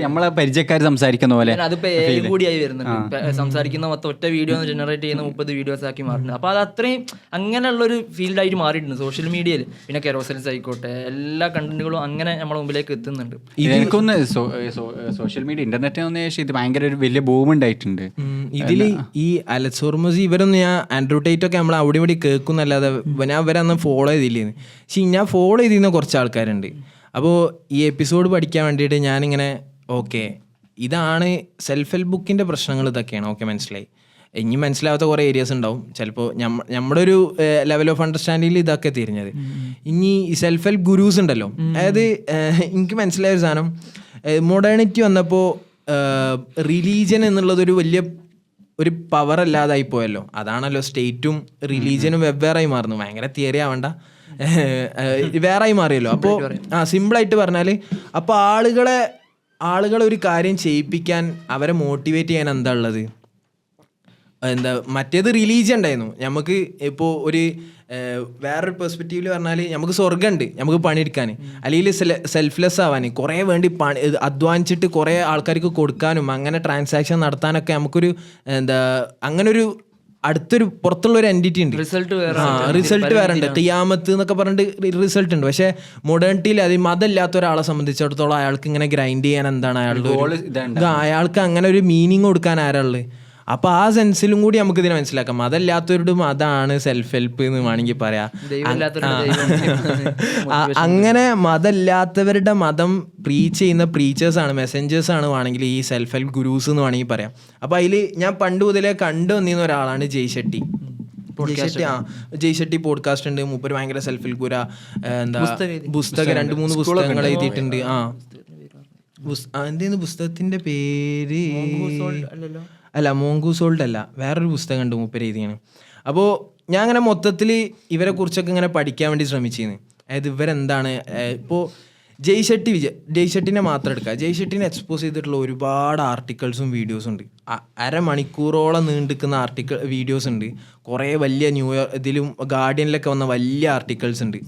നമ്മളെ പരിചയക്കാർ സംസാരിക്കുന്ന പോലെ. അതിപ്പോ കൂടിയായി വരുന്നുണ്ട്. സംസാരിക്കുന്ന മൊത്തം ഒറ്റ വീഡിയോ ജനറേറ്റ് ചെയ്യുന്ന 30 വീഡിയോസ് ആക്കി മാറുന്നത്. അപ്പൊ അത് അത്രയും അങ്ങനെയുള്ളൊരു ഫീൽഡായിട്ട് മാറിയിട്ടുണ്ട് സോഷ്യൽ മീഡിയയിൽ. പിന്നെ കെറോസൽസ് ആയിക്കോട്ടെ, എല്ലാ കണ്ടന്റുകളും അങ്ങനെ നമ്മളെ മുമ്പിലേക്ക് എത്തുന്നുണ്ട്. എനിക്കൊന്ന് സോഷ്യൽ മീഡിയ ഇന്റർനെറ്റ് ഇത് ഭയങ്കര ഒരു വലിയ ബൂം ഉണ്ടായിട്ടുണ്ട് ഇതിൽ. ഈ അലക്സ് ഹോർമുസ് ഇവരൊന്നും ഞാൻ ആൻഡ്രൂ ടൈറ്റ് ഒക്കെ നമ്മൾ അവിടെ ഇവിടെ കേൾക്കുന്നല്ലാതെ ഞാൻ ഇവരന്ന് ഫോളോ ചെയ്തില്ലേന്ന്. പക്ഷെ ഞാൻ ഫോളോ ചെയ്തിരുന്ന കുറച്ച് ആൾക്കാരുണ്ട്. അപ്പോൾ ഈ എപ്പിസോഡ് പഠിക്കാൻ വേണ്ടിയിട്ട് ഞാനിങ്ങനെ ഓക്കെ ഇതാണ് സെൽഫ് ഹെൽപ്പ് ബുക്കിൻ്റെ പ്രശ്നങ്ങൾ ഇതൊക്കെയാണ്. ഓക്കെ മനസ്സിലായി. ഇനി മനസ്സിലാവാത്ത കുറേ ഏരിയാസ് ഉണ്ടാവും ചിലപ്പോൾ. നമ്മുടെ ഒരു ലെവൽ ഓഫ് അണ്ടർസ്റ്റാൻഡിങ്ങിൽ ഇതൊക്കെ തിരിഞ്ഞത്. ഇനി ഈ സെൽഫ് ഹെൽപ്പ് ഗുരൂസ് ഉണ്ടല്ലോ, അതായത് എനിക്ക് മനസ്സിലായ ഒരു സാധനം മോഡേണിറ്റി വന്നപ്പോൾ റിലീജിയൻ എന്നുള്ളതൊരു വലിയ ഒരു പവർ അല്ലാതായി പോയല്ലോ. അതാണല്ലോ സ്റ്റേറ്റും റിലീജിയനും വെവ്വേറായി മാറുന്നു. ഭയങ്കര തിയറി ആവണ്ട, വേറായി മാറിയല്ലോ. അപ്പോൾ സിമ്പിളായിട്ട് പറഞ്ഞാൽ അപ്പോൾ ആളുകളെ ഒരു കാര്യം ചെയ്യിപ്പിക്കാൻ, അവരെ മോട്ടിവേറ്റ് ചെയ്യാൻ എന്താ ഉള്ളത്? മറ്റേത് റിലീജിയൻ ഉണ്ടായിരുന്നു. നമുക്ക് ഇപ്പോൾ ഒരു വേറൊരു പെർസ്പെക്റ്റീവിൽ പറഞ്ഞാൽ നമുക്ക് സ്വർഗ്ഗമുണ്ട്, നമുക്ക് പണിയെടുക്കാൻ, അല്ലെങ്കിൽ സെൽഫ്ലെസ് ആവാൻ, കുറേ വേണ്ടി അധ്വാനിച്ചിട്ട് കുറേ ആൾക്കാർക്ക് കൊടുക്കാനും അങ്ങനെ ട്രാൻസാക്ഷൻ നടത്താനൊക്കെ നമുക്കൊരു അങ്ങനെ ഒരു അടുത്തൊരു പുറത്തുള്ള ഒരു എൻറ്റിറ്റി ഉണ്ട്. റിസൾട്ട് വേറെ ഉണ്ട്. ഖിയാമത്ത് എന്നൊക്കെ പറഞ്ഞിട്ട് റിസൾട്ട് ഉണ്ട്. പക്ഷേ മോഡേണിറ്റിയിൽ അത് മതമില്ലാത്ത ഒരാളെ സംബന്ധിച്ചിടത്തോളം അയാൾക്ക് ഇങ്ങനെ ഗ്രൈൻഡ് ചെയ്യാൻ എന്താണ് അയാൾക്ക് അങ്ങനെ ഒരു മീനിങ് കൊടുക്കാൻ ആരാളുള്ളത്? അപ്പോൾ ആ സെൻസിലും കൂടി നമുക്ക് ഇതിനെ മനസ്സിലാക്കാം. മതമില്ലാത്തവരുടെ മതമാണ് സെൽഫ് ഹെൽപ്പ് എന്ന് വേണമെങ്കിൽ പറയാം. അങ്ങനെ മതമില്ലാത്തവരുടെ മതം പ്രീച്ച് ചെയ്യുന്ന പ്രീച്ചേഴ്സാണ്, മെസ്സഞ്ചേഴ്സാണ് വേണമെങ്കിൽ ഈ സെൽഫ് ഹെൽപ്പ് ഗുരൂസ് എന്ന് വേണമെങ്കിൽ പറയാം. അപ്പോൾ അതിൽ ഞാൻ പണ്ട് മുതലേ കണ്ടു വന്നിരുന്ന ഒരാളാണ് ജയ് ഷെട്ടി. ജയ് ഷെട്ടി പോഡ്കാസ്റ്റ് ഉണ്ട്. മൂപ്പര് ഭയങ്കര സെൽഫ് ഹെൽപ്പ് ഗുര, എന്താ പുസ്തകം 2-3 പുസ്തകങ്ങൾ എഴുതിയിട്ടുണ്ട്. എന്തേന്ന് പുസ്തകത്തിന്റെ പേര്? അല്ല, മോങ്കൂസോൾഡ് അല്ല, വേറൊരു പുസ്തകം ഉണ്ട് മൂപ്പര് എഴുതിയാണ്. അപ്പോൾ ഞാൻ അങ്ങനെ മൊത്തത്തിൽ ഇവരെ കുറിച്ചൊക്കെ ഇങ്ങനെ പഠിക്കാൻ വേണ്ടി ശ്രമിച്ചിരുന്നു. അതായത് ഇവരെന്താണ് ഇപ്പോൾ ജയ് ഷെട്ടിനെ മാത്രം എടുക്കുക. ജയ് ഷെട്ടിനെ എക്സ്പോസ് ചെയ്തിട്ടുള്ള ഒരുപാട് ആർട്ടിക്കിൾസും വീഡിയോസും ഉണ്ട്. അരമണിക്കൂറോളം നീണ്ടിക്കുന്ന വീഡിയോസ് ഉണ്ട്. കുറേ വലിയ ഇതിലും ഗാർഡിയനിലൊക്കെ വന്ന വലിയ ആർട്ടിക്കിൾസ് ഉണ്ട്.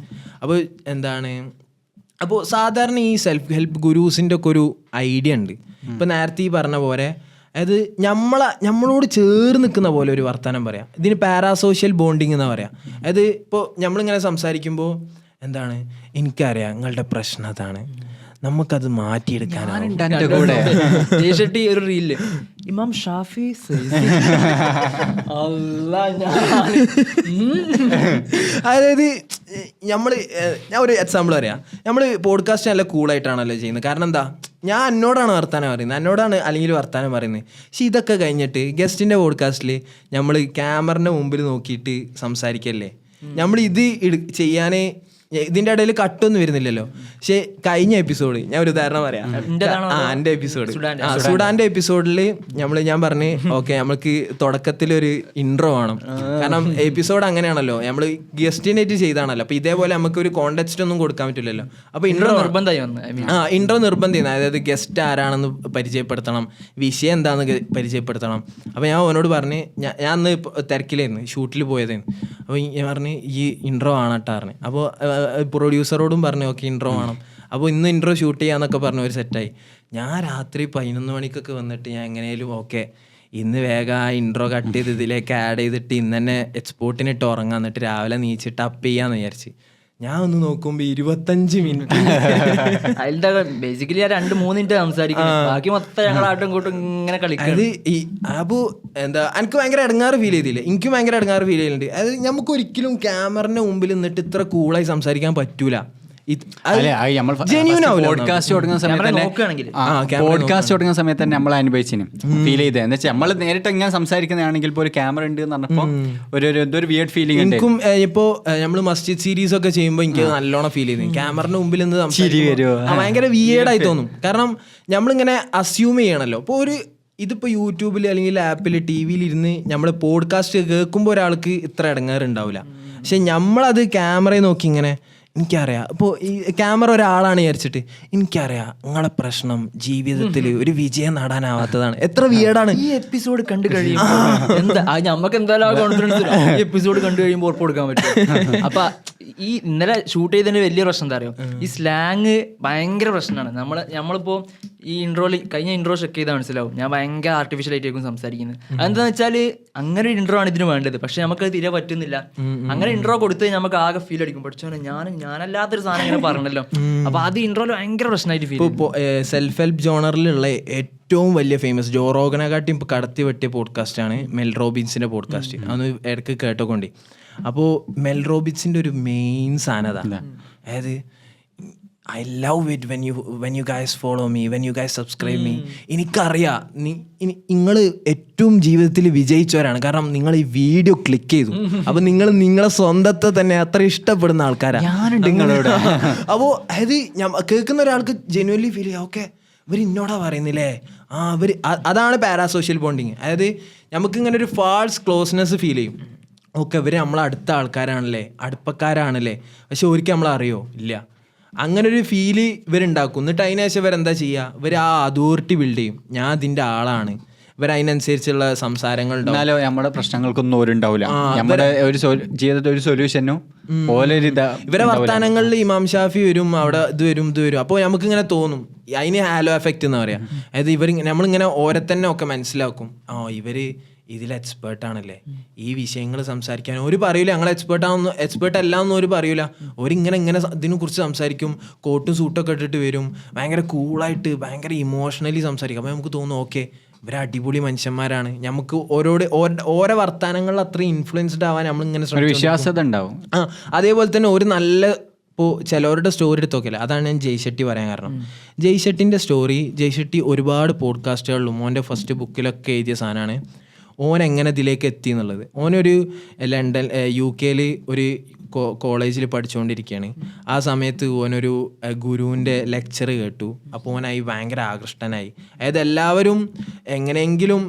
അപ്പോൾ സാധാരണ ഈ സെൽഫ് ഹെൽപ്പ് ഗുരൂസിൻ്റെ ഒക്കെ ഒരു ഐഡിയ ഉണ്ട്. ഇപ്പം നേരത്തെ ഈ പറഞ്ഞ പോലെ അതായത് നമ്മളോട് ചേർന്ന് നിൽക്കുന്ന പോലെ ഒരു വർത്തമാനം പറയാം. ഇതിന് പാരാസോഷ്യൽ ബോണ്ടിങ് എന്നാ പറയാം. അതായത് ഇപ്പോൾ നമ്മളിങ്ങനെ സംസാരിക്കുമ്പോൾ എന്താണ്, എനിക്കറിയാം നിങ്ങളുടെ പ്രശ്നം അതാണ്, നമുക്കത് മാറ്റിയെടുക്കാനാണ്. ഒരു റീല് ഇമാം ഷാഫി അതായത് ഞാൻ ഒരു എക്സാമ്പിൾ പറയാം. നമ്മൾ പോഡ്കാസ്റ്റ് നല്ല കൂളായിട്ടാണല്ലോ ചെയ്യുന്നത്. കാരണം എന്താ, ഞാൻ എന്നോടാണ് വർത്താനം പറയുന്നത്, എന്നോടാണ് അല്ലെങ്കിൽ വർത്താനം പറയുന്നത്. പക്ഷെ ഇതൊക്കെ കഴിഞ്ഞിട്ട് ഗസ്റ്റിൻ്റെ പോഡ്കാസ്റ്റിൽ നമ്മൾ ക്യാമറിൻ്റെ മുമ്പിൽ നോക്കിയിട്ട് സംസാരിക്കല്ലേ. നമ്മൾ ഇത് ചെയ്യാൻ ഇതിൻ്റെ ഇടയിൽ കട്ടൊന്നും വരുന്നില്ലല്ലോ. പക്ഷെ കഴിഞ്ഞ എപ്പിസോഡ് ഞാൻ ഒരു ഉദാഹരണം പറയാം. എൻ്റെ എപ്പിസോഡ് സുഡാൻ്റെ എപ്പിസോഡിൽ ഞാൻ പറഞ്ഞ് ഓക്കെ നമ്മൾക്ക് തുടക്കത്തിലൊരു ഇൻട്രോ വേണം. കാരണം എപ്പിസോഡ് അങ്ങനെയാണല്ലോ, നമ്മൾ ഗസ്റ്റിനായിട്ട് ചെയ്താണല്ലോ. അപ്പോൾ ഇതേപോലെ നമുക്ക് ഒരു കോണ്ടെക്സ്റ്റ് ഒന്നും കൊടുക്കാൻ പറ്റില്ലല്ലോ. അപ്പോൾ ഇൻട്രോ നിർബന്ധമായി നിർബന്ധം. അതായത് ഗസ്റ്റ് ആരാണെന്ന് പരിചയപ്പെടുത്തണം, വിഷയം എന്താണെന്ന് പരിചയപ്പെടുത്തണം. അപ്പോൾ ഞാൻ അവനോട് പറഞ്ഞ് ഞാൻ അന്ന് തിരക്കിലായിരുന്നു, ഷൂട്ടിൽ പോയതായിരുന്നു. അപ്പോൾ ഞാൻ പറഞ്ഞ് ഈ ഇൻട്രോ ആണട്ടാറിന്. അപ്പോൾ പ്രൊഡ്യൂസറോടും പറഞ്ഞു ഓക്കെ ഇൻട്രോ വേണം. അപ്പോൾ ഇന്ന് ഇൻട്രോ ഷൂട്ട് ചെയ്യാന്നൊക്കെ പറഞ്ഞ ഒരു സെറ്റായി. ഞാൻ രാത്രി 11 മണിക്കൊക്കെ വന്നിട്ട് ഞാൻ എങ്ങനെയാലും ഓക്കെ ഇന്ന് വേഗം ആ ഇൻട്രോ കട്ട് ചെയ്ത് ഇതിലേക്ക് ആഡ് ചെയ്തിട്ട് ഇന്ന് തന്നെ എക്സ്പോർട്ടിനിട്ട് ഉറങ്ങാൻ, എന്നിട്ട് രാവിലെ നീച്ചിട്ട് അപ്പ് ചെയ്യാന്ന് വിചാരിച്ച് ഞാൻ ഒന്ന് നോക്കുമ്പോൾ 25 മിനിറ്റ്. അതിന്റെ ബേസിക്കലി 2-3 മിനിറ്റ് സംസാരിക്കുന്നത്, ബാക്കി മൊത്തം ഞങ്ങളാട്ടും ഇങ്ങോട്ടും ഇങ്ങനെ കളിക്കും. അത് അപ്പോൾ എന്താ എനിക്ക് ഭയങ്കര ഇടങ്ങാറ് ഫീൽ ചെയ്തില്ലേ? എനിക്ക് ഭയങ്കര ഇടങ്ങാറ് ഫീൽ ചെയ്യുന്നുണ്ട്. അത് നമുക്ക് ഒരിക്കലും ക്യാമറിന്റെ മുമ്പിൽ നിന്നിട്ട് ഇത്ര കൂളായി സംസാരിക്കാൻ പറ്റൂല. പോഡ്കാസ്റ്റ് തുടങ്ങുന്ന സമയത്ത് തന്നെ നമ്മൾ അനുഭവിച്ചിന് ഫീൽ ചെയ്തത് എന്ന് വെച്ചാൽ നമ്മൾ നേരിട്ട് ഇങ്ങനെ സംസാരിക്കുന്നതാണെങ്കിൽ ഇപ്പോൾ ഒരു ക്യാമറ ഉണ്ട് എന്ന് പറഞ്ഞപ്പോൾ ഒരു വിയർഡ് ഫീലിംഗ് ഉണ്ട്. എനിക്കും ഇപ്പോൾ നമ്മൾ മസ്ജിദ് സീരീസ് ഒക്കെ ചെയ്യുമ്പോൾ എനിക്ക് നല്ലോണം ഫീൽ ചെയ്തു. ക്യാമറിന്റെ മുമ്പിൽ നിന്ന് ഭയങ്കര വിയേർഡായി തോന്നും. കാരണം നമ്മളിങ്ങനെ അസ്യൂം ചെയ്യണല്ലോ. ഇപ്പോൾ ഇതിപ്പോൾ യൂട്യൂബിൽ അല്ലെങ്കിൽ ആപ്പിൽ TV-യിൽ ഇരുന്ന് നമ്മൾ പോഡ്കാസ്റ്റ് കേൾക്കുമ്പോൾ ഒരാൾക്ക് ഇത്ര ഇടങ്ങാറുണ്ടാവില്ല. പക്ഷെ നമ്മളത് ക്യാമറയിൽ നോക്കി ഇങ്ങനെ എനിക്കറിയാം ഇപ്പോൾ ഈ ക്യാമറ ഒരാളാണ് വിചാരിച്ചിട്ട് എനിക്കറിയാം നിങ്ങളെ പ്രശ്നം ജീവിതത്തിൽ ഒരു വിജയം നേടാനാവാത്തതാണ്. എത്ര വിയേടാണ്. ഈ എപ്പിസോഡ് കണ്ടു കഴിയുമ്പോൾ എന്താ നമുക്ക് എന്തായാലും കോൺഫിഡൻസ് ഈ എപ്പിസോഡ് കണ്ടു കഴിയുമ്പോൾ ഉറപ്പ് കൊടുക്കാൻ പറ്റും. അപ്പൊ ഈ ഇന്നലെ ഷൂട്ട് ചെയ്തതിന്റെ വലിയ പ്രശ്നം എന്താ അറിയോ, ഈ സ്ലാങ് ഭയങ്കര പ്രശ്നമാണ്. നമ്മളിപ്പോ ഈ കഴിഞ്ഞ ഇൻട്രോ ചെക്ക് ചെയ്താൽ മനസ്സിലാവും ഞാൻ ഭയങ്കര ആർട്ടിഫിഷ്യൽ ആയിട്ടായിരിക്കും സംസാരിക്കുന്നത്. അതെന്താന്ന് വെച്ചാല് അങ്ങനെ ഒരു ഇൻട്രോ ആണ് ഇതിന് വേണ്ടത്, പക്ഷെ നമുക്കത് തീരെ പറ്റുന്നില്ല. അങ്ങനെ ഇൻട്രോ കൊടുത്ത് നമുക്ക് ആകെ ഫീൽ അടിക്കും, പഠിച്ചോനെ ഞാനല്ലാത്തൊരു സാധനം ഇങ്ങനെ പറഞ്ഞല്ലോ. അപ്പൊ അത് ഇൻട്രോയിൽ ഭയങ്കര പ്രശ്നമായിട്ട് ഫീൽ. സെൽഫ് ഹെൽപ്പ് ജോണറിലുള്ള ഏറ്റവും വലിയ ഫേമസ് ജോ റോഗനെക്കാട്ടി കടത്തി വെട്ടിയ പോഡ്കാസ്റ്റാണ് മെൽ റോബിൻസിന്റെ പോഡ്കാസ്റ്റ്. അതൊന്ന് ഇടയ്ക്ക് കേട്ടോക്കൊണ്ടി. അപ്പോൾ മെൽ റോബിൻസിന്റെ ഒരു മെയിൻ സാധനത, അതായത് I love it when you guys follow me, when you guys subscribe me. എനിക്കറിയാം നിങ്ങൾ ഏറ്റവും ജീവിതത്തിൽ വിജയിച്ചവരാണ്, കാരണം നിങ്ങൾ ഈ വീഡിയോ ക്ലിക്ക് ചെയ്തു. അപ്പോൾ നിങ്ങളെ സ്വന്തത്തെ തന്നെ അത്ര ഇഷ്ടപ്പെടുന്ന ആൾക്കാരാണ് നിങ്ങളോട്. അപ്പോൾ അതായത് കേൾക്കുന്ന ഒരാൾക്ക് ജെന്യുവൻലി ഫീൽ ചെയ്യാം, ഓക്കെ ഇവർ ഇന്നോടാ പറയുന്നില്ലേ, അതാണ് പാരാസോഷ്യൽ ബോണ്ടിങ്. അതായത് നമുക്കിങ്ങനെ ഒരു ഫാൾസ് ക്ലോസ്നെസ് ഫീൽ ചെയ്യും. ഓക്കെ ഇവർ നമ്മളെ അടുത്ത ആൾക്കാരാണല്ലേ, അടുപ്പക്കാരാണല്ലേ, പക്ഷെ ഒരിക്കൽ നമ്മളറിയോ ഇല്ല. അങ്ങനെ ഒരു ഫീല് ഇവരുണ്ടാക്കും. എന്നിട്ട് അതിനുശേഷം ഇവരെന്താ ചെയ്യുക, ഇവർ ആ അതോറിറ്റി ബിൽഡ് ചെയ്യും. ഞാൻ അതിൻ്റെ ആളാണ്, ഇവർ അതിനനുസരിച്ചുള്ള സംസാരങ്ങൾ. എന്നാലോ നമ്മുടെ പ്രശ്നങ്ങൾക്കൊന്നും ഓരുണ്ടാവില്ല, നമ്മുടെ ഒരു ജീവിതത്തിൽ ഒരു സൊല്യൂഷനും ഇവരെ വർത്താനങ്ങളിൽ ഇമാം ഷാഫി വരും, അവിടെ ഇത് വരും. അപ്പോൾ നമുക്കിങ്ങനെ തോന്നും, അതിന് ഹാലോ എഫക്റ്റ് എന്ന് പറയാം. അതായത് നമ്മളിങ്ങനെ ഓരെ തന്നെ ഒക്കെ മനസ്സിലാക്കും, ഇവര് ഇതിൽ എക്സ്പേർട്ടാണല്ലേ, ഈ വിഷയങ്ങൾ സംസാരിക്കാൻ ഒരു പറയൂല, ഞങ്ങൾ എക്സ്പേർട്ട് അല്ലാന്നും ഒരു പറയൂല. ഇങ്ങനെ ഇതിനെക്കുറിച്ച് സംസാരിക്കും, കോട്ടും സൂട്ടൊക്കെ ഇട്ടിട്ട് വരും, ഭയങ്കര കൂളായിട്ട് ഭയങ്കര ഇമോഷണലി സംസാരിക്കും. അപ്പോൾ നമുക്ക് തോന്നും ഓക്കെ ഇവർ അടിപൊളി മനുഷ്യന്മാരാണ്. നമുക്ക് ഓരോ വർത്താനങ്ങളിൽ അത്ര ഇൻഫ്ലുവൻസ്ഡ് ആവാൻ നമ്മളിങ്ങനെ വിശ്വാസത ഉണ്ടാവും. അതേപോലെ തന്നെ ഒരു നല്ല ഇപ്പോൾ ചിലവരുടെ സ്റ്റോറി എടുത്ത് നോക്കില്ല. അതാണ് ഞാൻ ജയ്ഷെട്ടി പറയാൻ കാരണം. ജയ്ഷെട്ടിൻ്റെ സ്റ്റോറി, ജയ്ഷെട്ടി ഒരുപാട് പോഡ്കാസ്റ്റുകളിലും ഓൻ്റെ ഫസ്റ്റ് ബുക്കിലൊക്കെ എഴുതിയ സാധനമാണ് ഓൻ എങ്ങനെ ഇതിലേക്ക് എത്തി എന്നുള്ളത്. ഓനൊരു ലണ്ടൻ UK ഒരു കോളേജിൽ പഠിച്ചുകൊണ്ടിരിക്കുകയാണ്. ആ സമയത്ത് ഓനൊരു ഗുരുവിൻ്റെ ലെക്ചർ കേട്ടു. അപ്പോൾ ഓനായി ഭയങ്കര ആകൃഷ്ടനായി. അതായത് എല്ലാവരും എങ്ങനെയെങ്കിലും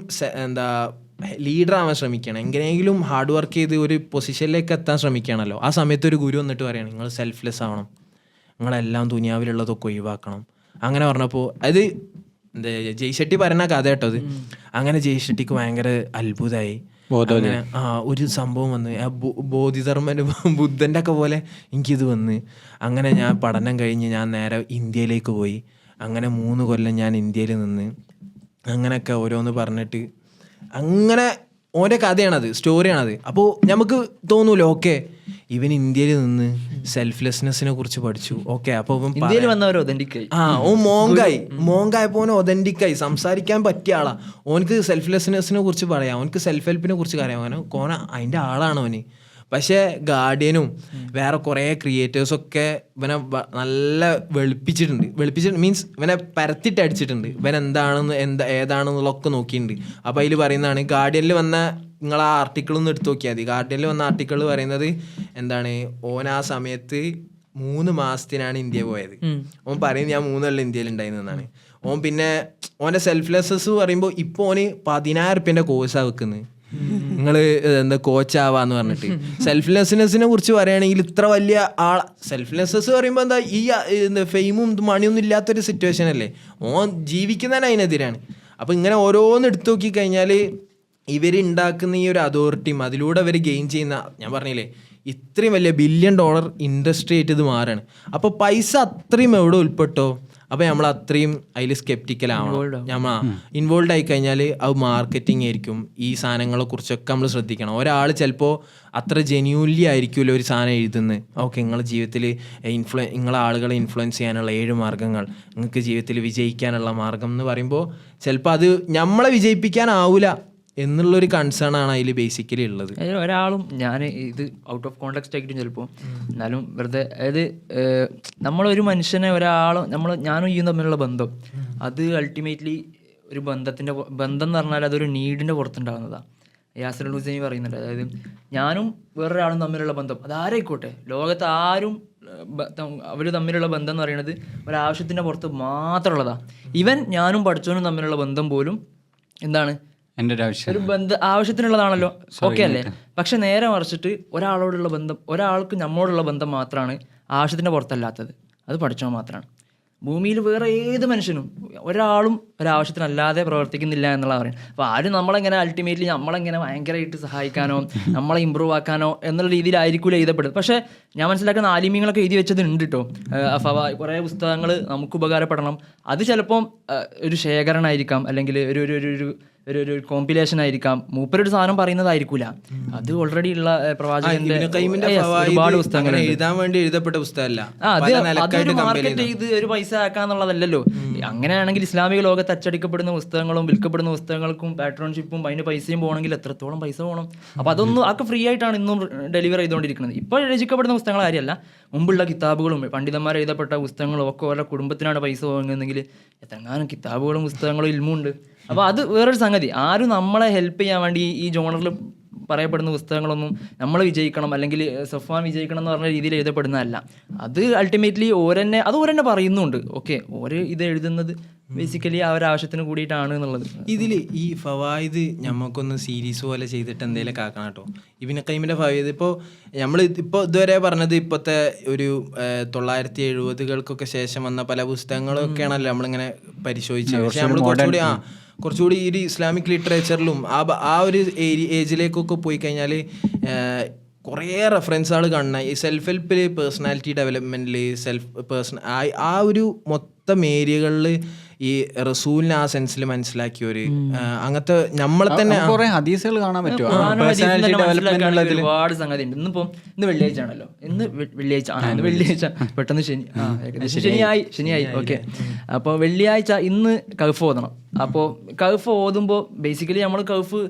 ലീഡർ ആവാൻ ശ്രമിക്കണം, എങ്ങനെയെങ്കിലും ഹാർഡ് വർക്ക് ചെയ്ത് ഒരു പൊസിഷനിലേക്ക് എത്താൻ ശ്രമിക്കുകയാണല്ലോ. ആ സമയത്ത് ഒരു ഗുരു വന്നിട്ട് പറയുകയാണ്, നിങ്ങൾ സെൽഫ്ലെസ് ആവണം, നിങ്ങളെല്ലാം ദുനിയാവിലുള്ളതൊക്കെ ഒഴിവാക്കണം. അങ്ങനെ പറഞ്ഞപ്പോൾ അത് ജയ്ഷെട്ടി പറയുന്ന കഥ കേട്ടത്. അങ്ങനെ ജയ്ഷെട്ടിക്ക് ഭയങ്കര അത്ഭുതമായി. അങ്ങനെ ഒരു സംഭവം വന്ന് ബോധിധർമ്മന് ബുദ്ധൻ്റെ ഒക്കെ പോലെ എനിക്കിത് വന്ന്. അങ്ങനെ ഞാൻ പഠനം കഴിഞ്ഞ് ഞാൻ നേരെ ഇന്ത്യയിലേക്ക് പോയി. അങ്ങനെ 3 കൊല്ലം ഞാൻ ഇന്ത്യയിൽ നിന്ന് അങ്ങനെയൊക്കെ ഓരോന്ന് പറഞ്ഞിട്ട് അങ്ങനെ ഓൻ്റെ കഥയാണത്, സ്റ്റോറിയാണത്. അപ്പോൾ നമുക്ക് തോന്നൂല്ലോ ഓക്കെ ഇവൻ ഇന്ത്യയിൽ നിന്ന് സെൽഫ്ലെസ്നെസ്സിനെ കുറിച്ച് പഠിച്ചു. ഓക്കെ അപ്പോൾ ഇന്ത്യയിൽ വന്നവർ ഒതന്റിക്കായി. ഓൻ മോങ്കായപ്പോൾ ഓൻ ഒതന്റിക്കായി സംസാരിക്കാൻ പറ്റിയ ആളാ. ഓനക്ക് സെൽഫ്ലെസ്നെസ്സിനെ കുറിച്ച് പറയാം, ഓനക്ക് സെൽഫ് ഹെൽപ്പിനെ കുറിച്ച് അറിയാം, ഓന അതിൻ്റെ ആളാണ് ഓന്. പക്ഷേ ഗാർഡിയനും വേറെ കുറേ ക്രിയേറ്റേഴ്സൊക്കെ ഇവനെ നല്ല വെളുപ്പിച്ചിട്ടുണ്ട് മീൻസ് ഇവനെ പരത്തിട്ട് അടിച്ചിട്ടുണ്ട്. ഇവൻ ഏതാണെന്നുള്ളതൊക്കെ നോക്കിയിട്ടുണ്ട്. അപ്പോൾ അതിൽ പറയുന്നതാണ്, ഗാർഡിയനിൽ വന്ന നിങ്ങൾ ആ ആർട്ടിക്കിളൊന്നും എടുത്ത് നോക്കിയാൽ മതി. ഗാർഡിയനിൽ വന്ന ആർട്ടിക്കിൾ പറയുന്നത് എന്താണ്, ഓൻ ആ സമയത്ത് 3 മാസത്തിനാണ് ഇന്ത്യ പോയത്. ഓൻ പറയുന്നത് ഞാൻ 3 കൊല്ലം ഇന്ത്യയിൽ ഉണ്ടായിരുന്നതാണ്. ഓൻ പിന്നെ ഓൻ്റെ സെൽഫ്ലെസ്സസ് പറയുമ്പോൾ ഇപ്പോൾ ഓന് 10,000 റുപ്യൻ്റെ കോഴ്സാണ് വെക്കുന്നത്. നിങ്ങൾ കോച്ചാവാന്ന് പറഞ്ഞിട്ട്. സെൽഫ്ലെസ്നെസ്സിനെ കുറിച്ച് പറയുകയാണെങ്കിൽ ഇത്ര വലിയ സെൽഫ്ലെസ്നെസ് പറയുമ്പോൾ ഈ ഫെയിമും മണിയൊന്നും ഇല്ലാത്തൊരു സിറ്റുവേഷൻ അല്ലേ. ഓൻ ജീവിക്കുന്നതിന് അതിനെതിരാണ്. അപ്പം ഇങ്ങനെ ഓരോന്ന് എടുത്തു നോക്കി കഴിഞ്ഞാൽ ഇവരുണ്ടാക്കുന്ന ഈ ഒരു അതോറിറ്റിയും അതിലൂടെ അവർ ഗെയിൻ ചെയ്യുന്ന, ഞാൻ പറഞ്ഞില്ലേ ഇത്രയും വലിയ $1 ബില്യൺ ഇൻഡസ്ട്രി ആയിട്ട് ഇത് മാറാണ്. അപ്പോൾ പൈസ അത്രയും എവിടെ ഉൾപ്പെട്ടോ, അപ്പോൾ നമ്മൾ അത്രയും അതിൽ സ്കെപ്റ്റിക്കൽ ആവണം. നമ്മൾ ഇൻവോൾവ് ആയി കഴിഞ്ഞാൽ അത് മാർക്കറ്റിംഗ് ആയിരിക്കും. ഈ സാധനങ്ങളെ കുറിച്ചൊക്കെ നമ്മൾ ശ്രദ്ധിക്കണം. ഒരാൾ അത്ര ജെന്യൂൻലി ആയിരിക്കുമല്ലോ ഒരു സാധനം എഴുതുന്നത്. ഓക്കെ നിങ്ങളുടെ ജീവിതത്തിൽ നിങ്ങളെ ആളുകളെ ഇൻഫ്ലുവൻസ് ചെയ്യാനുള്ള 7 മാർഗ്ഗങ്ങൾ, നിങ്ങൾക്ക് ജീവിതത്തിൽ വിജയിക്കാനുള്ള മാർഗം എന്ന് പറയുമ്പോൾ ചിലപ്പോൾ അത് നമ്മളെ വിജയിപ്പിക്കാനാവില്ല എന്നുള്ളൊരു കൺസേൺ ആണ് അതിൽ ബേസിക്കലി ഉള്ളത്. ഒരാളും ഞാൻ ഇത് ഔട്ട് ഓഫ് കോണ്ടെക്സ്റ്റ് ആയിട്ടും ചിലപ്പോൾ എന്നാലും വെറുതെ, അതായത് നമ്മളൊരു മനുഷ്യനെ ഞാനും ഈ തമ്മിലുള്ള ബന്ധം അത് അൾട്ടിമേറ്റ്ലി ഒരു ബന്ധം എന്ന് പറഞ്ഞാൽ അതൊരു നീഡിൻ്റെ പുറത്തുണ്ടാകുന്നതാണ്. യാസിർ അൽ ഹുസൈനി പറയുന്നുണ്ട്, അതായത് ഞാനും വേറൊരാളും തമ്മിലുള്ള ബന്ധം അതാരായിക്കോട്ടെ, ലോകത്ത് ആരും അവർ തമ്മിലുള്ള ബന്ധം എന്ന് പറയുന്നത് ഒരാവശ്യത്തിൻ്റെ പുറത്ത് മാത്രമുള്ളതാണ്. ഞാനും പഠിച്ചവനും തമ്മിലുള്ള ബന്ധം പോലും എന്താണ് എൻ്റെ ഒരു ആവശ്യം ഒരു ആവശ്യത്തിനുള്ളതാണല്ലോ, ഓക്കെ അല്ലേ? പക്ഷെ നേരെ മറിച്ചിട്ട് ഒരാളോടുള്ള ബന്ധം, ഒരാൾക്ക് നമ്മോടുള്ള ബന്ധം മാത്രമാണ് ആവശ്യത്തിൻ്റെ പുറത്തല്ലാത്തത്. അത് പഠിച്ചോ മാത്രമാണ്. ഭൂമിയിൽ വേറെ ഏത് മനുഷ്യനും ഒരാളും ഒരാവശ്യത്തിനല്ലാതെ പ്രവർത്തിക്കുന്നില്ല എന്നുള്ള പറയുന്നത്. അപ്പോൾ ആരും നമ്മളെങ്ങനെ അൾട്ടിമേറ്റ്ലി നമ്മളെങ്ങനെ ഭയങ്കരമായിട്ട് സഹായിക്കാനോ നമ്മളെ ഇമ്പ്രൂവ് ആക്കാനോ എന്നുള്ള രീതിയിലായിരിക്കില്ല എഴുതപ്പെടുന്നത്. പക്ഷേ ഞാൻ മനസ്സിലാക്കുന്ന ആലിമ്യങ്ങളൊക്കെ എഴുതി വെച്ചത് ഉണ്ട് കേട്ടോ. കുറേ പുസ്തകങ്ങൾ നമുക്ക് ഉപകാരപ്പെടണം. അത് ചിലപ്പം ഒരു ശേഖരണമായിരിക്കാം, അല്ലെങ്കിൽ ഒരു ഒരു ഒരു ഒരു കോമ്പിലേഷൻ ആയിരിക്കാം. മൂപ്പരൊരു സാധനം പറയുന്നതായിരിക്കൂല, അത് ഓൾറെഡി ഉള്ള പ്രവാചകന്റെ ഒരുപാട് പുസ്തകങ്ങൾ എഴുതാൻ വേണ്ടി എഴുതപ്പെട്ട പുസ്തകമല്ല. അതൊരു മാർക്കറ്റ് ചെയ്ത് ഒരു പൈസ ആക്കാന്നുള്ളതല്ലല്ലോ. അങ്ങനെയാണെങ്കിൽ ഇസ്ലാമിക ലോകത്ത് അച്ചടിക്കപ്പെടുന്ന പുസ്തകങ്ങളും വിൽക്കപ്പെടുന്ന പുസ്തകങ്ങൾക്കും പാട്രോൺഷിപ്പും അതിന് പൈസയും പോകണമെങ്കിൽ എത്രത്തോളം പൈസ പോകണം? അപ്പോൾ അതൊന്നും ഒക്കെ ഫ്രീ ആയിട്ടാണ് ഇന്നും ഡെലിവർ ചെയ്തുകൊണ്ടിരിക്കുന്നത്. ഇപ്പോൾ രചിക്കപ്പെടുന്ന പുസ്തകങ്ങൾ കാര്യമല്ല, മുമ്പുള്ള കിതാബുകളും പണ്ഡിതന്മാർ എഴുതപ്പെട്ട പുസ്തകങ്ങളും ഒക്കെ ഓരോ കുടുംബത്തിനാണ് പൈസ പോകുന്നതെങ്കിൽ എത്രങ്ങാനും കിതാബുകളും പുസ്തകങ്ങളും ഇൽമുണ്ട്. അപ്പോൾ അത് വേറൊരു സംഗതി. ആരും നമ്മളെ ഹെൽപ്പ് ചെയ്യാൻ വേണ്ടി ഈ ജോണറിൽ പറയപ്പെടുന്ന പുസ്തകങ്ങളൊന്നും നമ്മൾ വിജയിക്കണം അല്ലെങ്കിൽ സഫ്വാൻ വിജയിക്കണം എന്ന് പറഞ്ഞ രീതിയിൽ എഴുതപ്പെടുന്നതല്ല. അത് അൾട്ടിമേറ്റ്ലി ഓരെന്നെ പറയുന്നുണ്ട്. ഓക്കെ, ഇത് എഴുതുന്നത് ബേസിക്കലി ആ ഒരു ആവശ്യത്തിന് കൂടിയിട്ടാണ് എന്നുള്ളത്. ഇതിൽ ഈ ഫവായിദ് ഞമ്മക്കൊന്ന് സീരീസ് പോലെ ചെയ്തിട്ട് എന്തെങ്കിലുമൊക്കെ ആക്കണം കേട്ടോ. ഇബ്നു ഖയ്യിമിന്റെ ഫവായിദ് ഇപ്പോൾ നമ്മൾ ഇതുവരെ പറഞ്ഞത് ഇപ്പോഴത്തെ ഒരു 1970-കൾക്കൊക്കെ ശേഷം വന്ന പല പുസ്തകങ്ങളൊക്കെയാണല്ലോ നമ്മളിങ്ങനെ പരിശോധിച്ചത്. പക്ഷെ നമ്മൾ കുറച്ചുകൂടി ഈ ഒരു ഇസ്ലാമിക് ലിറ്ററേച്ചറിലും ആ ഒരു ഏജിലേക്കൊക്കെ പോയി കഴിഞ്ഞാൽ കുറേ റെഫറൻസുകൾ കാണുന്ന ഈ സെൽഫ് ഹെൽപ്പിൽ, പേഴ്സണാലിറ്റി ഡെവലപ്മെൻറ്റിൽ, ആ ഒരു മൊത്തം ഏരിയകളിൽ ഈ റസൂലിനെ ആ സെൻസിൽ മനസ്സിലാക്കിയവര് അങ്ങനത്തെ നമ്മളെ തന്നെ കുറെ ഹദീസുകൾ കാണാൻ പറ്റും. ഒരുപാട് സംഗതി ഉണ്ട്. ഇന്ന് വെള്ളിയാഴ്ച ആണല്ലോ, ഇന്ന് വെള്ളിയാഴ്ച പെട്ടെന്ന് ശനിയായി ഓക്കെ. അപ്പോൾ വെള്ളിയാഴ്ച ഇന്ന് കഹ്ഫ് ഓതണം. അപ്പോൾ കഹ്ഫ് ഓതുമ്പോൾ ബേസിക്കലി നമ്മൾ കഹ്ഫ്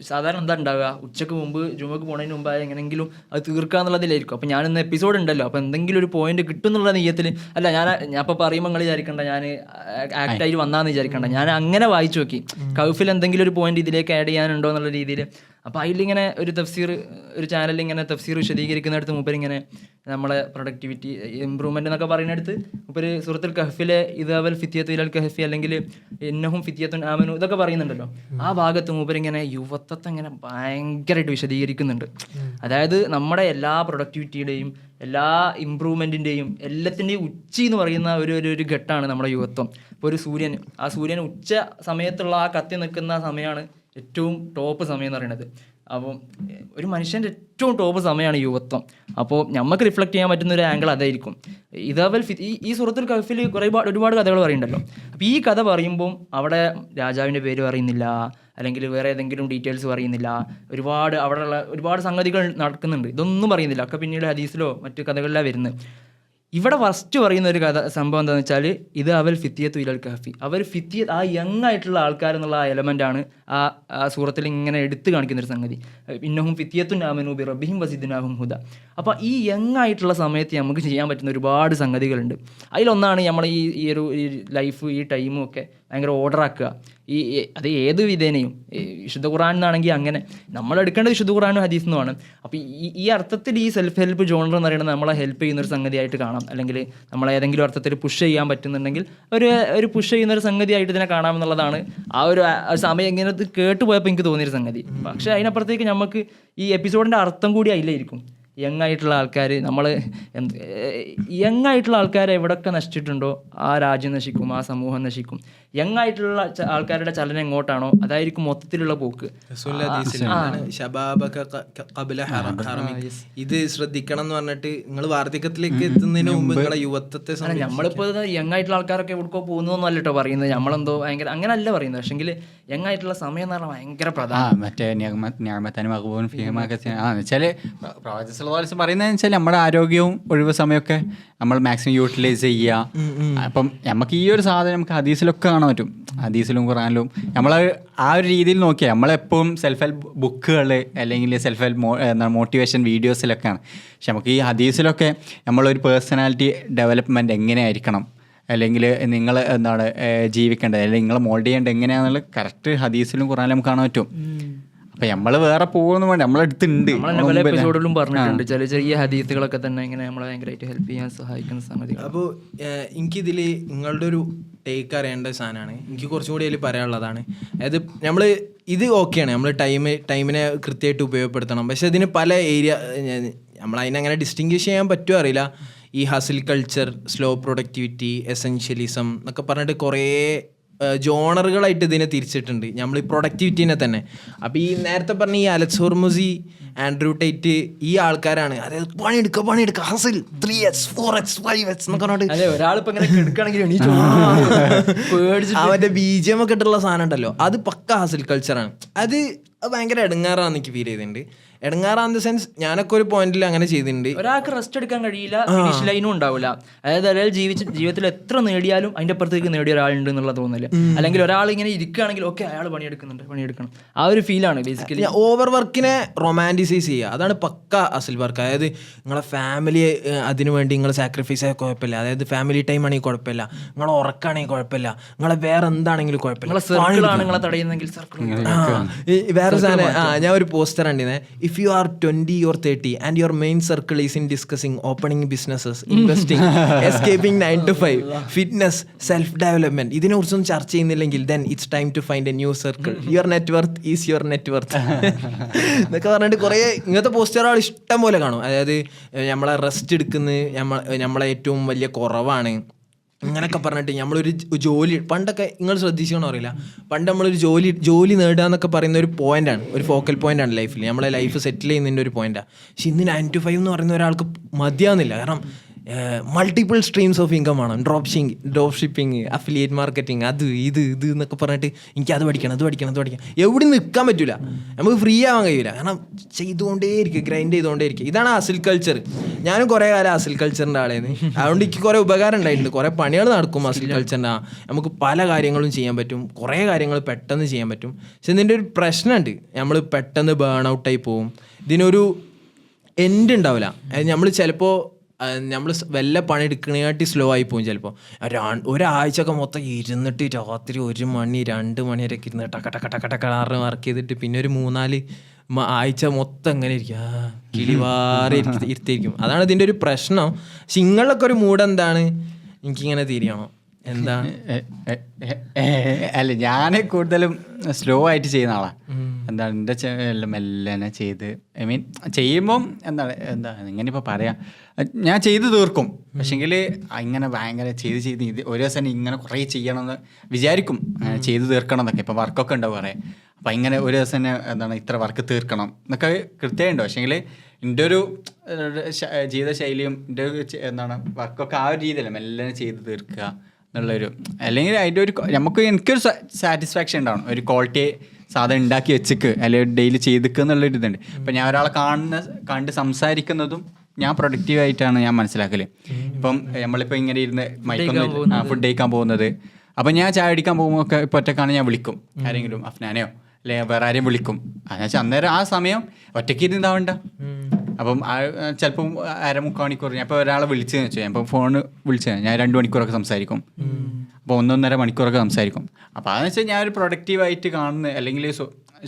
സാധാരണ എന്താ ഉണ്ടാവുക, ഉച്ചക്ക് മുമ്പ് ജുമക്ക് പോണതിന് മുമ്പ് എങ്ങനെയെങ്കിലും അത് തീർക്കുക എന്നുള്ളതിലായിരിക്കും. അപ്പോൾ ഞാനിന്ന് എപ്പിസോഡ് ഉണ്ടല്ലോ, അപ്പോൾ എന്തെങ്കിലും ഒരു പോയിന്റ് കിട്ടും എന്നുള്ള നെയ്യത്തിൽ അല്ല ഞാൻ ഇപ്പോൾ പറയുമ്പോൾ നിങ്ങൾ വിചാരിക്കണ്ട ഞാൻ ആക്റ്റായിട്ട് വന്നാന്ന് വിചാരിക്കണ്ട. ഞാൻ അങ്ങനെ വായിച്ചു നോക്കി കഹ്ഫിൽ എന്തെങ്കിലും ഒരു പോയിന്റ് ഇതിലേക്ക് ആഡ് ചെയ്യാനുണ്ടോ എന്നുള്ള രീതിയിൽ. അപ്പോൾ അതിലിങ്ങനെ ഒരു തഫ്സീർ, ഒരു ചാനലിൽ ഇങ്ങനെ തഫ്സീർ വിശദീകരിക്കുന്നിടത്ത് മൂപ്പരിങ്ങനെ നമ്മളെ പ്രൊഡക്ടിവിറ്റി ഇമ്പ്രൂവ്മെൻ്റ് എന്നൊക്കെ പറയുന്നിടത്ത് മൂപ്പര് സൂറത്തുൽ കഹ്ഫിലെ ഇദാവൽ ഫിത്യത്തു ഇലൽ കഹ്ഫി അല്ലെങ്കിൽ ഇന്നഹും ഫിത്യത്തുൻ ആമനു ഇതൊക്കെ പറയുന്നുണ്ടല്ലോ, ആ ഭാഗത്ത് മൂപ്പരിങ്ങനെ യുവത്വത്തെ ഇങ്ങനെ ഭയങ്കരമായിട്ട് വിശദീകരിക്കുന്നുണ്ട്. അതായത് നമ്മുടെ എല്ലാ പ്രൊഡക്ടിവിറ്റിയുടെയും എല്ലാ ഇമ്പ്രൂവ്മെൻറ്റിൻ്റെയും എല്ലാത്തിൻ്റെയും ഉച്ചി എന്ന് പറയുന്ന ഒരു ഘട്ടമാണ് നമ്മുടെ യുവത്വം. ഇപ്പോൾ ഒരു സൂര്യൻ ഉച്ച സമയത്തുള്ള ആ കത്തി നിൽക്കുന്ന സമയമാണ് ഏറ്റവും ടോപ്പ് സമയം എന്ന് പറയുന്നത്. അപ്പം ഒരു മനുഷ്യൻ്റെ ഏറ്റവും ടോപ്പ് സമയമാണ് യുവത്വം. അപ്പോൾ നമുക്ക് റിഫ്ലക്റ്റ് ചെയ്യാൻ പറ്റുന്ന ഒരു ആംഗിൾ അതായിരിക്കും. ഇതേപോലെ ഈ സൂറത്തുൽ കഹ്ഫിൽ ഒരുപാട് കഥകൾ പറയുന്നുണ്ടല്ലോ. അപ്പോൾ ഈ കഥ പറയുമ്പം അവിടെ രാജാവിൻ്റെ പേര് പറയുന്നില്ല, അല്ലെങ്കിൽ വേറെ ഏതെങ്കിലും ഡീറ്റെയിൽസ് പറയുന്നില്ല, അവിടെയുള്ള ഒരുപാട് സംഗതികൾ നടക്കുന്നുണ്ട്, ഇതൊന്നും പറയുന്നില്ല. ഒക്കെ പിന്നീട് ഹദീസിലോ മറ്റു കഥകളിലാണ് വരുന്നത്. ഇവിടെ ഫസ്റ്റ് പറയുന്ന ഒരു സംഭവം എന്താണെന്ന് വെച്ചാൽ ഇത് അവൽ ഫിത്തിയത്തു ഇലൽ കഹ്ഫി, ആ യങ് ആയിട്ടുള്ള ആൾക്കാരെന്നുള്ള ആ എലമെൻ്റാണ് ആ സൂറത്തിൽ ഇങ്ങനെ എടുത്തു കാണിക്കുന്നൊരു സംഗതി. ഇന്നഹും ഫിത്തിയത്തുൻ ആമനു ബി റബ്ബിഹിം വസിദ്നാഹും ഹുദ. അപ്പോൾ ഈ യങ് ആയിട്ടുള്ള സമയത്ത് നമുക്ക് ചെയ്യാൻ പറ്റുന്ന ഒരുപാട് സംഗതികളുണ്ട്. അതിലൊന്നാണ് നമ്മൾ ഈ ഒരു ലൈഫ്, ഈ ടൈമും ഒക്കെ ഭയങ്കര ഓർഡറാക്കുക. അത് ഏത് വിധേനയും വിശുദ്ധ ഖുർആൻ എന്നാണെങ്കിൽ അങ്ങനെ നമ്മൾ എടുക്കേണ്ടത് വിശുദ്ധ ഖുർആനും ഹദീസുമാണ്. അപ്പോൾ ഈ അർത്ഥത്തിൽ ഈ സെൽഫ് ഹെൽപ്പ് ജോണർ എന്ന് പറയുന്നത് നമ്മളെ ഹെൽപ്പ് ചെയ്യുന്നൊരു സംഗതിയായിട്ട് കാണാം, അല്ലെങ്കിൽ നമ്മളെ ഏതെങ്കിലും അർത്ഥത്തിൽ പുഷ് ചെയ്യാൻ പറ്റുന്നുണ്ടെങ്കിൽ ഒരു പുഷ് ചെയ്യുന്നൊരു സംഗതിയായിട്ട് ഇതിനെ കാണാമെന്നുള്ളതാണ് ആ ഒരു സമയം ഇങ്ങനെ കേട്ടുപോയപ്പോൾ എനിക്ക് തോന്നിയൊരു സംഗതി. പക്ഷേ അതിനപ്പുറത്തേക്ക് നമുക്ക് ഈ എപ്പിസോഡിൻ്റെ അർത്ഥം കൂടി അതിലായിരിക്കും. യങ് ആയിട്ടുള്ള ആൾക്കാർ എവിടെയൊക്കെ നശിച്ചിട്ടുണ്ടോ ആ രാജ്യം നശിക്കും, ആ സമൂഹം നശിക്കും. യങ് ആയിട്ടുള്ള ആൾക്കാരുടെ ചലനം എങ്ങോട്ടാണോ അതായിരിക്കും മൊത്തത്തിലുള്ള പോക്ക്. ഇത് ശ്രദ്ധിക്കണം എന്ന് പറഞ്ഞിട്ട് നിങ്ങൾ വാർദ്ധക്യത്തിലേക്ക് എത്തുന്നതിന് മുമ്പ് നിങ്ങളെ യുവത്വത്തെ നമ്മളിപ്പോൾ യങ് ആയിട്ടുള്ള ആൾക്കാരൊക്കെ എവിടെക്കോ പോകുന്നതൊന്നും അല്ലട്ടോ പറയുന്നത്, നമ്മളെന്തോ ഭയങ്കര അങ്ങനല്ല പറയുന്നത്. പക്ഷെങ്കിൽ യങ് ആയിട്ടുള്ള സമയം എന്ന് പറഞ്ഞാൽ ഭയങ്കര പ്രധാനം. മറ്റേ പറയുന്നതെന്ന് വെച്ചാൽ നമ്മുടെ ആരോഗ്യവും ഒഴിവ് സമയമൊക്കെ നമ്മൾ മാക്സിമം യൂട്ടിലൈസ് ചെയ്യുക. അപ്പം നമുക്ക് ഈ ഒരു സാധനം നമുക്ക് ഹദീസിലൊക്കെ കാണാൻ പറ്റും, ഹദീസിലും ഖുർആനിലും. നമ്മൾ ആ ഒരു രീതിയിൽ നോക്കിയാൽ നമ്മളെപ്പോഴും സെൽഫ് ഹെൽപ്പ് ബുക്കുകൾ അല്ലെങ്കിൽ സെൽഫ് ഹെൽപ്പ് മോട്ടിവേഷൻ വീഡിയോസിലൊക്കെയാണ്. പക്ഷെ നമുക്ക് ഈ ഹദീസിലൊക്കെ നമ്മളൊരു പേഴ്സണാലിറ്റി ഡെവലപ്മെൻറ്റ് എങ്ങനെയായിരിക്കണം, അല്ലെങ്കിൽ നിങ്ങൾ ജീവിക്കേണ്ടത്, അല്ലെങ്കിൽ നിങ്ങൾ മോൾഡ് ചെയ്യേണ്ടത് എങ്ങനെയാണെന്നുള്ളത് കറക്റ്റ് ഹദീസിലും ഖുർആനിലും നമുക്ക് കാണാൻ പറ്റും. അപ്പൊ നമ്മള് വേറെ പോകുന്നു വേണ്ട, നമ്മളെടുത്തുണ്ട്. പല എപ്പിസോഡിലും പറഞ്ഞിട്ടുണ്ട് ചെറിയ ഹദീസുകളൊക്കെ തന്നെ ഇങ്ങനെ നമ്മളെ ഭയങ്കരമായിട്ട് ഹെൽപ്പ് ചെയ്യാൻ സഹായിക്കുന്ന സംഗതി. അപ്പോൾ എനിക്കിതിൽ നിങ്ങളുടെ ഒരു ടേക്ക് അറിയേണ്ട സാധനമാണ്. എനിക്ക് കുറച്ചും കൂടി അതിൽ പറയാനുള്ളതാണ്. അതായത് നമ്മൾ ഇത് ഓക്കെയാണ്, നമ്മൾ ടൈമിനെ കൃത്യമായിട്ട് ഉപയോഗപ്പെടുത്തണം. പക്ഷെ ഇതിന് പല ഏരിയ നമ്മളതിനങ്ങനെ ഡിസ്റ്റിങ്വിഷ് ചെയ്യാൻ പറ്റുമോ അറിയില്ല. ഈ ഹസിൽ കൾച്ചർ, സ്ലോ പ്രൊഡക്ടിവിറ്റി, എസെൻഷ്യലിസം എന്നൊക്കെ പറഞ്ഞിട്ട് കുറേ ജോണറുകളായിട്ട് ഇതിനെ തിരിച്ചിട്ടുണ്ട് നമ്മൾ ഈ പ്രൊഡക്ടിവിറ്റീനെ തന്നെ. അപ്പോൾ ഈ നേരത്തെ പറഞ്ഞ ഈ അലക്സ് ഹോർമുസി, ആൻഡ്രൂ ടൈറ്റ്, ഈ ആൾക്കാരാണ് അതായത് പണിയെടുക്കുക ഹസിൽ 3x 4x 5x എന്നൊക്കെ പറഞ്ഞിട്ട് അതെ ഒരാളിപ്പോ ഇങ്ങനെ എടുക്കുകയാണെങ്കിൽ അവൻ്റെ BGM ഒക്കെ ഇട്ടുള്ള സാധനം ഉണ്ടല്ലോ, അത് പക്ക ഹസിൽ കൾച്ചറാണ്. അത് ഭയങ്കര ഇടങ്ങാറാന്ന് എനിക്ക് ഫീൽ ചെയ്തിട്ടുണ്ട്. ഇടങ്ങാറാന്ന് സെൻസ് ഞാനൊക്കെ ഒരു പോയിന്റിൽ അങ്ങനെ ചെയ്തിട്ടുണ്ട്. ഒരാൾക്ക് റെസ്റ്റ് എടുക്കാൻ കഴിയില്ല, ഫിനിഷ് ലൈനും ഉണ്ടാവില്ല. അതായത് ഒരാൾ ജീവിതത്തിൽ എത്ര നേടിയാലും അതിന്റെ അപ്പുറത്തേക്ക് നേടിയ ഒരാളുണ്ട് എന്നുള്ള തോന്നല്. അല്ലെങ്കിൽ ഒരാൾ ഇങ്ങനെ ഇരിക്കുകയാണെങ്കിൽ ഓക്കെ അയാൾ പണിയെടുക്കണം, ആ ഒരു ഫീലാണ് ബേസിക്കലി. ഓവർ വർക്കിനെ റൊമാൻറ്റിസൈസ് ചെയ്യുക, അതാണ് പക്ക അസിൽ വർക്ക്. അതായത് നിങ്ങളെ ഫാമിലി അതിനു വേണ്ടി നിങ്ങൾ സാക്രിഫൈസ് ആയ കുഴപ്പമില്ല, അതായത് ഫാമിലി ടൈം ആണെങ്കിൽ കുഴപ്പമില്ല, നിങ്ങളെ ഉറക്കാണെങ്കിൽ കുഴപ്പമില്ല, നിങ്ങളെ വേറെ എന്താണെങ്കിലും കുഴപ്പമില്ല. നിങ്ങളെ തടയുന്നെങ്കിൽ വേറെ സാധനം ഞാൻ ഒരു poster കണ്ടിരുന്നേ, if you are 20 or 30 and your main circle is in discussing opening businesses, investing, escaping 9 to 5, fitness, self development, ഇതിനെ കുറിച്ചൊന്നും ചർച്ച ചെയ്യുന്നില്ലെങ്കിൽ then it's time to find a new circle. Your net worth is your net worth എന്നൊക്കെ പറഞ്ഞിട്ട് കുറേ ഇങ്ങനത്തെ പോസ്റ്ററുകൾ ഇഷ്ടം പോലെ കാണും. അതായത് നമ്മളെ റെസ്റ്റ് എടുക്കുന്നത് നമ്മളെ ഏറ്റവും വലിയ കുറവാണ് ഇങ്ങനെയൊക്കെ പറഞ്ഞിട്ട് നമ്മളൊരു ജോലി പണ്ടൊക്കെ നിങ്ങൾ ശ്രദ്ധിച്ചോണോ അറിയില്ല, പണ്ട് നമ്മളൊരു ജോലി നേടുക എന്നൊക്കെ പറയുന്ന ഒരു പോയിന്റാണ്, ഒരു ഫോക്കൽ പോയിന്റാണ് ലൈഫിൽ, നമ്മളെ ലൈഫ് സെറ്റിൽ ചെയ്യുന്നതിൻ്റെ ഒരു പോയിന്റാണ്. പക്ഷെ ഇന്ന് 9 to 5 എന്ന് പറയുന്ന ഒരാൾക്ക് മതിയാവുന്നില്ല. കാരണം മൾട്ടിപ്പിൾ സ്ട്രീംസ് ഓഫ് ഇൻകം ആണ്, ഡ്രോപ്പ് ഷിപ്പിംഗ്, അഫിലിയേറ്റ് മാർക്കറ്റിംഗ്, അത് ഇത് എന്നൊക്കെ പറഞ്ഞിട്ട് എനിക്ക് അത് പഠിക്കണം. എവിടെ നിൽക്കാൻ പറ്റില്ല, നമുക്ക് ഫ്രീ ആവാൻ കഴിയില്ല. കാരണം ഗ്രൈൻഡ് ചെയ്തുകൊണ്ടേയിരിക്കും. ഇതാണ് അസിൽ കൾച്ചർ. ഞാനും കുറേ കാലം അസിൽ കൾച്ചറിൻ്റെ ആളായിരുന്നു. അതുകൊണ്ട് എനിക്ക് കുറേ ഉപകാരം ഉണ്ടായിട്ടുണ്ട്, കുറേ പണികൾ നടക്കും അസിൽ കൾച്ചറിൻ്റെ. നമുക്ക് പല കാര്യങ്ങളും ചെയ്യാൻ പറ്റും, കുറേ കാര്യങ്ങൾ പെട്ടെന്ന് ചെയ്യാൻ പറ്റും. പക്ഷെ ഇതിൻ്റെ ഒരു പ്രശ്നമുണ്ട്, നമ്മൾ പെട്ടെന്ന് ബേൺ ഔട്ടായി പോവും. ഇതിനൊരു എൻഡ് ഉണ്ടാവില്ല. നമ്മൾ ചിലപ്പോൾ നമ്മൾ വല്ല പണിയെടുക്കണേക്കാട്ടി സ്ലോ ആയി പോകും. ചിലപ്പോൾ ഒരാഴ്ചയൊക്കെ മൊത്തം ഇരുന്നിട്ട് രാത്രി 1 മണി 2 മണി വരെയൊക്കെ ഇരുന്ന് ടക്ക വർക്ക് ചെയ്തിട്ട് പിന്നെ ഒരു 3-4 ആഴ്ച മൊത്തം എങ്ങനെ ഇരിക്കും, കിളിവാറി ഇരുത്തിയിരിക്കും. അതാണ് ഇതിൻ്റെ ഒരു പ്രശ്നം. പക്ഷെ നിങ്ങളൊക്കെ ഒരു മൂഡ് എന്താണ്, എനിക്കിങ്ങനെ തിരിയണം എന്താണ്? അല്ല ഞാൻ കൂടുതലും സ്ലോ ആയിട്ട് ചെയ്യുന്ന ആളാണ്. എന്താണ് എൻ്റെ എല്ലാം മെല്ലനെ ചെയ്ത് ചെയ്യുമ്പം എന്താ ഇങ്ങനെ ഇപ്പോൾ പറയാം, ഞാൻ ചെയ്ത് തീർക്കും. പക്ഷെങ്കിൽ ഇങ്ങനെ ഭയങ്കര ചെയ്ത് ഇത് ഒരു ദിവസം ഇങ്ങനെ കുറേ ചെയ്യണമെന്ന് വിചാരിക്കും, ചെയ്ത് തീർക്കണം എന്നൊക്കെ. ഇപ്പോൾ വർക്കൊക്കെ ഉണ്ടാവും കുറേ, അപ്പം ഇങ്ങനെ ഒരു ദിവസം തന്നെ എന്താണ് ഇത്ര വർക്ക് തീർക്കണം എന്നൊക്കെ കൃത്യമായിട്ടുണ്ടോ. പക്ഷെങ്കിൽ എൻ്റെ ഒരു ജീവിതശൈലിയും എൻ്റെ ഒരു എന്താണ് വർക്കൊക്കെ ആ ഒരു രീതിയിലല്ല, മെല്ലനെ ചെയ്ത് തീർക്കുക എന്നുള്ളൊരു, അല്ലെങ്കിൽ അതിൻ്റെ ഒരു എനിക്കൊരു സാറ്റിസ്ഫാക്ഷൻ ഉണ്ടാവണം, ഒരു ക്വാളിറ്റി സാധനം ഉണ്ടാക്കി വെച്ചിക്ക് അല്ലെങ്കിൽ ഡെയിലി ചെയ്തിക്കുക എന്നുള്ളൊരു ഇതുണ്ട്. ഇപ്പം ഞാൻ ഒരാളെ കണ്ട് സംസാരിക്കുന്നതും ഞാൻ പ്രൊഡക്റ്റീവായിട്ടാണ് ഞാൻ മനസ്സിലാക്കല്. ഇപ്പം നമ്മളിപ്പോൾ ഇങ്ങനെ ഇരുന്ന് ഫുഡ് കഴിക്കാൻ പോകുന്നത്, അപ്പം ഞാൻ ചായ അടിക്കാൻ പോകുമ്പോൾ ഒക്കെ ഇപ്പോൾ ഒറ്റക്കാണ് ഞാൻ വിളിക്കും ആരെങ്കിലും, അഫ്നാനെയോ അല്ലെങ്കിൽ വേറെ ആരെയും വിളിക്കും. എന്നുവെച്ചാൽ അന്നേരം ആ സമയം ഒറ്റയ്ക്ക് ഇരുന്നാവണ്ട. അപ്പം ചിലപ്പം 1.5 മണിക്കൂർ ഞാൻ ഇപ്പോൾ ഒരാളെ വിളിച്ചതെന്ന് വെച്ചാൽ ഞാൻ ഇപ്പോൾ ഫോണ് വിളിച്ചത് ഞാൻ 2 മണിക്കൂറൊക്കെ സംസാരിക്കും, അപ്പോൾ 1.5 മണിക്കൂറൊക്കെ സംസാരിക്കും. അപ്പോൾ അതെന്ന് വെച്ചാൽ ഞാനൊരു പ്രൊഡക്റ്റീവായിട്ട് കാണുന്നത്, അല്ലെങ്കിൽ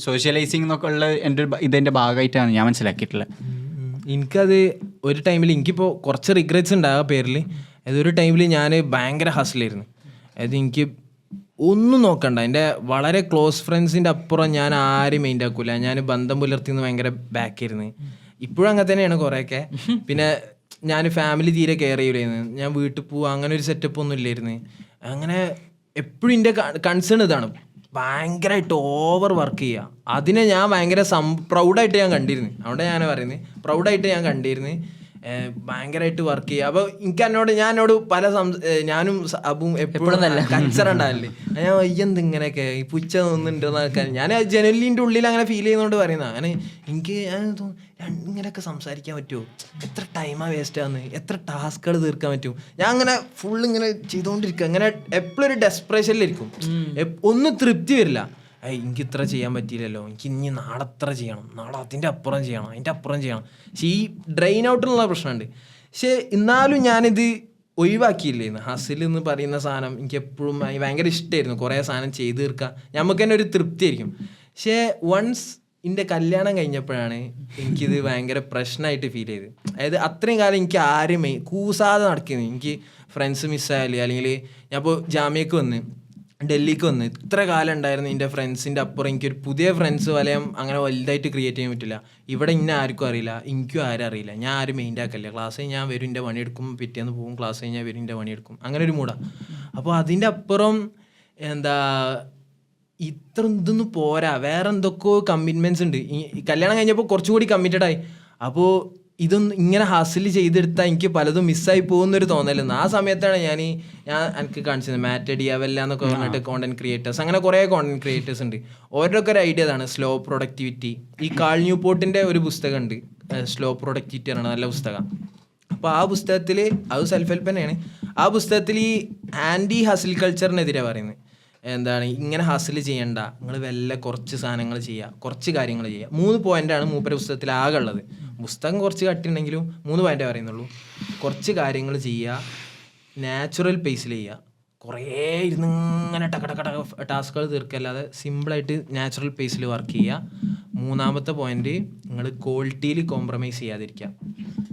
സോഷ്യലൈസിങ് എന്നൊക്കെ ഉള്ള ഇതിൻ്റെ ഭാഗമായിട്ടാണ് ഞാൻ മനസ്സിലാക്കിയിട്ടുള്ളത്. എനിക്കത് ഒരു ടൈമിൽ എനിക്കിപ്പോൾ കുറച്ച് റിഗ്രറ്റ്സ് ഉണ്ട് ആ പേരിൽ. അതൊരു ടൈമിൽ ഞാൻ ഭയങ്കര ഹസിലായിരുന്നു. അതായത് എനിക്ക് ഒന്നും നോക്കണ്ട, എൻ്റെ വളരെ ക്ലോസ് ഫ്രണ്ട്സിൻ്റെ അപ്പുറം ഞാൻ ആരും മൈൻഡ് ആക്കൂല, ഞാൻ ബന്ധം പുലർത്തിന്ന് ഭയങ്കര ബാക്കായിരുന്നു. ഇപ്പോഴും അങ്ങനെ തന്നെയാണ് കുറേയൊക്കെ. പിന്നെ ഞാൻ ഫാമിലി തീരെ കെയർ ചെയ്യില്ലായിരുന്നു, ഞാൻ വീട്ടിൽ പോവുക അങ്ങനെ ഒരു സെറ്റപ്പ് ഒന്നും ഇല്ലായിരുന്നു. അങ്ങനെ എപ്പോഴും എൻ്റെ കൺസേൺ ഇതാണ്, ഭയങ്കരമായിട്ട് ഓവർ വർക്ക് ചെയ്യുക. അതിനെ ഞാൻ ഭയങ്കര പ്രൗഡായിട്ട് ഞാൻ കണ്ടിരുന്നു. അവിടെ ഞാൻ പറയുന്നത് പ്രൗഡായിട്ട് ഞാൻ കണ്ടിരുന്നു, ഭയങ്കരമായിട്ട് വർക്ക് ചെയ്യുക. അപ്പോൾ ഞാനോട് പല ഞാനും അബും എപ്പോഴും കൾച്ചർ ഉണ്ടാവില്ലേ, ഞാൻ വയ്യെന്ത് ഇങ്ങനെയൊക്കെ ഈ പുച്ച തോന്നുന്നുണ്ടെന്നൊക്കെ ഞാൻ ജനലിൻ്റെ ഉള്ളിൽ അങ്ങനെ ഫീൽ ചെയ്യുന്നതുകൊണ്ട് പറയുന്നത്. അങ്ങനെ എനിക്ക് ഇങ്ങനെയൊക്കെ സംസാരിക്കാൻ പറ്റുമോ, എത്ര ടൈമാണ് വേസ്റ്റ് ആവുന്നത്, എത്ര ടാസ്കുകൾ തീർക്കാൻ പറ്റും. ഞാൻ അങ്ങനെ ഫുൾ ഇങ്ങനെ ചെയ്തുകൊണ്ടിരിക്കുക, അങ്ങനെ എപ്പോഴും ഒരു ഡെസ്പറേഷനിലിരിക്കും, ഒന്നും തൃപ്തി വരില്ല. എനിക്ക് ഇത്ര ചെയ്യാൻ പറ്റിയില്ലല്ലോ, എനിക്ക് ഇനി നാളെ എത്ര ചെയ്യണം, നാളെ അതിൻ്റെ അപ്പുറം ചെയ്യണം, അതിൻ്റെ അപ്പുറം ചെയ്യണം. പക്ഷേ ഈ ഡ്രെയിൻ ഔട്ടിനുള്ള പ്രശ്നമുണ്ട്. പക്ഷേ എന്നാലും ഞാനിത് ഒഴിവാക്കിയില്ലായിരുന്നു. ഹസിൽ എന്ന് പറയുന്ന സാധനം എനിക്ക് എപ്പോഴും ഭയങ്കര ഇഷ്ടമായിരുന്നു. കുറേ സാധനം ചെയ്ത് തീർക്കുക, നമുക്ക് തന്നെ ഒരു തൃപ്തി ആയിരിക്കും. പക്ഷേ വൺസ് എൻ്റെ കല്യാണം കഴിഞ്ഞപ്പോഴാണ് എനിക്കിത് ഭയങ്കര പ്രശ്നമായിട്ട് ഫീൽ ചെയ്ത്. അതായത് അത്രയും കാലം എനിക്ക് ആരും കൂസാതെ നടക്കുന്നു. എനിക്ക് ഫ്രണ്ട്സ് മിസ്സായാലും അല്ലെങ്കിൽ ഞാൻ ഇപ്പോൾ ജാമ്യക്ക് വന്ന് ഡൽഹിക്ക് വന്ന് ഇത്ര കാലം ഉണ്ടായിരുന്നു എൻ്റെ ഫ്രണ്ട്സിൻ്റെ അപ്പുറം എനിക്കൊരു പുതിയ ഫ്രണ്ട്സ് വലയം അങ്ങനെ വലുതായിട്ട് ക്രിയേറ്റ് ചെയ്യാൻ പറ്റില്ല. ഇവിടെ ഇന്ന ആർക്കും അറിയില്ല, എനിക്കും ആരും അറിയില്ല, ഞാൻ ആരും മെയിൻ്റെ ആക്കല്ല. ക്ലാസ് കഴിഞ്ഞ് ഞാൻ വരും, എൻ്റെ പണിയെടുക്കും, പിറ്റേന്ന് പോകും, ക്ലാസ് കഴിഞ്ഞാൽ വരും, എൻ്റെ പണിയെടുക്കും, അങ്ങനെ ഒരു മൂടാണ്. അപ്പോൾ അതിൻ്റെ അപ്പുറം എന്താ ഇത്ര ഇതൊന്നും പോരാ, വേറെ എന്തൊക്കെയോ കമ്മിറ്റ്മെൻറ്റ്സ് ഉണ്ട്. ഈ കല്യാണം കഴിഞ്ഞപ്പോൾ കുറച്ചുകൂടി കമ്മിറ്റഡ് ആയി. അപ്പോൾ ഇതൊന്നും ഇങ്ങനെ ഹസിൽ ചെയ്തെടുത്താൽ എനിക്ക് പലതും മിസ്സായി പോകുന്നൊരു തോന്നലെന്ന്. ആ സമയത്താണ് ഞാൻ എനിക്ക് കാണിച്ചത് മാറ്റ് ഡിയാവെല്ല എന്നൊക്കെ പറഞ്ഞിട്ട് കോണ്ടന്റ് ക്രിയേറ്റേഴ്സ്, അങ്ങനെ കുറേ കോണ്ടന്റ് ക്രിയേറ്റേഴ്സ് ഉണ്ട്. ഓരോക്കെ ഒരു ഐഡിയ ഇതാണ് സ്ലോ പ്രൊഡക്ടിവിറ്റി. ഈ കാൾ ന്യൂപോർട്ടിൻ്റെ ഒരു പുസ്തകമുണ്ട്, സ്ലോ പ്രൊഡക്ടിവിറ്റി ആണ്, നല്ല പുസ്തകം. അപ്പോൾ ആ പുസ്തകത്തിൽ അത് സെൽഫ് ഹെൽപ്പ് തന്നെയാണ്. ആ പുസ്തകത്തിൽ ഈ ആൻറ്റി ഹസിൽ കൾച്ചറിനെതിരെ പറയുന്നത് എന്താണ്, ഇങ്ങനെ ഹസിൽ ചെയ്യണ്ട, നിങ്ങൾ വല്ല കുറച്ച് സാധനങ്ങൾ ചെയ്യുക, കുറച്ച് കാര്യങ്ങൾ ചെയ്യുക. 3 പോയിൻ്റാണ് മൂപ്പര പുസ്തകത്തിൽ ആകെ ഉള്ളത്. പുസ്തകം കുറച്ച് കട്ടിയുണ്ടെങ്കിലും 3 പോയിൻ്റേ പറയുന്നുള്ളൂ. കുറച്ച് കാര്യങ്ങൾ ചെയ്യുക, നാച്ചുറൽ പേസിൽ ചെയ്യുക, കുറേ ഇരുന്ന് ഇങ്ങനെ ടക്ക ടാസ്കുകൾ തീർക്കല്ലാതെ സിമ്പിളായിട്ട് നാച്ചുറൽ പേസിൽ വർക്ക് ചെയ്യുക. 3-ാമത്തെ പോയിന്റ്, നിങ്ങൾ ക്വാളിറ്റിയിൽ കോംപ്രമൈസ് ചെയ്യാതിരിക്കുക.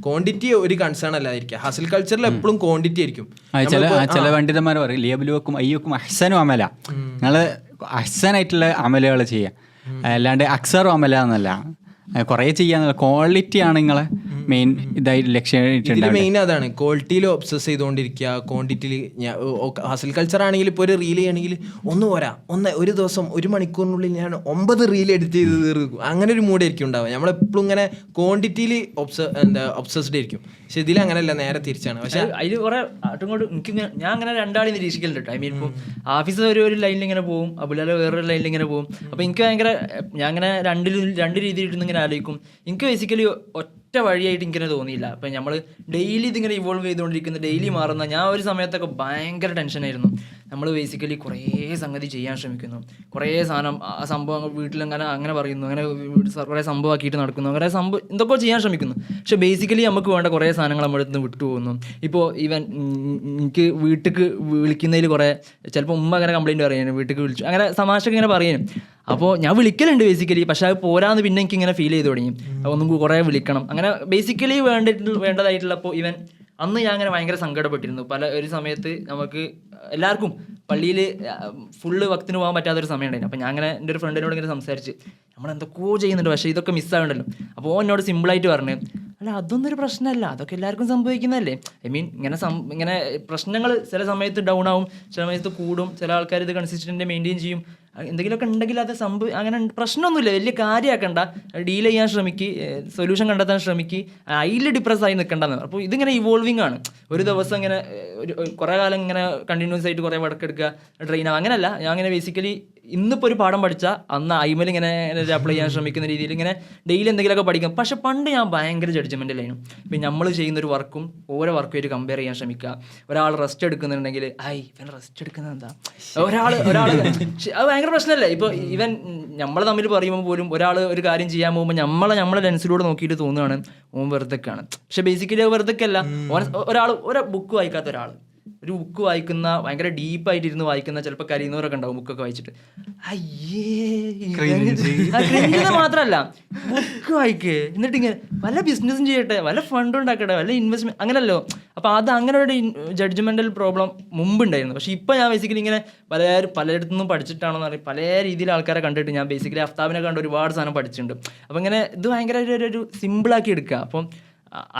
ക്വാണ്ടിറ്റി ഒരു കൺസേൺ അല്ലാതിരിക്കുക. ഹസിൽ കൾച്ചറിൽ എപ്പോഴും ക്വാണ്ടിറ്റി ആയിരിക്കും. ചില പണ്ഡിതന്മാർ പറയും ലിയബുലുവക്കും അയ്യക്കും അഹ്സനും അമല, നിങ്ങൾ അഹ്സനായിട്ടുള്ള അമലുകൾ ചെയ്യുക, അല്ലാണ്ട് അക്സറും അമല എന്നല്ല. കുറേ ചെയ്യാന്നുള്ള ക്വാളിറ്റിയാണ് നിങ്ങളെ മെയിൻ ഇതായിട്ട് ലക്ഷ്യം. മെയിൻ അതാണ്, ക്വാളിറ്റിയിൽ ഒബ്സസ് ചെയ്തുകൊണ്ടിരിക്കുക. ക്വാണ്ടിറ്റിയിൽ ഹസിൽ കൾച്ചർ ആണെങ്കിൽ ഇപ്പോൾ ഒരു റീൽ ചെയ്യണമെങ്കിൽ ഒന്ന് പോരാ, ഒരു ദിവസം 1 മണിക്കൂറിനുള്ളിൽ ഞാൻ 9 റീൽ എഡിറ്റ് ചെയ്ത് തീർക്കും, അങ്ങനെ ഒരു മൂഡായിരിക്കും ഉണ്ടാവുക. നമ്മളെപ്പോഴും ഇങ്ങനെ ക്വാണ്ടിറ്റിയിൽ ഒബ്സസ്ഡ് ആയിരിക്കും. പക്ഷെ ഇതിൽ അങ്ങനെയല്ല, നേരെ തിരിച്ചാണ്. പക്ഷെ അതിൽ കുറെ അങ്ങോട്ട് എനിക്ക് ഞാൻ അങ്ങനെ രണ്ടാളെയും നിരീക്ഷിക്കലുണ്ട്. ഐ മീൻ ഇപ്പം ആഫീസ് ഒരു ലൈനിൽ ഇങ്ങനെ പോകും, അബുലാല വേറൊരു ലൈനിൽ ഇങ്ങനെ പോകും. അപ്പോൾ എനിക്ക് ഭയങ്കര ഞാൻ അങ്ങനെ രണ്ട് രീതിയിൽ ഇങ്ങനെ ആലോചിക്കും. എനിക്ക് ബേസിക്കലി ഒറ്റ വഴിയായിട്ട് എനിക്കിങ്ങനെ തോന്നിയില്ല. അപ്പം നമ്മൾ ഡെയിലി ഇതിങ്ങനെ ഇവോൾവ് ചെയ്തുകൊണ്ടിരിക്കുന്ന, ഡെയിലി മാറുന്ന, ഞാൻ ഒരു സമയത്തൊക്കെ ഭയങ്കര ടെൻഷനായിരുന്നു. നമ്മൾ ബേസിക്കലി കുറേ സംഗതി ചെയ്യാൻ ശ്രമിക്കുന്നു, കുറേ സാധനം ആ സംഭവം വീട്ടിലങ്ങനെ പറയുന്നു, അങ്ങനെ കുറേ സംഭവമാക്കിയിട്ട് നടക്കുന്നു, കുറേ സംഭവം എന്തൊക്കെയോ ചെയ്യാൻ ശ്രമിക്കുന്നു. പക്ഷെ ബേസിക്കലി നമുക്ക് വേണ്ട കുറേ സാധനങ്ങൾ നമ്മുടെ അടുത്ത് വിട്ടു പോകുന്നു. ഇപ്പോൾ ഈവൻ എനിക്ക് വീട്ടിലേക്ക് വിളിക്കുന്നതിൽ കുറേ ചിലപ്പോൾ ഉമ്മ അങ്ങനെ കംപ്ലയിൻറ്റ് പറയാനും, വീട്ടിലേക്ക് വിളിച്ചു അങ്ങനെ തമാശക്ക് ഇങ്ങനെ പറയാനും. അപ്പോൾ ഞാൻ വിളിക്കലുണ്ട് ബേസിക്കലി, പക്ഷെ അത് പോരാന്ന് പിന്നെ എനിക്കിങ്ങനെ ഫീൽ ചെയ്ത് തുടങ്ങി. ഒന്നും കുറേ വിളിക്കണം, അങ്ങനെ ബേസിക്കലി വേണ്ടതായിട്ടുള്ളപ്പോൾ ഈവൻ അന്ന് ഞാൻ അങ്ങനെ ഭയങ്കര സങ്കടപ്പെട്ടിരുന്നു. ഒരു സമയത്ത് നമുക്ക് എല്ലാവർക്കും പള്ളിയിൽ ഫുള്ള് വക്തിന് പോകാൻ പറ്റാത്തൊരു സമയം ഉണ്ടായിരുന്നു. അപ്പോൾ ഞാൻ അങ്ങനെ എൻ്റെ ഒരു ഫ്രണ്ടിനോട് ഇങ്ങനെ സംസാരിച്ച് നമ്മളെന്തൊക്കെയോ ചെയ്യുന്നുണ്ട്, പക്ഷേ ഇതൊക്കെ മിസ്സാവുണ്ടല്ലോ. അപ്പോൾ എന്നോട് സിമ്പിളായിട്ട് പറഞ്ഞു, അല്ല അതൊന്നും ഒരു പ്രശ്നമല്ല, അതൊക്കെ എല്ലാവർക്കും സംഭവിക്കുന്നതല്ലേ. ഐ മീൻ ഇങ്ങനെ പ്രശ്നങ്ങൾ ചില സമയത്ത് ഡൗൺ ആവും, ചില സമയത്ത് കൂടും, ചില ആൾക്കാർ ഇത് കൺസിസ്റ്റൻ്റ് മെയിൻറ്റെയിൻ ചെയ്യും. എന്തെങ്കിലുമൊക്കെ ഉണ്ടെങ്കിൽ അത് അങ്ങനെ പ്രശ്നമൊന്നുമില്ല, വലിയ കാര്യമാക്കണ്ട, ഡീൽ ചെയ്യാൻ ശ്രമിക്കുക, സൊല്യൂഷൻ കണ്ടെത്താൻ ശ്രമിക്കുക, അതിൽ ഡിപ്രസ് ആയി നിൽക്കണ്ടെന്ന്. അപ്പോൾ ഇതിങ്ങനെ ഇവോൾവിങ് ആണ്. ഒരു ദിവസം ഇങ്ങനെ കുറേ കാലം ഇങ്ങനെ കണ്ടിന്യൂസ് ആയിട്ട് കുറേ വർക്ക് എടുക്കുക, ട്രെയിൻ ആവുക, അങ്ങനെയല്ല. ഞാൻ അങ്ങനെ ബേസിക്കലി ഇന്നിപ്പോൾ ഒരു പാഠം പഠിച്ചാൽ അന്ന് ഐമൽ ഇങ്ങനെ അപ്ലൈ ചെയ്യാൻ ശ്രമിക്കുന്ന രീതിയിൽ ഇങ്ങനെ ഡെയിലി എന്തെങ്കിലുമൊക്കെ പഠിക്കും. പക്ഷെ പണ്ട് ഞാൻ ഭയങ്കര ജഡ്ജ്മെൻറ്റിലായിരുന്നു. ഇപ്പം നമ്മൾ ചെയ്യുന്നൊരു വർക്കും ഓരോ വർക്കുമായിട്ട് കമ്പയർ ചെയ്യാൻ ശ്രമിക്കുക. ഒരാൾ റെസ്റ്റ് എടുക്കുന്നുണ്ടെങ്കിൽ ഇവൻ റെസ്റ്റ് എടുക്കുന്നത് എന്താ, ഒരാൾ അത് ഭയങ്കര പ്രശ്നമല്ലേ. ഇപ്പോൾ ഇവൻ നമ്മൾ തമ്മിൽ പറയുമ്പോൾ പോലും ഒരാൾ ഒരു കാര്യം ചെയ്യാൻ പോകുമ്പോൾ നമ്മളെ ലെൻസിലൂടെ നോക്കിയിട്ട് തോന്നുകയാണ് ഓൻ വെറുതെക്കാണ്. പക്ഷെ ബേസിക്കലി വെറുതെക്കല്ല. ഒരു ബുക്ക് വായിക്കാത്ത ഒരാൾ ഒരു ബുക്ക് വായിക്കുന്ന, ഭയങ്കര ഡീപ്പായിട്ടിരുന്ന് വായിക്കുന്ന, ചിലപ്പോൾ കരയുന്നവരൊക്കെ ഉണ്ടാവും ബുക്കൊക്കെ വായിച്ചിട്ട്. മാത്രമല്ല ബുക്ക് വായിക്കേ, എന്നിട്ട് ഇങ്ങനെ വല്ല ബിസിനസ്സും ചെയ്യട്ടെ, വല്ല ഫണ്ട് ഉണ്ടാക്കട്ടെ, വല്ല ഇൻവെസ്റ്റ്മെന്റ്, അങ്ങനല്ലോ. അപ്പോൾ അത് അങ്ങനെ ഒരു ജഡ്ജ്മെന്റൽ പ്രോബ്ലം മുമ്പുണ്ടായിരുന്നു. പക്ഷെ ഇപ്പോൾ ഞാൻ ബേസിക്കലി ഇങ്ങനെ പലയിടത്തു നിന്നും പഠിച്ചിട്ടാണെന്ന് പറയും, പല രീതിയിൽ ആൾക്കാരെ കണ്ടിട്ട് ഞാൻ ബേസിക്കലി അഫ്താബിനെ കണ്ട് ഒരുപാട് സാധനം പഠിച്ചിട്ടുണ്ട്. അപ്പോൾ ഇങ്ങനെ ഇത് ഭയങ്കര ഒരു സിമ്പിളാക്കി എടുക്കുക. അപ്പം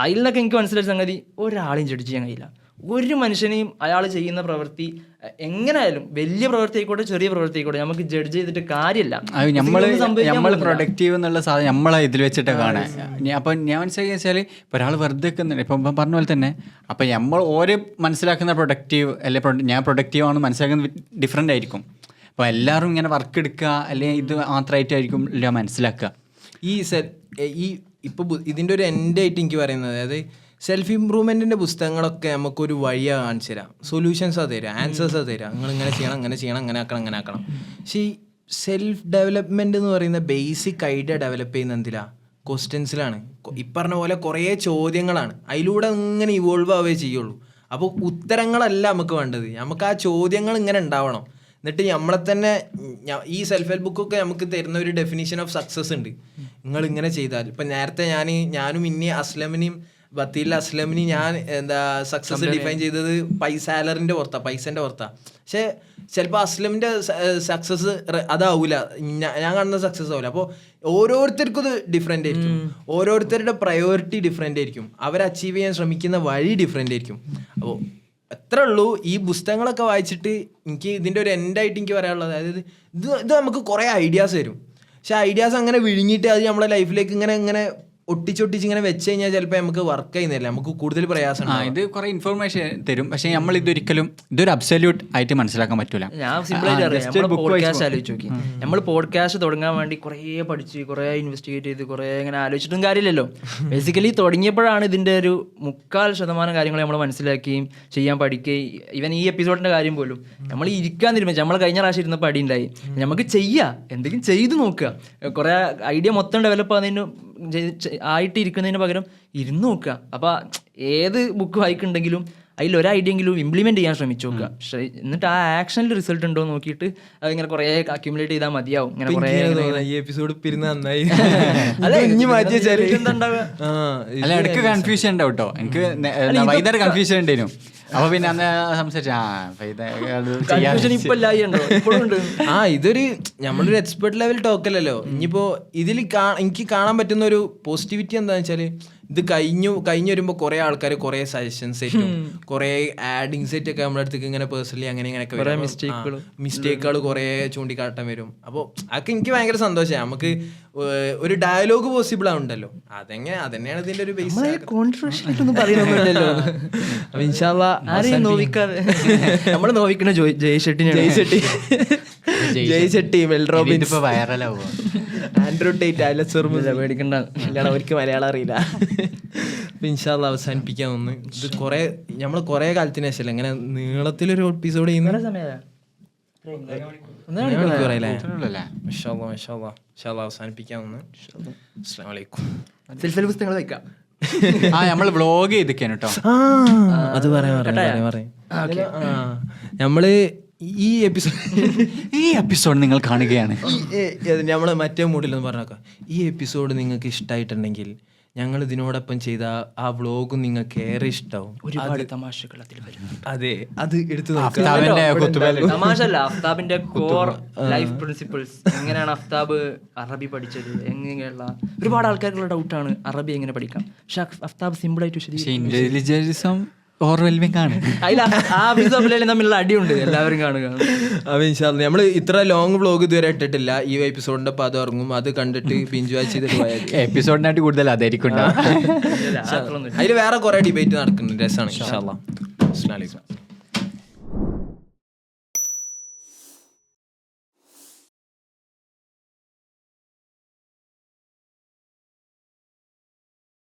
അതിൽ നിന്നൊക്കെ എനിക്ക് മനസ്സിലായ സംഗതി, ഒരാളെയും ജഡ്ജ് ചെയ്യാൻ കഴിയില്ല. ഒരു മനുഷ്യനെയും അയാൾ ചെയ്യുന്ന പ്രവൃത്തി എങ്ങനെയായാലും, വലിയ പ്രവൃത്തി ആയിക്കോട്ടെ ചെറിയ പ്രവൃത്തി ആയിക്കോട്ടെ, നമുക്ക് ജഡ്ജ് ചെയ്തിട്ട് കാര്യമില്ല. നമ്മൾ പ്രൊഡക്റ്റീവ് എന്നുള്ള സാധനം നമ്മളെ ഇതിൽ വെച്ചിട്ട് കാണാൻ. അപ്പം ഞാൻ മനസ്സിലാക്കി വെച്ചാൽ ഇപ്പോൾ ഒരാൾ വെറുതെ വെക്കുന്നുണ്ട്, ഇപ്പം പറഞ്ഞ പോലെ തന്നെ. അപ്പം നമ്മൾ ഓരോ മനസ്സിലാക്കുന്ന പ്രൊഡക്റ്റീവ് അല്ലെങ്കിൽ ഞാൻ പ്രൊഡക്റ്റീവ് ആണെന്ന് മനസ്സിലാക്കുന്നത് ഡിഫറെൻ്റ് ആയിരിക്കും. അപ്പോൾ എല്ലാവരും ഇങ്ങനെ വർക്ക് എടുക്കുക അല്ലെങ്കിൽ ഇത് മാത്രമായിട്ടായിരിക്കും എല്ലാം മനസ്സിലാക്കുക. ഈ ഇപ്പോൾ ഇതിൻ്റെ ഒരു എൻഡായിട്ട് എനിക്ക് പറയുന്നത്, അതായത് സെൽഫ് ഇമ്പ്രൂവ്മെൻറ്റിൻ്റെ പുസ്തകങ്ങളൊക്കെ നമുക്കൊരു വഴിയാണ് കാണിച്ചു തരാം, സൊല്യൂഷൻസാണ് തരാം, ആൻസേഴ്സാണ് തരാം, നിങ്ങൾ ഇങ്ങനെ ചെയ്യണം, അങ്ങനെ ചെയ്യണം, അങ്ങനെ ആക്കണം, അങ്ങനെ ആക്കണം. പക്ഷേ ഈ സെൽഫ് ഡെവലപ്മെൻറ്റ് എന്ന് പറയുന്ന ബേസിക് ഐഡിയ ഡെവലപ്പ് ചെയ്യുന്ന എന്തിലാണ്? ക്വസ്റ്റ്യൻസിലാണ്. ഈ പറഞ്ഞ പോലെ കുറേ ചോദ്യങ്ങളാണ്, അതിലൂടെ ഇങ്ങനെ ഇവോൾവ് ആവുകയേ ചെയ്യുള്ളൂ. അപ്പോൾ ഉത്തരങ്ങളല്ല നമുക്ക് വേണ്ടത്, നമുക്ക് ആ ചോദ്യങ്ങൾ ഇങ്ങനെ ഉണ്ടാവണം. എന്നിട്ട് നമ്മളെ തന്നെ ഈ സെൽഫ് ഹെൽപ്പ് ബുക്കൊക്കെ നമുക്ക് തരുന്ന ഒരു ഡെഫിനിഷൻ ഓഫ് സക്സസ് ഉണ്ട്. നിങ്ങൾ ഇങ്ങനെ ചെയ്താൽ ഇപ്പം നേരത്തെ ഞാനും ഇനി അസ്ലമിനെയും ബത്തീൽ അസ്ലമിന് ഞാൻ എന്താ സക്സസ് ഡിഫൈൻ ചെയ്തത് സാലറിൻ്റെ പുറത്താണ്, പൈസൻ്റെ പുറത്താണ്. പക്ഷേ ചിലപ്പോൾ അസ്ലമിൻ്റെ സക്സസ് അതാവൂല, ഞാൻ കാണുന്ന സക്സസ് ആവില്ല. അപ്പോൾ ഓരോരുത്തർക്കും ഇത് ഡിഫറെൻ്റ് ആയിരിക്കും, ഓരോരുത്തരുടെ പ്രയോറിറ്റി ഡിഫറെൻ്റ് ആയിരിക്കും, അവർ അച്ചീവ് ചെയ്യാൻ ശ്രമിക്കുന്ന വഴി ഡിഫറെൻ്റ് ആയിരിക്കും. അപ്പോൾ അത്രേ ഉള്ളൂ. ഈ പുസ്തകങ്ങളൊക്കെ വായിച്ചിട്ട് എനിക്ക് ഇതിൻ്റെ ഒരു എൻഡായിട്ട് എനിക്ക് പറയാനുള്ളത്, അതായത് ഇത് നമുക്ക് കുറേ ഐഡിയാസ് തരും. പക്ഷെ ഐഡിയാസ് അങ്ങനെ വിഴുങ്ങിയിട്ട് അത് നമ്മളെ ലൈഫിലേക്ക് ഇങ്ങനെ ഒട്ടിച്ചൊട്ടിച്ച് ഇങ്ങനെ വെച്ച് കഴിഞ്ഞാൽ ചിലപ്പോൾ നമുക്ക് വർക്ക് ചെയ്യുന്നില്ല, നമുക്ക് കൂടുതൽ പ്രയാസം. ഇത് കുറെ ഇൻഫർമേഷൻ തരും, പക്ഷെ നമ്മൾ ഇതൊരിക്കലും ഇതൊരു അബ്സല്യൂട്ട് ആയിട്ട് മനസ്സിലാക്കാൻ പറ്റൂല. ഞാൻ സിമ്പിളായിട്ട് അറിയാം, പോഡ്കാസ്റ്റ് ആലോചിച്ച് നോക്കി. നമ്മൾ പോഡ്കാസ്റ്റ് തുടങ്ങാൻ വേണ്ടി കുറേ പഠിച്ച് കുറേ ഇൻവെസ്റ്റിഗേറ്റ് ചെയ്ത് കുറേ ഇങ്ങനെ ആലോചിച്ചിട്ടും കാര്യമില്ലല്ലോ. ബേസിക്കലി തുടങ്ങിയപ്പോഴാണ് ഇതിൻ്റെ ഒരു 3% കാര്യങ്ങൾ നമ്മൾ മനസ്സിലാക്കുകയും ചെയ്യാൻ പഠിക്കുകയും. ഈവൻ ഈ എപ്പിസോഡിൻ്റെ കാര്യം പോലും നമ്മൾ ഇരിക്കാൻ തീരുമാനിച്ചു. നമ്മൾ കഴിഞ്ഞ പ്രാവശ്യം ഇരുന്നപ്പോൾ അടി ഉണ്ടായി, നമുക്ക് ചെയ്യാം, എന്തെങ്കിലും ചെയ്ത് നോക്കുക. കുറേ ഐഡിയ മൊത്തം ഡെവലപ്പ് ആകുന്നതിന് ആയിട്ട് ഇരിക്കുന്നതിന് പകരം ഇരുന്ന് നോക്കുക. അപ്പോൾ ഏത് ബുക്ക് വായിക്കുന്നുണ്ടെങ്കിലും അതിൽ ഒരു ഐഡിയെങ്കിലും ഇംപ്ലിമെന്റ് ചെയ്യാൻ ശ്രമിച്ചു നോക്കുക. എന്നിട്ട് ആ ആക്ഷനിൽ റിസൾട്ട് ഉണ്ടോ നോക്കിയിട്ട് അതിങ്ങനെ കുറേ അക്യുമുലേറ്റ് ചെയ്താൽ മതിയാവും. ഇങ്ങനെ കുറേ ഈ എപ്പിസോഡ് പിരിന്ന് നന്നായി അല്ല, ഇടയ്ക്ക് കൺഫ്യൂഷൻ ഉണ്ടാവും കേട്ടോ. എനിക്ക് വൈകുന്നേരം കൺഫ്യൂഷൻ ഉണ്ടായിരുന്നു. അപ്പൊ പിന്നെ അന്ന് ഇതൊരു നമ്മളൊരു എക്സ്പെർട്ട് ലെവൽ ടോക്കല്ലല്ലോ. ഇനിയിപ്പോ ഇതിൽ എനിക്ക് കാണാൻ പറ്റുന്ന ഒരു പോസിറ്റിവിറ്റി എന്താന്ന് വെച്ചാല്, ഇത് കഴിഞ്ഞു വരുമ്പോൾ കുറെ ആൾക്കാർ കുറെ സജഷൻസ് സെറ്റും കുറെ ആഡിങ് സെറ്റ് ഒക്കെ നമ്മുടെ അടുത്തേക്ക് ഇങ്ങനെ പേഴ്സണലി അങ്ങനെയൊക്കെ മിസ്റ്റേക്കുകൾ കുറെ ചൂണ്ടിക്കാട്ടാൻ വരും. അപ്പോൾ അതൊക്കെ എനിക്ക് ഭയങ്കര സന്തോഷമായി. നമുക്ക് ഒരു ഡയലോഗ് പോസിബിൾ ആവുണ്ടല്ലോ, അതന്നെയാണ് ഇതിന്റെ ഒരു ബേസ്. അപ്പൊ ഇൻഷാല്ലാ ആരെയും നോവിക്കാതെ നമ്മൾ നോവിക്കണ ജയ് ഷെട്ടി, മെൽ റോബിൻസ്, വൈറലാവും, ആൻഡ്രൂ ടേറ്റ്, അലക്സ് ഹെർമസ്. പേടിക്കണ്ട, അവർക്ക് മലയാളം അറിയില്ല. അപ്പൊ ഇൻഷാല്ലാ അവസാനിപ്പിക്കാൻ ഒന്ന്. ഇത് നമ്മൾ കുറെ കാലത്തിന് ശേഷം ഇങ്ങനെ നീളത്തിലൊരു എപ്പിസോഡ് ചെയ്യുന്ന അവസാനിപ്പിക്കാൻ ഒന്ന്. അസ്സലാമു അലൈക്കും. സെൽഫ് ഹെൽപ്പ് പുസ്തകങ്ങൾ വയ്ക്കാം. നമ്മള് വ്ളോഗ് ചെയ്തിരിക്കാണ് കേട്ടോ. അത് പറയാം. നമ്മള് ഈ എപ്പിസോഡ് നിങ്ങൾ കാണുകയാണ്. നമ്മള് മറ്റേ മൂഡിലൊന്ന് പറഞ്ഞേക്കാം. ഈ എപ്പിസോഡ് നിങ്ങൾക്ക് ഇഷ്ടമായിട്ടുണ്ടെങ്കിൽ ഞങ്ങൾ ഇതിനോടൊപ്പം ചെയ്ത ആ വ്ളോഗും നിങ്ങൾക്ക് ഏറെ ഇഷ്ടാവും. ഒരുപാട് തമാശകൾ അതിൽ വരും. അതെ, അത് എടുത്തു തമാശല്ല, അഫ്താബിന്റെ കോർ ലൈഫ് പ്രിൻസിപ്പിൾസ്, എങ്ങനെയാണ് അഫ്താബ് അറബി പഠിച്ചത്, എങ്ങനെയുള്ള ഒരുപാട് ആൾക്കാർക്കുള്ള ഡൗട്ടാണ് അറബി എങ്ങനെ പഠിക്കാം. പക്ഷെ അഫ്താബ് സിമ്പിൾ ആയിട്ട് ഇന്റലിജൻസും ഓവർവെൽമിംഗ് ആണ്. തമ്മിലുള്ള അടിയുണ്ട്, എല്ലാവരും കാണുക. അപ്പൊ ഇൻഷാല്ലാ നമ്മൾ ഇത്ര ലോങ് വ്ളോഗ് ഇതുവരെ ഇട്ടിട്ടില്ല. ഈ എപ്പിസോഡിന്റെ അത് ഇറങ്ങും, അത് കണ്ടിട്ട് ബിഞ്ച് വാച്ച് ചെയ്തിട്ട് പോയാൽ എപ്പിസോഡിനായിട്ട് കൂടുതൽ അതായിരിക്കും. അതിൽ വേറെ കുറെ ഡിബേറ്റ് നടക്കുന്നുണ്ട്, രസമാണ്. ഇൻഷാല്ലാ. അസ്സലാമു അലൈക്കും.